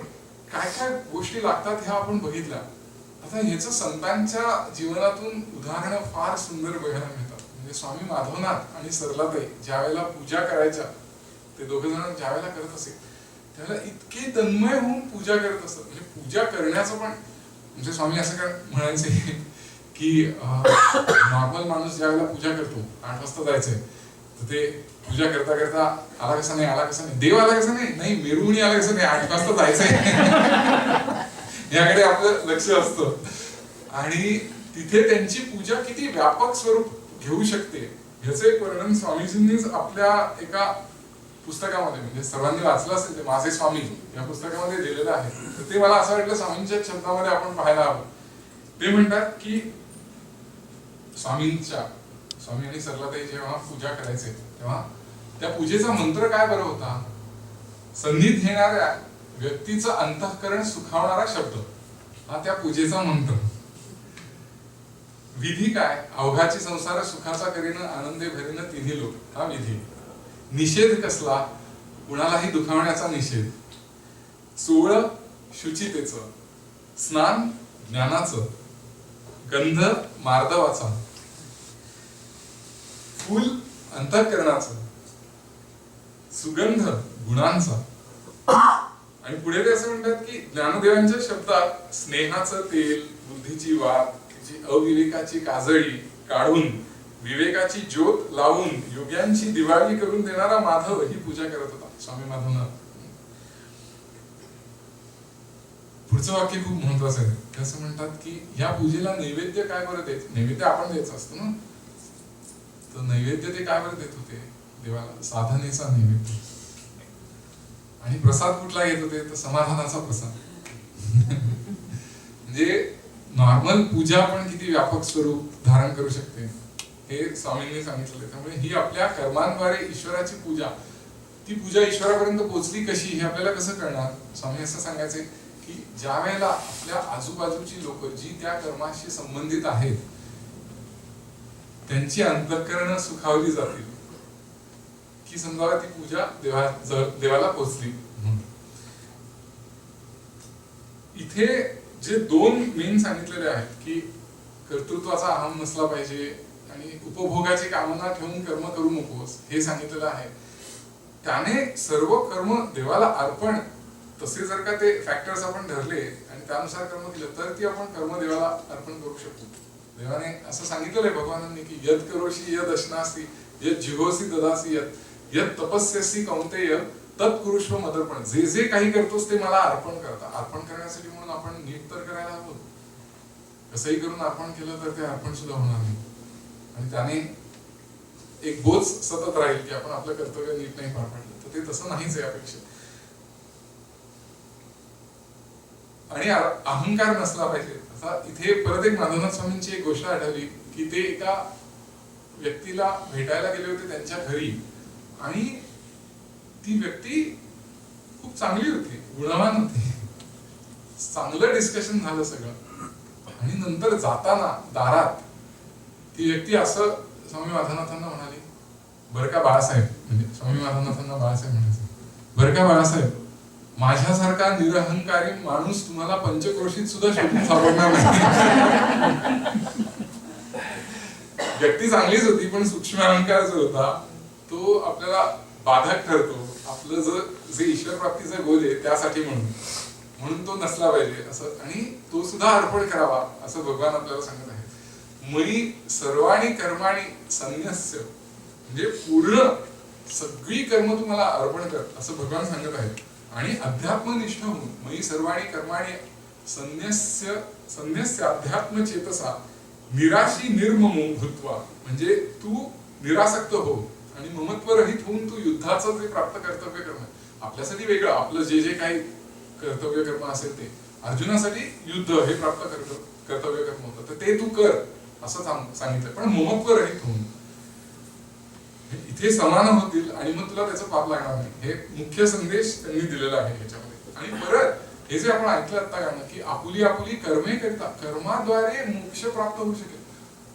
काय काय गोष्टी लागतात ह्या आपण बघितल्या. आता ह्याचं संतांच्या जीवनातून उदाहरणं फार सुंदर बघायला मिळतात. म्हणजे स्वामी माधवनाथ आणि सरलाताई ज्या वेळेला पूजा करायच्या ते दोघे जण ज्या वेळेला करत असे त्यावेळेला इतके तन्मय होऊन पूजा करत असतात. म्हणजे पूजा करण्याचं पण म्हणजे स्वामी असं काय म्हणायचे की नॉर्मल माणूस ज्या वेळेला पूजा करतो 8 वाजता जायचंय तर ते पूजा करता करता आला कसा नाही आला कसा नाही देव आला कसा नाही मिरवणी आला कसं नाही 8 वाजता जायचंय याकडे आपलं लक्ष असतं. आणि तिथे त्यांची पूजा किती व्यापक स्वरूप घेऊ शकते ह्याचं एक वर्णन स्वामीजींनीच आपल्या एका पुस्तकामध्ये म्हणजे सर्वांनी वाचलं असेल ते माझे स्वामी या पुस्तकामध्ये लिहिलेलं आहे. तर ते मला असं वाटलं स्वामींच्या शब्दामध्ये आपण पाहायला हवं. ते म्हणतात की स्वामी आणि सरलाताई जेव्हा पूजा करायचे तेव्हा त्या पूजेचा मंत्र काय बरं होता. संधीत येणाऱ्या व्यक्तीचं अंतःकरण सुखावणारा शब्द हा त्या पूजेचा मंत्र. विधी काय अवघाची संसार सुखाचा करीन आनंदे भरीन तिन्ही लोक हा विधी. निषेध कसला कुणालाही दुखावण्याचा निषेध. सोळ शुचितेचं स्नान ज्ञानाचं गंध मार्दवाचा फूल अंतःकरणाचं सुगंध गुणांचा. आणि पुढे ते असं म्हणतात की ज्ञानदेवांच्या शब्दात स्नेहाचं तेल बुद्धीची वात अविवेकाची काजळी काढून विवेकाची ज्योत लावून योग्यांची दिवाळी करून देणारा माधव ही पूजा करत होता स्वामी माधवनाथ. पुढचं वाक्य खूप महत्वाचं आहे. ते असं म्हणतात की या पूजेला नैवेद्य काय बरं देत. नैवेद्य आपण द्यायचं असतं ना. तर नैवेद्य ते काय बरं देत होते देवाला साधनेचा नैवेद्य. आणि प्रसाद कुठला येत होते तर समाधानाचा प्रसाद. म्हणजे नॉर्मल पूजा पण किती व्यापक स्वरूप धारण करू शकते हे स्वामींनी सांगितलं. त्यामुळे ही आपल्या कर्मांद्वारे ईश्वराची पूजा ती पूजा ईश्वरापर्यंत पोहोचली कशी हे आपल्याला कसं कळणार. स्वामी असं सांगायचे की ज्या वेळेला आपल्या आजूबाजूची लोक जी त्या कर्माशी संबंधित आहेत त्यांची अंतःकरणं सुखावली जातील की समजावं ती पूजा देवाला पोचली. इथे जे दोन मेन सांगितलेले आहेत की कर्तृत्वाचा अहम नसला पाहिजे आणि उपभोगाची कामना ठेवून कर्म करू नकोस हे सांगितलेलं आहे. त्याने सर्व कर्म देवाला अर्पण, तसे जर का ते फॅक्टर्स आपण धरले आणि त्यानुसार कर्म केलं तर ती आपण कर्म देवाला अर्पण करू शकतो. देवाने असं सांगितलेलं आहे भगवानांनी की यद करोशी यद अश्नासी यद जिहोसी ददासी यद तपस्यसी कौंतेय तत्कुरुष्व मदर्पण. जे जे काही करतोस ते मला अर्पण करता. अर्पण करण्यासाठी म्हणून आपण नीट तर करायला हवं. कसंही करून अर्पण केलं तर ते अर्पण सुद्धा होणार नाही आणि त्याने एक बोध सतत राहील की आपण आपलं कर्तव्य नीट नाही पार पाडलं. तर ते तसं नाहीच आहे अपेक्षा. आणि अहंकार नसला पाहिजे. आता इथे परत एक माधवनाथ स्वामींची एक गोष्ट आढळली की ते एका व्यक्तीला भेटायला गेले होते त्यांच्या घरी आणि ती व्यक्ती खूप चांगली होती, गुणवान होती. चांगलं डिस्कशन झालं सगळं आणि नंतर जाताना दारात ती व्यक्ती असं स्वामी माधवनाथांना म्हणाली, बरं का बाळासाहेब, म्हणजे स्वामी माधवनाथांना बाळासाहेब म्हणायचं, बरं का बाळासाहेब, माझ्यासारखा निरहंकारी माणूस तुम्हाला पंचक्रोशीत सुद्धा शोधून सापडणार नाही. व्यक्ती चांगलीच होती पण सूक्ष्म अहंकार जो होता तो आपल्याला बाधक ठरतो. आपलं जे ईश्वर प्राप्तीचा गोल आहे त्यासाठी म्हणून तो नसला पाहिजे असं, आणि तो सुद्धा अर्पण करावा असं भगवान आपल्याला सांगत आहे. मयी सर्वाणी कर्माणी संन्यस्य, म्हणजे पूर्ण सगळी कर्म तुम्हाला अर्पण कर असं भगवान सांगत आहे. आणि अध्यात्मनिष्ठ होऊन मयी सर्वाणी कर्माणी संन्यस्य अध्यात्म चेतसा निराशी निर्ममो भूत्वा, म्हणजे तू निरासक्त हो आणि ममत्व रहित होऊन तू युद्धाचं जे प्राप्त कर्तव्य कर्म आपल्यासाठी वेगळं, आपलं जे जे काही कर्तव्य कर्म असेल ते, अर्जुनासाठी युद्ध हे प्राप्त कर्तव्य कर्म होतं तर ते तू कर असं सांगितलं, पण ममत्व रहित होऊन. इथे समान होतील आणि मग तुला त्याचं पाप लागणार नाही. हे मुख्य संदेश त्यांनी दिलेला आहे ह्याच्यामध्ये. आणि परत हे जे आपण ऐकलं आता गाणं की आपुली आपुली कर्मे करता, कर्माद्वारे मोक्ष प्राप्त होऊ शकेल.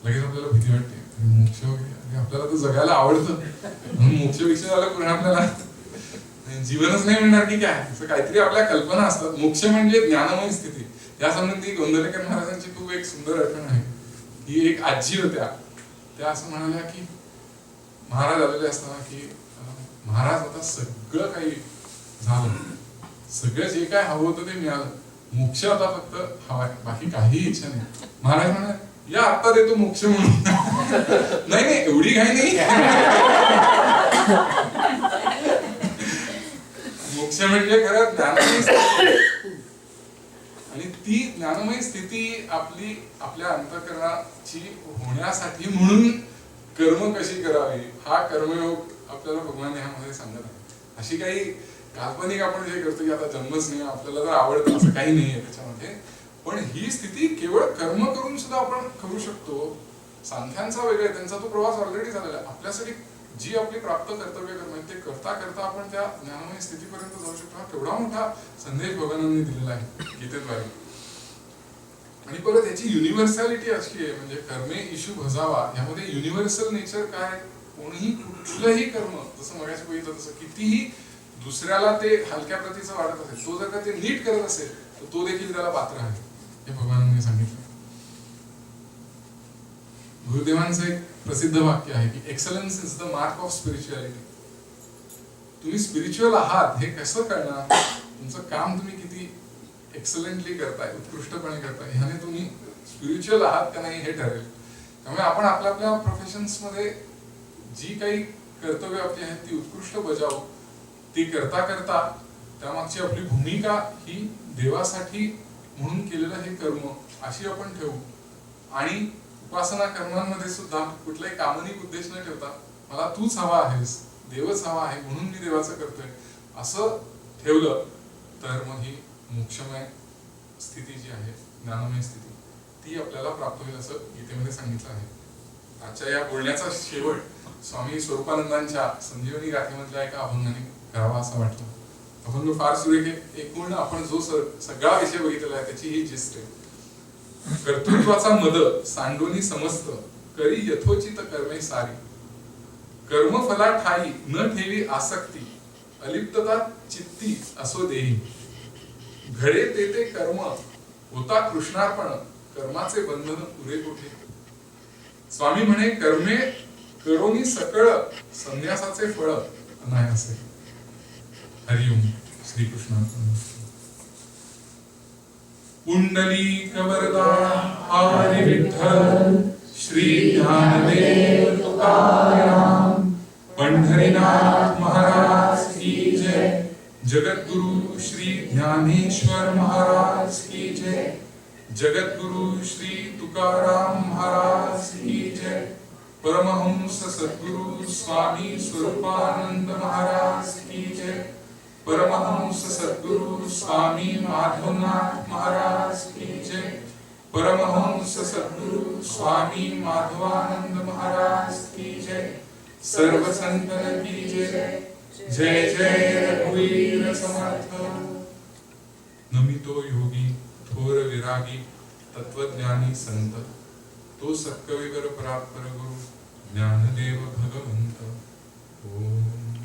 लगेच आपल्याला भीती वाटते, मोक्ष वगैरे आपल्याला तर जगायला आवडतं म्हणून मोक्ष विषय झालं पूर्ण आपल्याला जीवनच नाही मिळणार की काय, असं काहीतरी आपल्या कल्पना असतात. मोक्ष म्हणजे ज्ञानमय स्थिती. या संबंधी गोंदवलेकर महाराजांची खूप एक सुंदर आठवण आहे की एक आजी होत्या, त्या असं म्हणाल्या की महाराज आलेले असताना की महाराज आता सगळं काही झालं, सगळं जे काय हवं होतं ते मिळालं, मोक्ष आता फक्त हवाय, बाकी काही इच्छा नाही. महाराज म्हणाले या आत्ता देतो मोक्ष म्हणून. नाही नाही एवढी काही नाही. मोक्ष म्हणजे खरं ज्ञानमय स्थिती, आणि ती ज्ञानमय स्थिती आपल्या अंतःकरणाची होण्यासाठी म्हणून कर्म कशी करावी हा कर्मयोग आपल्याला भगवान ह्यामध्ये सांगत आहे. अशी काही काल्पनिक आपण जे करतो की आता जन्मच नाही आपल्याला जर आवडतं असं काही नाहीये त्याच्यामध्ये, पण ही स्थिती केवळ कर्म करून सुद्धा आपण करू शकतो. सांख्यांचा वेगळा, त्यांचा तो प्रवास ऑलरेडी झालेला आहे. आपल्यासाठी जी आपली प्राप्त कर्तव्य कर्म ते करता करता आपण त्या ज्ञानमय स्थितीपर्यंत जाऊ शकतो. हा केवढा मोठा संदेश भगवानांनी दिलेला आहे गीतेद्वारे. आणि परत याची युनिव्हर्सॅलिटी अशी आहे, म्हणजे कर्मे इशू भजावा, यामध्ये युनिव्हर्सल नेचर काय, कोणीही कुठलंही कर्म जसं मगाशी बघितलं तसं कितीही दुसऱ्याला ते हलक्या प्रतीचं वाटत असेल, तो जर का ते नीट करत असेल तर तो देखील त्याला पात्र आहे हे भगवानांनी सांगितलं. गुरुदेवांचं एक प्रसिद्ध वाक्य आहे की excellence is the mark of spirituality. तुम्ही स्पिरिच्युअल आहात हे कसं कळणार, तुमचं काम तुम्ही किती एक्सलंटली करताय, उत्कृष्टपणे करताय, ह्याने तुम्ही स्पिरिच्युअल आहात का नाही हे ठरेल. त्यामुळे आपण आपल्या प्रोफेशन्स मध्ये जी काही कर्तव्य आपली आहेत ती उत्कृष्ट बजावू. ती करता करता त्यामागची आपली भूमिका ही देवासाठी म्हणून केलेलं हे कर्म अशी आपण ठेवू. आणि उपासना कर्मांमध्ये सुद्धा कुठलाही कामनिक उद्देश न ठेवता मला तूच हवा आहेस, देवच हवा आहे म्हणून मी देवाचं करतोय असं ठेवलं तर मग ही मोक्षमय स्थिती जी आहे, ज्ञानमय स्थिती, ती आपल्याला प्राप्त होईल असं गीतेमध्ये सांगितलं आहे. आजच्या या बोलण्याचा शेवट स्वामी स्वरूपानंदांच्या संजीवनी गाथेमधल्या एका अभंगाने करावा असं वाटलं. अभंग फार सुरेख आहे. एकूण आपण जो सगळा विषय बघितलेला आहे त्याची ही जिस्ट आहे. कर्तृत्वाचा मद सांडोनी समस्त करी यथोचित कर्मे सारी, कर्मफला ठाई न ठेवी आसक्ती, अलिप्तता चित्ती असो देही. घडे ते कर्म होता कृष्णार्पण, कर्माचे बंधन पुरे कोठे. स्वामी म्हणे कर्मे करोनी सकळ, संन्यासाचे फळ अनायासे. हरिओम. श्रीकृष्णार्पण. पुंडलीक वरदान हरी विठ्ठल, श्री ज्ञानदेव तुकाराम, पंढरीनाथ महाराज की जय. जगद्गुरु श्री ज्ञानेश्वर महाराज की जय. जगद्गुरु श्री तुकाराम महाराज की जय. परमहंस सद्गुरु स्वामी स्वरूपानंद महाराज की जय. परमहंस सद्गुरु स्वामी माधवनाथ महाराज की जय. परमहंस सद्गुरु स्वामी माधवानंद महाराज की जय. सर्व संतन की जय. जय जय रघुवीर समर्थ. नमितो योगी थोर विरागी, तत्वज्ञानी संत, तो सत्कविवर परात्पर गुरु, ज्ञानदेव भगवंत. ओम.